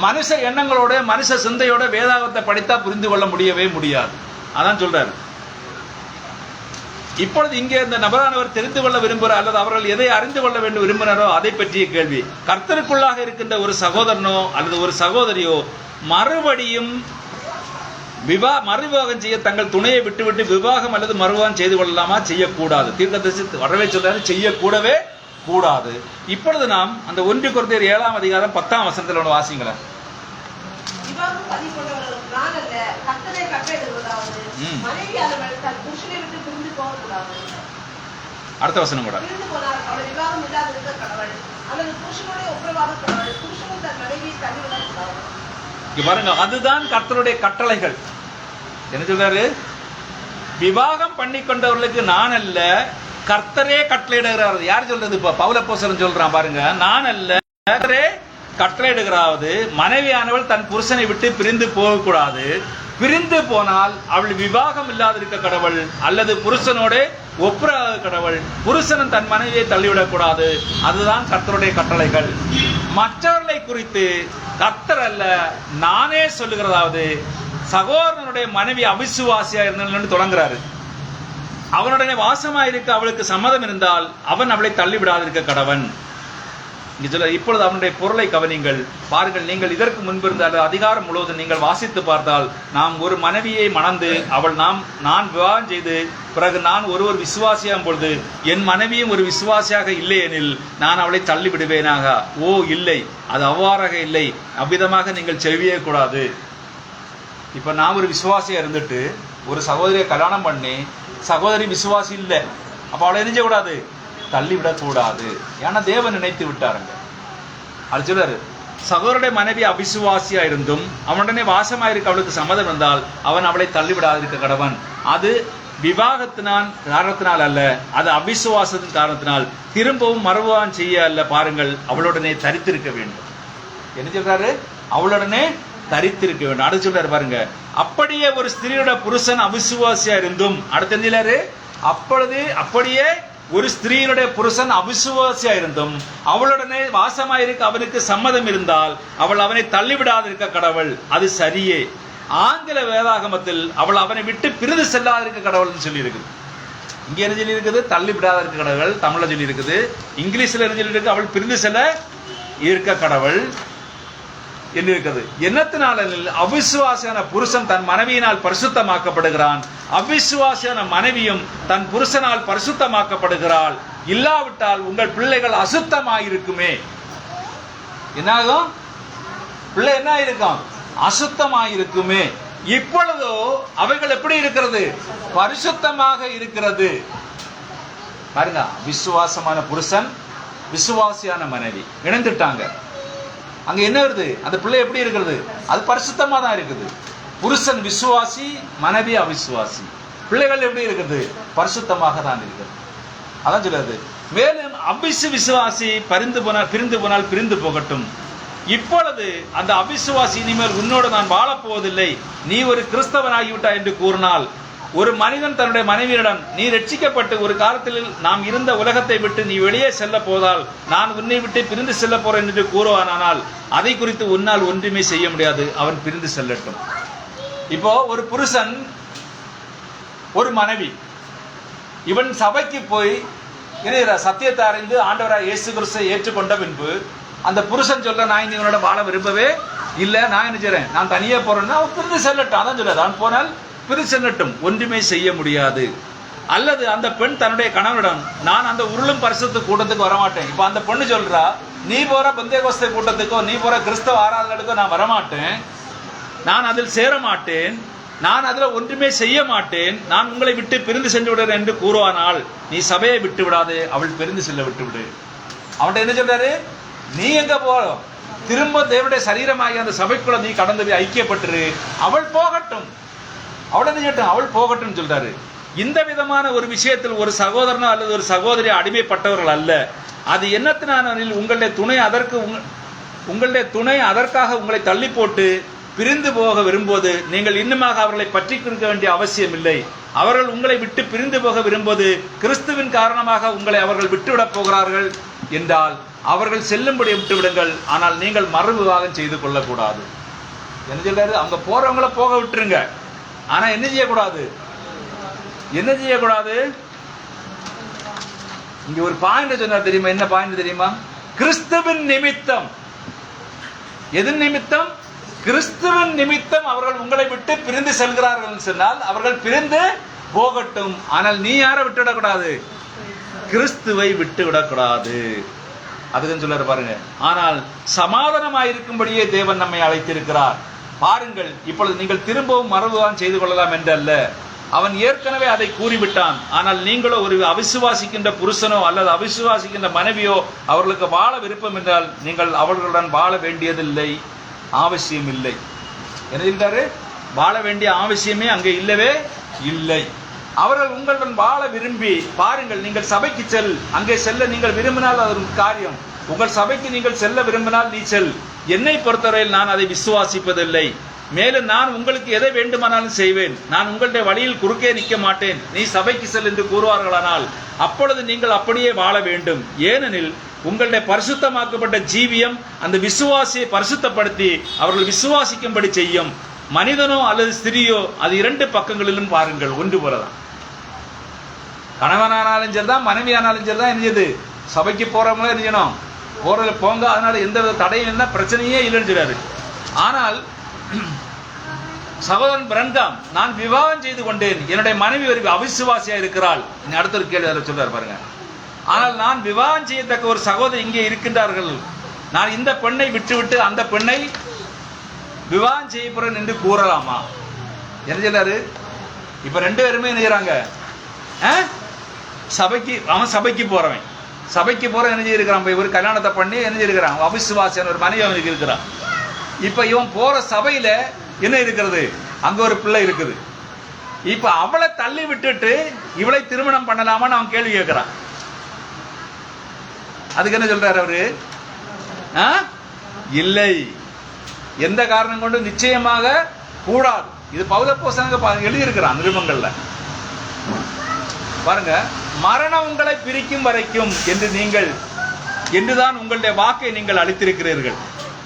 மனுஷ எண்ணங்களோட மனுஷ சிந்தையோட வேதாகத்தை படித்தா புரிந்து கொள்ள முடியவே முடியாது. அதான் சொல்றாரு. இப்பொழுது இங்கே இந்த நபரானவர் தெரிந்து கொள்ள விரும்புகிறார் அல்லது அவர்கள் எதை அறிந்து கொள்ள வேண்டும் விரும்பினாரோ அதை பற்றிய கேள்வி. கர்த்தருக்குள்ளாக இருக்கின்ற ஒரு சகோதரனோ அல்லது ஒரு சகோதரியோ மறுபடியும் மறுவிவாகம் செய்ய தங்கள் துணையை விட்டுவிட்டு விவாகம் அல்லது மறுவிவாகம் செய்து கொள்ளலாமா? செய்யக்கூடாது. தீர்க்கதரிசி வரவே சொல்றாரு, செய்யக்கூடவே கூடாது. இப்பொழுது நாம் அந்த 1 கொரிந்தியர் 7ஆம் அதிகாரம் 10ஆம் வசனத்தில் ஒன்று வாசிங்களேன். அடுத்த வசனம் கூட பாருங்க, அதுதான் கர்த்தருடைய கட்டளைகள். என்ன சொல்றாரு? விவாகம் பண்ணி கொண்டவர்களுக்கு நான் அல்ல, கர்த்தரே கட்டளையிடுகிறார். யார் சொல்றது? இப்ப பவுல் அப்போஸ்தலன் சொல்றான் பாருங்க, நான் அல்ல, கர்த்தரே கட்டளையிடுகிறாவது மனைவியானவள் தன் புருஷனை விட்டு பிரிந்து போகக்கூடாது. பிரிந்து போனால் அவள் விவாகம் இல்லாதிருக்க கடவுள் அல்லது புருஷனோட ஒப்புராக கடவுள். புருஷனும் தன் மனைவியை தள்ளிவிடக்கூடாது. அதுதான் கர்த்தருடைய கட்டளைகள். மற்றவர்களை குறித்து கர்த்தர் அல்ல, நானே சொல்லுகிறதாவது, சகோதரனுடைய மனைவி அவிசுவாசியா இருந்தாலும் தொடங்குறாரு. அவனுடனே வாசமாயிருக்க அவளுக்கு சம்மதம் இருந்தால் அவன் அவளை தள்ளிவிடாதிருக்க கடவன். இப்பொழுது அவனுடைய பொருளை கவனிங்கள். பாருங்கள், நீங்கள் இதற்கு முன்பிருந்த அதிகாரம் முழுவதும் நீங்கள் வாசித்து பார்த்தால், நாம் ஒரு மனைவியை மணந்து அவள் நான் விவாகம் செய்து பிறகு நான் ஒருவர் விசுவாசியாகும் பொழுது என் மனைவியும் ஒரு விசுவாசியாக இல்லை எனில் நான் அவளை தள்ளிவிடுவேனாக? ஓ இல்லை, அது அவ்வாறாக இல்லை. அவ்விதமாக நீங்கள் செய்யவே கூடாது. இப்ப நான் ஒரு விசுவாசியா இருந்துட்டு ஒரு சகோதரியை கல்யாணம் பண்ணி சகோதரி விசுவாசி இல்லை, அப்ப அவளை என்ன செய்யக்கூடாது? தள்ளிவிடக்கூடாது. ஏன்னா தேவன் நினைத்து விட்டாருங்க. அது சொல்றாரு, சகோதரனுடைய மனைவி அவிசுவாசியா இருந்தும் அவனுடனே வாசமாயிருக்க அவளுக்கு சம்மதம் வந்தால் அவன் அவளை தள்ளிவிடாதிருக்க கடவன். அது விவாகத்தினால் காரணத்தினால் அல்ல, அது அவிசுவாசத்தின் காரணத்தினால். திரும்பவும் மறுவான் செய்ய அல்ல. பாருங்கள், அவளுடனே தரித்திருக்க வேண்டும். என்ன சொல்றாரு? அவளுடனே தரித்திருக்க வேண்டும். அடுத்து சொல்றாரு பாருங்க, அப்படியே ஒரு ஸ்திரீயோட புருஷன் அவிசுவாசியா இருந்தும், அடுத்து சொல்றாரு, அப்படியே ஒரு ஸ்திரீனுடைய புருஷன் அவிசுவாசியா இருந்தும் அவளுடனே வாசமாயிருக்க அவனுக்கு சம்மதம் இருந்தால் அவள் அவனை தள்ளிவிடாதிருக்க கடவுள். அது சரியே. ஆங்கில வேதாகமத்தில் அவள் அவனை விட்டு பிரிந்து செல்லாதிருக்க கடவுள்னு சொல்லி இருக்குது. இங்க என்ன சொல்லி இருக்குது? தள்ளிவிடாதிருக்க கடவுள். தமிழ்ல சொல்லி இருக்குது. இங்கிலீஷ்ல என்ன சொல்லி இருக்கு? அவள் பிரிந்து செல்ல இருக்க கடவுள் என்று இருக்குது. என்னத்தினால? அவிசுவாசியான புருஷன் தன் மனைவியினால் பரிசுத்தமாக்கப்படுகிறான், அவிசுவாசியான மனைவியும் தன் புருஷனால் பரிசுத்தமாக்கப்படுகிறாள். இல்லாவிட்டால் உங்கள் பிள்ளைகள் அசுத்தமாயிருக்குமே. என்னாகும்? பிள்ளை என்ன இருக்கும்? அசுத்தமாயிருக்குமே. இப்பொழுதோ அவைகள் எப்படி இருக்கிறது? பரிசுத்தமாக இருக்கிறது. பாருங்க, விசுவாசமான புருஷன் விசுவாசியான மனைவி இணைந்துட்டாங்க. அங்க என்ன வருது? அந்த பிள்ளை எப்படி இருக்கிறது? அது பரிசுத்தமா தான் இருக்குது. புருஷன் விசுவாசி, மனைவி அவிசுவாசி. பிள்ளைகள் எப்படி இருக்குது? பரிசுத்தமாக தான் இருக்குது. அதான் சொல்றது. மேலும் விசுவாசி பிரிந்து போனால் பிரிந்து போகட்டும். இப்பொழுது அந்த அவிசுவாசி இனிமேல் உன்னோடு நான் வாழப்போவதில்லை, நீ ஒரு கிறிஸ்தவனாகிவிட்டாய் என்று கூறினால், ஒரு மனிதன் தன்னுடைய மனைவியிடம் நீ ரட்சிக்கப்பட்டு ஒரு காலத்தில் நாம் இருந்த உலகத்தை விட்டு நீ வெளியே செல்ல போதால் நான் உன்னை விட்டு பிரிந்து செல்ல போறேன் என்று கூறுவானால் அதை குறித்து உன்னால் ஒன்றுமே செய்ய முடியாது. அவன் பிரிந்து செல்லட்டும். இப்போ ஒரு புருஷன் ஒரு மனைவி இவன் சபைக்கு போய் சத்தியத்தை அறிந்து ஆண்டவராக இயேசு கிறிஸ்துவை ஏற்றுக்கொண்ட பின்பு அந்த புருஷன் சொல்ல நான் இவனோட வாழ விரும்பவே இல்லை, நான் என்ன செய்றேன், நான் தனியே போறேன்னா அவன் பிரிந்து செல்லட்டும். அதான் சொல்ல, நான் போனால் பிரிந்து செல்லட்டும், ஒன்றுமே செய்ய முடியாது. அல்லது அந்த பெண் தன்னுடைய கணவனிடம் நான் அந்த உருளும் பரிசுத்த கூட்டத்துக்கு வரமாட்டேன். இப்போ அந்த பொண்ணு சொல்றா, நீ போற பெந்தேகோஸ்தே கூட்டத்துக்கோ நீ போற கிறிஸ்தவ ஆராதனைக்கோ நான் வரமாட்டேன், நான் அதில் சேர மாட்டேன், நான் அதில் ஒன்றுமே செய்ய மாட்டேன், நான் உங்களை விட்டு பிரிந்து சென்று விடுறேன் என்று கூறுவானால் நீ சபையை விட்டு விடாது, அவள் பிரிந்து செல்ல விட்டு விடு. அவன்கிட்ட என்ன சொல்றாரு, நீ எங்க போ, திரும்ப தேவனுடைய சரீரமாகி அந்த சபைக்குள்ள நீ கடந்து போய் ஐக்கியப்பட்டுரு, அவள் போகட்டும், அவள் என்ன செய்யட்டும், அவள் போகட்டும் சொல்றாரு. இந்த விதமான ஒரு விஷயத்தில் ஒரு சகோதரனோ அல்லது ஒரு சகோதரி அடிமைப்பட்டவர்கள் அல்ல. அது என்னத்தினானில் உங்களுடைய துணை அதற்காக உங்களை தள்ளி போட்டு பிரிந்து போக விரும்புவது நீங்கள் இன்னுமாக அவர்களை பற்றி கொடுக்க வேண்டிய அவசியம் இல்லை. அவர்கள் உங்களை விட்டு பிரிந்து போக விரும்புவது கிறிஸ்துவின் காரணமாக உங்களை அவர்கள் விட்டுவிடப் போகிறார்கள் என்றால் அவர்கள் செல்லும்படி விட்டுவிடுங்கள், ஆனால் நீங்கள் மறு விவாகம் செய்து கொள்ளக்கூடாது. என்ன சொல்றாரு, அவங்க போறவங்கள போக விட்டுருங்க, ஆனா என்ன செய்யக்கூடாது, என்ன செய்யக்கூடாது. இங்க ஒரு பாயிண்ட் சொன்னார் தெரியுமா, என்ன பாயிண்ட் தெரியுமா, கிறிஸ்துவின் நிமித்தம். எதன் நிமித்தம், கிறிஸ்துவின் நிமித்தம் அவர்கள் உங்களை விட்டு பிரிந்து செல்கிறார்கள் சொன்னால் அவர்கள் பிரிந்து போகட்டும், ஆனால் நீ யாரை விட்டுவிடக்கூடாது, கிறிஸ்துவை விட்டு விடக்கூடாது. அதுக்கு சொல்றாரு பாருங்க. ஆனால் சமாதானமாயிருக்கும்படியே தேவன் நம்மை அழைத்திருக்கிறார். பாருங்கள், இப்பொழுது நீங்கள் திரும்பவும் மறுவிவாகம் செய்து கொள்ளலாம் என்றல்ல, அவன் ஏற்கனவே அதை கூறிவிட்டான். ஆனால் நீங்களோ ஒரு அவிசுவாசிக்கின்ற புருஷனோ அல்லது அவிசுவாசிக்கின்ற மனைவியோ அவர்களுக்கு வாழ விருப்பம் என்றால் நீங்கள் அவர்களுடன் வாழ வேண்டியதில்லை, அவசியம் இல்லை. என்ன சொல்றாரு, வாழ வேண்டிய அவசியமே அங்கே இல்லவே இல்லை. அவர்கள் உங்களுடன் வாழ விரும்பி பாருங்கள், நீங்கள் சபைக்கு செல், அங்கே செல்ல நீங்கள் விரும்பினால் அது ஒரு காரியம், உங்கள் சபைக்கு நீங்கள் செல்ல விரும்பினால் நீ செல். என்னை பொறுத்தவரையில் நான் அதை விசுவாசிப்பதில்லை. மேலும் நான் உங்களுக்கு எதை வேண்டுமானாலும் செய்வேன், நான் உங்களுடைய வழியில் குறுக்கே நிற்க மாட்டேன், நீ சபைக்கு செல் என்று கூறுவார்களானால் அப்பொழுது நீங்கள் அப்படியே வாழ வேண்டும். ஏனெனில் உங்களுடைய பரிசுத்தமாக்கப்பட்ட ஜீவியம் அந்த விசுவாசியை பரிசுத்தப்படுத்தி அவர்கள் விசுவாசிக்கும்படி செய்யும். மனிதனோ அல்லது ஸ்திரியோ அது இரண்டு பக்கங்களிலும் பாருங்கள் ஒன்று போலதான். கணவனானாலும் சரிதான், மனைவியானாலும் சரிதான், என்னது சபைக்கு போறவங்களும் என்ன செய்யணும், போறதுல போங்க, அதனால எந்த வித தடையும் இல்லை, பிரச்சனையே இல்லைன்னு சொல்றாரு. ஆனால் சகோதரன் பிரன்காம், நான் விவாகம் செய்து கொண்டேன், என்னுடைய மனைவி ஒரு அவிசுவாசியா இருக்கிறாள். அடுத்த ஒரு கேள்வி அதில் சொல்றாரு பாருங்க. ஆனால் நான் விவாகம் செய்யத்தக்க ஒரு சகோதரி இங்கே இருக்கின்றார்கள், நான் இந்த பெண்ணை விட்டுவிட்டு அந்த பெண்ணை விவாகம் செய்ய போறேன் என்று கூறலாமா? என்ன சொல்றாரு, இப்ப ரெண்டு பேருமே என்ன செய்யறாங்க, சபைக்கு, அவன் சபைக்கு போறவன், சபைக்கு போற என்ன செய்யிருக்கிறான், இவர் கல்யாணத்தை பண்ணி என்ன செய்யிருக்கிறான், அவிசுவாசியான ஒரு மனைவி அவனுக்கு இருக்கிறான். இப்ப இவன் போற சபையில என்ன இருக்கிறது, அங்க ஒரு பிள்ளை இருக்குது. இப்ப அவளை தள்ளி விட்டுட்டு இவளை திருமணம் பண்ணலாமான்னு அவன் கேள்வி கேட்கிறான். அதுக்கு என்ன சொல்றாரு அவரு, இல்லை, எந்த காரணம் கொண்டு நிச்சயமாக கூடாது. இது பௌதப்போசனங்க எழுதியிருக்கிறான் நிருபங்கள்ல பாருங்க. மரணம் உங்களை பிரிக்கும் வரைக்கும் என்றுதான் உங்களுடைய வாக்கை நீங்கள் அளித்திருக்கிறீர்கள்.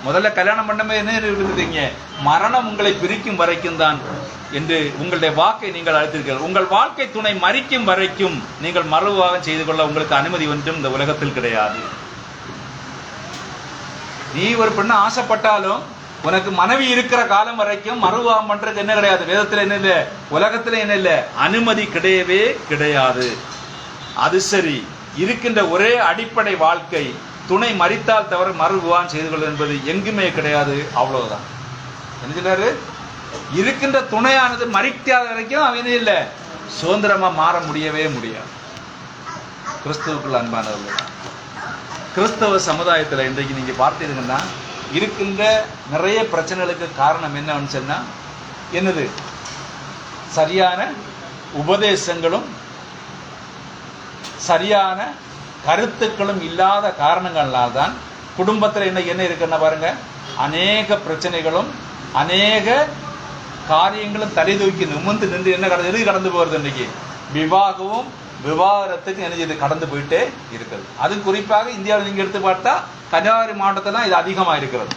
முதல்ல கல்யாணம் பண்ணமே என்ன இருக்கிறீங்க, மரணம் உங்களை பிரிக்கும் வரைக்கும் தான் என்று உங்களுடைய வாக்கை நீங்கள் அளித்திருக்கிறீர்கள். உங்கள் வாழ்க்கை துணை மரிக்கும் வரைக்கும் நீங்கள் மறுவிவாகம் செய்து கொள்ள உங்களுக்கு அனுமதி ஒன்றும் இந்த உலகத்தில் கிடையாது. நீ ஒரு பெண்ணை ஆசைப்பட்டாலும் உனக்கு மனைவி இருக்கிற காலம் வரைக்கும் மறுவிவாகம் பண்றதுக்கு என்ன கிடையாது, வேதத்துல என்ன இல்லை, உலகத்துல என்ன இல்லை, அனுமதி கிடையவே கிடையாது. அது சரி, இருக்கின்ற ஒரே அடிப்படை வாழ்க்கை துணை மரித்தால் தவிர மறுவிவாகம் செய்து கொள்வது என்பது எங்குமே கிடையாது. அவ்வளவுதான். என்ன சொல்றாரு, இருக்கின்ற துணையானது மரிக்காத வரைக்கும் அவன் இல்லை, சுதந்திரமா மாற முடியவே முடியாது. கிறிஸ்துவுக்குள் அன்பானவர்கள், கிறிஸ்தவ சமுதாயத்தில் இன்றைக்கு நீங்க பார்த்தீங்கன்னா இருக்கின்ற நிறைய பிரச்சனைகளுக்கு காரணம் என்னன்னு சொன்னா என்னது, சரியான உபதேசங்களும் சரியான கருத்துக்களும் இல்லாத காரணங்களால் தான் குடும்பத்தில் இன்னைக்கு என்ன இருக்குன்னா பாருங்க, அநேக பிரச்சனைகளும் அநேக காரியங்களும் தலை தூக்கி நிமிர்ந்து நின்று என்ன கடந்து போகிறது. இன்னைக்கு விவாகமும் விவாகரத்துக்கு என்ன செய்து கடந்து போயிட்டே இருக்கிறது. அது குறிப்பாக இந்தியாவில் நீங்க எடுத்து பார்த்தா கன்னியாகுமரி மாவட்டத்தில் இது அதிகமா இருக்கிறது.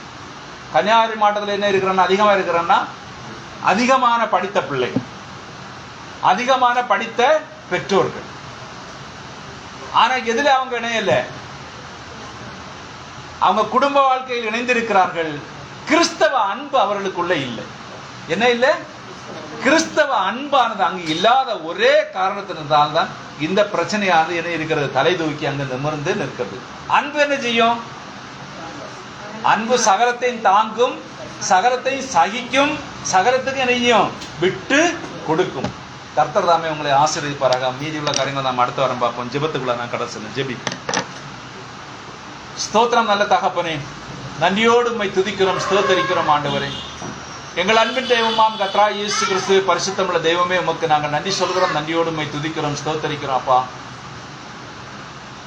கன்னியாகுமரி மாவட்டத்தில் என்ன இருக்கிறன்னா அதிகமா இருக்கிறன்னா அதிகமான படித்த பிள்ளைகள், அதிகமான படித்த பெற்றோர்கள், ஆனா எதுல அவங்க இணையல? அவங்க குடும்ப வாழ்க்கையில் இணைந்திருக்கிறார்கள். கிறிஸ்தவ அன்பு அவர்களுக்குள்ள இல்லை. என்ன இல்லை? கிறிஸ்தவ அன்பானது அங்கு இல்லாத ஒரே காரணத்தினால்தான் தான் இந்த பிரச்சனையானது என்ன இருக்கிறது, தலை தூக்கி அங்கு நிமிர்ந்து நிற்கிறது. அன்பு என்ன செய்யும்? அன்பு சகலத்தையும் தாங்கும், சகலத்தையும் சகிக்கும், சகலத்துக்கு என்னையும் விட்டு கொடுக்கும். கர்த்தர் தாமே உங்களை ஆசீர்வதிப்பாராக. மீதி உள்ள காரியங்களை நாம் அடுத்த வாரம் பார்ப்போம். ஜெபத்துக்குள்ள நான் கடைசி ஜெபி. ஸ்தோத்திரம் நல்ல தகப்பனே, நன்றியோடு உம்மை துதிக்கிறோம், ஸ்தோத்தரிக்கிறோம் ஆண்டவரே. எங்கள் அன்பின் தெய்வமாம் கர்த்தராகிய இயேசு கிறிஸ்து பரிசுத்தமுள்ள தெய்வமே, உமக்கு நாங்கள் நன்றி சொல்கிறோம், நன்றியோடு உம்மை துதிக்கிறோம், ஸ்தோத்தரிக்கிறோம். அப்பா,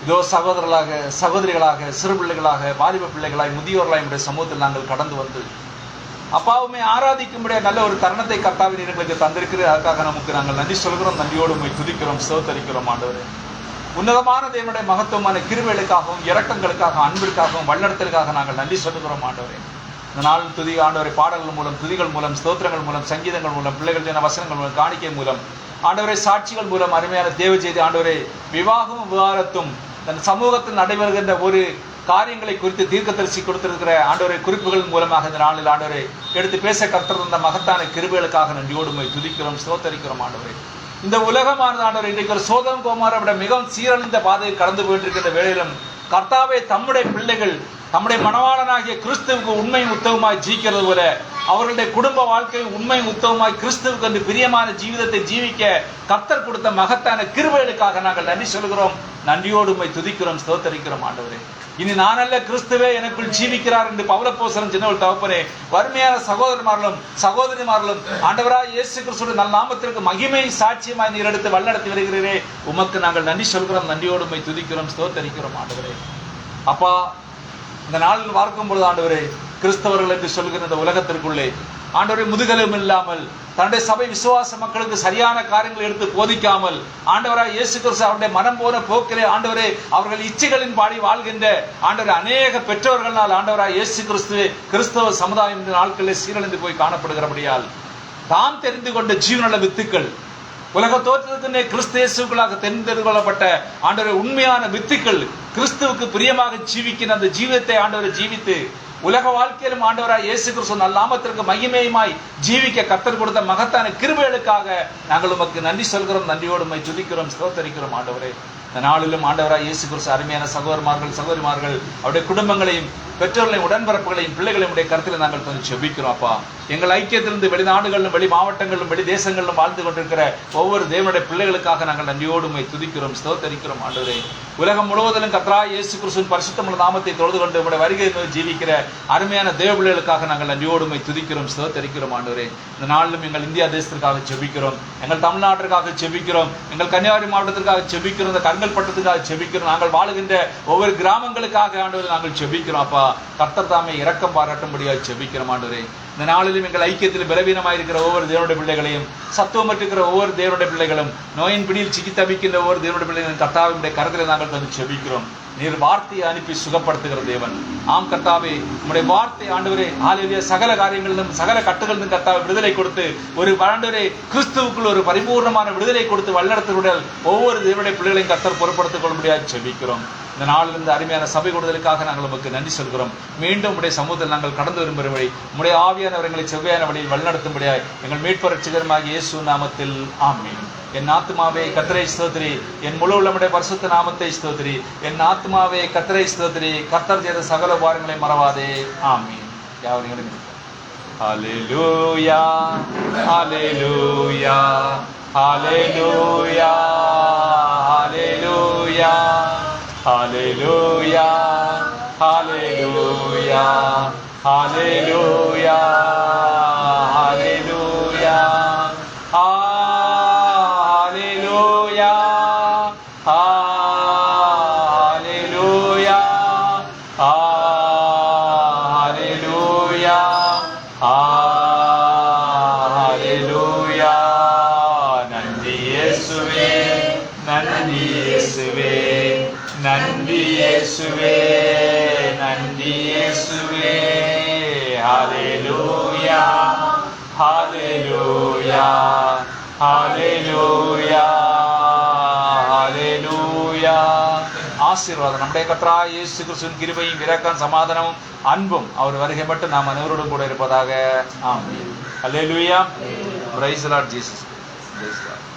இதோ சகோதரர்களாக, சகோதரிகளாக, சிறு பிள்ளைகளாக, வாலிப பிள்ளைகளாய், முதியோர்களாய் உடைய சமூகத்தில் நாங்கள் கடந்து வந்து அப்பாவுமே ஆராதிக்கும்படிய நல்ல ஒரு தருணத்தை கர்த்தாவின் எங்களுக்கு தந்திருக்கிறது. அதுக்காக நமக்கு நாங்கள் நன்றி சொல்கிறோம், நன்றியோடு உம்மை துதிக்கிறோம், ஸ்தோத்தரிக்கிறோம் ஆண்டவரே. உன்னதமான தேவனுடைய மகத்துவமான கிருபைகளுக்காகவும் இரக்கங்களுக்காக அன்பிற்காகவும் வழிநடத்தலுக்காக நாங்கள் நன்றி சொல்லுகிறோம் ஆண்டவரே. இந்த நாள் துதி ஆண்டவரை பாடல்கள் மூலம், துதிகள் மூலம், ஸ்தோத்திரங்கள் மூலம், சங்கீதங்கள் மூலம், பிள்ளைகள் தின வசனங்கள் மூலம், காணிக்கை மூலம், ஆண்டவரை சாட்சிகள் மூலம், அருமையான தேவ செய்தி ஆண்டவரை விவாகமும் விவாகரத்தும் தன் சமூகத்தில் நடைபெறுகின்ற ஒரு காரியங்களை குறித்து தீர்க்கதரிசி கொடுத்திருக்கிற ஆண்டவரை குறிப்புகள் மூலமாக இந்த நாளில் ஆண்டவரை எடுத்து பேச கர்த்தர் தந்த மகத்தான கிருபைகளுக்காக நன்றியோடு உம்மை துதிக்கிறோம், ஸ்தோத்தரிக்கிறோம் ஆண்டவரை. இந்த உலகமானது ஆண்டவர் இன்றைக்கு ஒரு சோதம் கோமாரை விட மிகவும் சீரழிந்த பாதையில் கடந்து போயிட்டிருக்கின்ற வேளையிலும் கர்த்தாவே தம்முடைய பிள்ளைகள் தம்முடைய மணவாளனாகிய கிறிஸ்துவுக்கு உண்மையும் உத்தவமாய் ஜீவிக்கிறது போல அவர்களுடைய குடும்ப வாழ்க்கையில் உண்மையும் உத்தவமாய் கிறிஸ்துவுக்கு என்று பிரியமான ஜீவிதத்தை ஜீவிக்க கர்த்தர் கொடுத்த மகத்தான கிருபைகளுக்காக நாங்கள் நன்றி சொல்கிறோம், நன்றியோடு உம்மை துதிக்கிறோம், ஸ்தோத்தரிக்கிறோம் ஆண்டவரே. இனி நானல்ல கிறிஸ்துவே எனக்குள் ஜீவிக்கிறார் என்று பவுலப்போஸ்தலன் சின்னவள் தகப்பனே, வறுமையான சகோதரமார்களும் சகோதரிமார்களும் ஆண்டவராய் இயேசு கிறிஸ்துவின் நல் நாமத்திற்கு மகிமை சாட்சியமாய் நீர் எடுத்து வழிநடத்தி வருகிறீரே, உமக்கு நாங்கள் நன்றி சொல்கிறோம், நன்றியோடு உம்மை துதிக்கிறோம், ஸ்தோத்தரிக்கிறோம் ஆண்டவரே. அப்பா, இந்த நாளில் பார்க்கும் பொழுது ஆண்டவரே, கிறிஸ்தவர்கள் என்று சொல்கிற இந்த உலகத்திற்குள்ளே ஆண்டவரை முதுகலும் இல்லாமல் தன்னுடைய சபை விசுவாச மக்களுக்கு சரியான காரியங்களை எடுத்து போதிக்காமல் ஆண்டவராய் இயேசு கிறிஸ்து அவருடைய மனம் போன போக்கிலே ஆண்டவரே அவர்கள் இச்சைகளின் பாடி வாழ்கின்ற ஆண்டவரை அநேக பெற்றோர்களால் ஆண்டவராய் இயேசு கிறிஸ்தவ சமுதாயம் இந்த நாட்களில் சீரழிந்து போய் காணப்படுகிறபடியால் தாம் தெரிந்து கொண்ட ஜீவனுள்ள வித்துக்கள் உலக தோற்றத்துக்குன்னே கிறிஸ்து இயேசுக்களாக தெரிந்து கொள்ளப்பட்ட ஆண்டவரை உண்மையான வித்துக்கள் கிறிஸ்துவுக்கு பிரியமாக ஜீவிக்கிற அந்த ஜீவிதத்தை ஆண்டவரை ஜீவித்து உலக வாழ்க்கையிலும் ஆண்டவராய் இயேசு கிறிஸ்து நல் நாமத்திற்கு மகிமையுமாய் ஜீவிக்க கர்த்தர் கொடுத்த மகத்தான கிருபைகளுக்காக நாங்கள் உமக்கு நன்றி சொல்கிறோம், நன்றியோடு உம்மை துதிக்கிறோம், ஸ்தோத்தரிக்கிறோம் ஆண்டவரே. இந்த நாளிலும் ஆண்டவராய் இயேசு கிறிஸ்து அருமையான சகோதரமார்கள் சகோதரிமார்கள் அவருடைய குடும்பங்களையும் பெற்றோர்களையும் உடன்பிறப்புகளையும் பிள்ளைகளையும் உடைய கருத்தில் நாங்கள் கொஞ்சம் செபிக்கிறோம். அப்பா, எங்கள் ஐக்கியத்திலிருந்து வெளிநாடுகளிலும் வெளி மாவட்டங்களிலும் வெளி தேசங்களிலும் வாழ்ந்து கொண்டிருக்கிற ஒவ்வொரு தேவனுடைய பிள்ளைகளுக்காக நாங்கள் நன்றியோடு உம்மை துதிக்கிறோம், ஸ்தோத்தரிக்கிறோம் ஆண்டவரே. உலகம் முழுவதிலும் கர்த்தராகிய இயேசு கிறிஸ்துவின் பரிசுத்தமுள்ள நாமத்தை தொழுது கொண்டு உம்முடைய வருகை ஜீவிக்கிற அருமையான தேவ பிள்ளைகளுக்காக நாங்கள் நன்றியோடு உம்மை துதிக்கிறோம், ஸ்தோத்தரிக்கிறோம் ஆண்டவரே. இந்த நாளிலும் எங்கள் இந்தியா தேசத்திற்காக செபிக்கிறோம், எங்கள் தமிழ்நாட்டிற்காக செபிக்கிறோம், எங்கள் கன்னியாகுமரி மாவட்டத்திற்காக செபிக்கிறோம், இந்த கண்கள் பட்டத்துக்காக செபிக்கிறோம், நாங்கள் வாழுகின்ற ஒவ்வொரு கிராமங்களுக்காக ஆண்டவரை நாங்கள் செபிக்கிறோம். அப்பா, கர்த்தர் தாமே இரக்கம் பாராட்டும்படியாக செபிக்கிறோம் ஆண்டவரே. இந்த நாளிலும் எங்கள் ஐக்கியத்தில் பலவீனமாயிருக்கிற ஒவ்வொரு தேவனுடைய பிள்ளைகளையும் சத்துவமற்றிருக்கிற ஒவ்வொரு தேவனுடைய பிள்ளைகளும் நோயின் பிடியில் சிக்கி தவிக்கின்ற ஒவ்வொரு தேவனுடைய பிள்ளைகளும் கர்த்தாவினுடைய கருத்தில் நாங்கள் தந்து செபிக்கிறோம். நீர் வார்த்தையை அனுப்பி சுகப்படுத்துகிற தேவன். ஆம் கர்த்தாவே, உம்முடைய வார்த்தை ஆண்டவரே ஹல்லேலூயா சகல காரியங்களிலும் சகல கட்டுகளிலும் கர்த்தாவே விடுதலை கொடுத்து ஒரு ஆண்டவரே கிறிஸ்துவுக்குள் ஒரு பரிபூர்ணமான விடுதலை கொடுத்து வழிநடத்துடன் ஒவ்வொரு தேவனுடைய பிள்ளைகளையும் கர்த்தர் பொறுப்படுத்திக் கொள்ளும்படியாக செபிக்கிறோம். இந்த நாளிலிருந்து அருமையான சபை கொடுதலுக்காக நாங்கள் உமக்கு நன்றி சொல்கிறோம். மீண்டும் உடைய சமூகத்தில் நாங்கள் கடந்து வரும்படி உம்முடைய ஆவியானவர் எங்களை செவ்வையான வழியில் வழிநடத்தும்படியாய் எங்கள் மீட்பர் ரட்சகருமாகிய இயேசு நாமத்தில் ஆமென். என் ஆத்துமாவே கர்த்தரை ஸ்தோத்திரி, என் முழு உள்ளமுடைய பரிசுத்த நாமத்தை ஸ்தோத்திரி. என் ஆத்துமாவே கர்த்தரை ஸ்தோத்திரி, கர்த்தர் செய்த சகல உபகாரங்களை மறவாதே. ஆமென். யாவரையும் ஹல்லேலூயா ஹல்லேலூயா ஹல்லேலூயா ஹல்லேலூயா ஹல்லேலூயா ஹல்லேலூயா ஹல்லேலூயா ஹல்லேலூயா ஹல்லேலூயா ஹல்லேலூயா ஹல்லேலூயா ஹல்லேலூயா. நன்றி இயேசுவே, நன்றி இயேசுவே, நன்றி இயேசுவே, நன்றி இயேசுவே. ஹல்லேலூயா ஹல்லேலூயா ஹல்லேலூயா ஹல்லேலூயா. ஆசீர்வாதம் நம்முடைய கர்த்தராகிய இயேசு கிறிஸ்துவின் கிருபையும் இரக்கம் சமாதானமும் அன்பும் அவர் வருகை மட்டும் நாம் அனைவரோடும் கூட இருப்பதாக. ஆமென். அல்லேலூயா. Praise the Lord Jesus. Praise the Lord.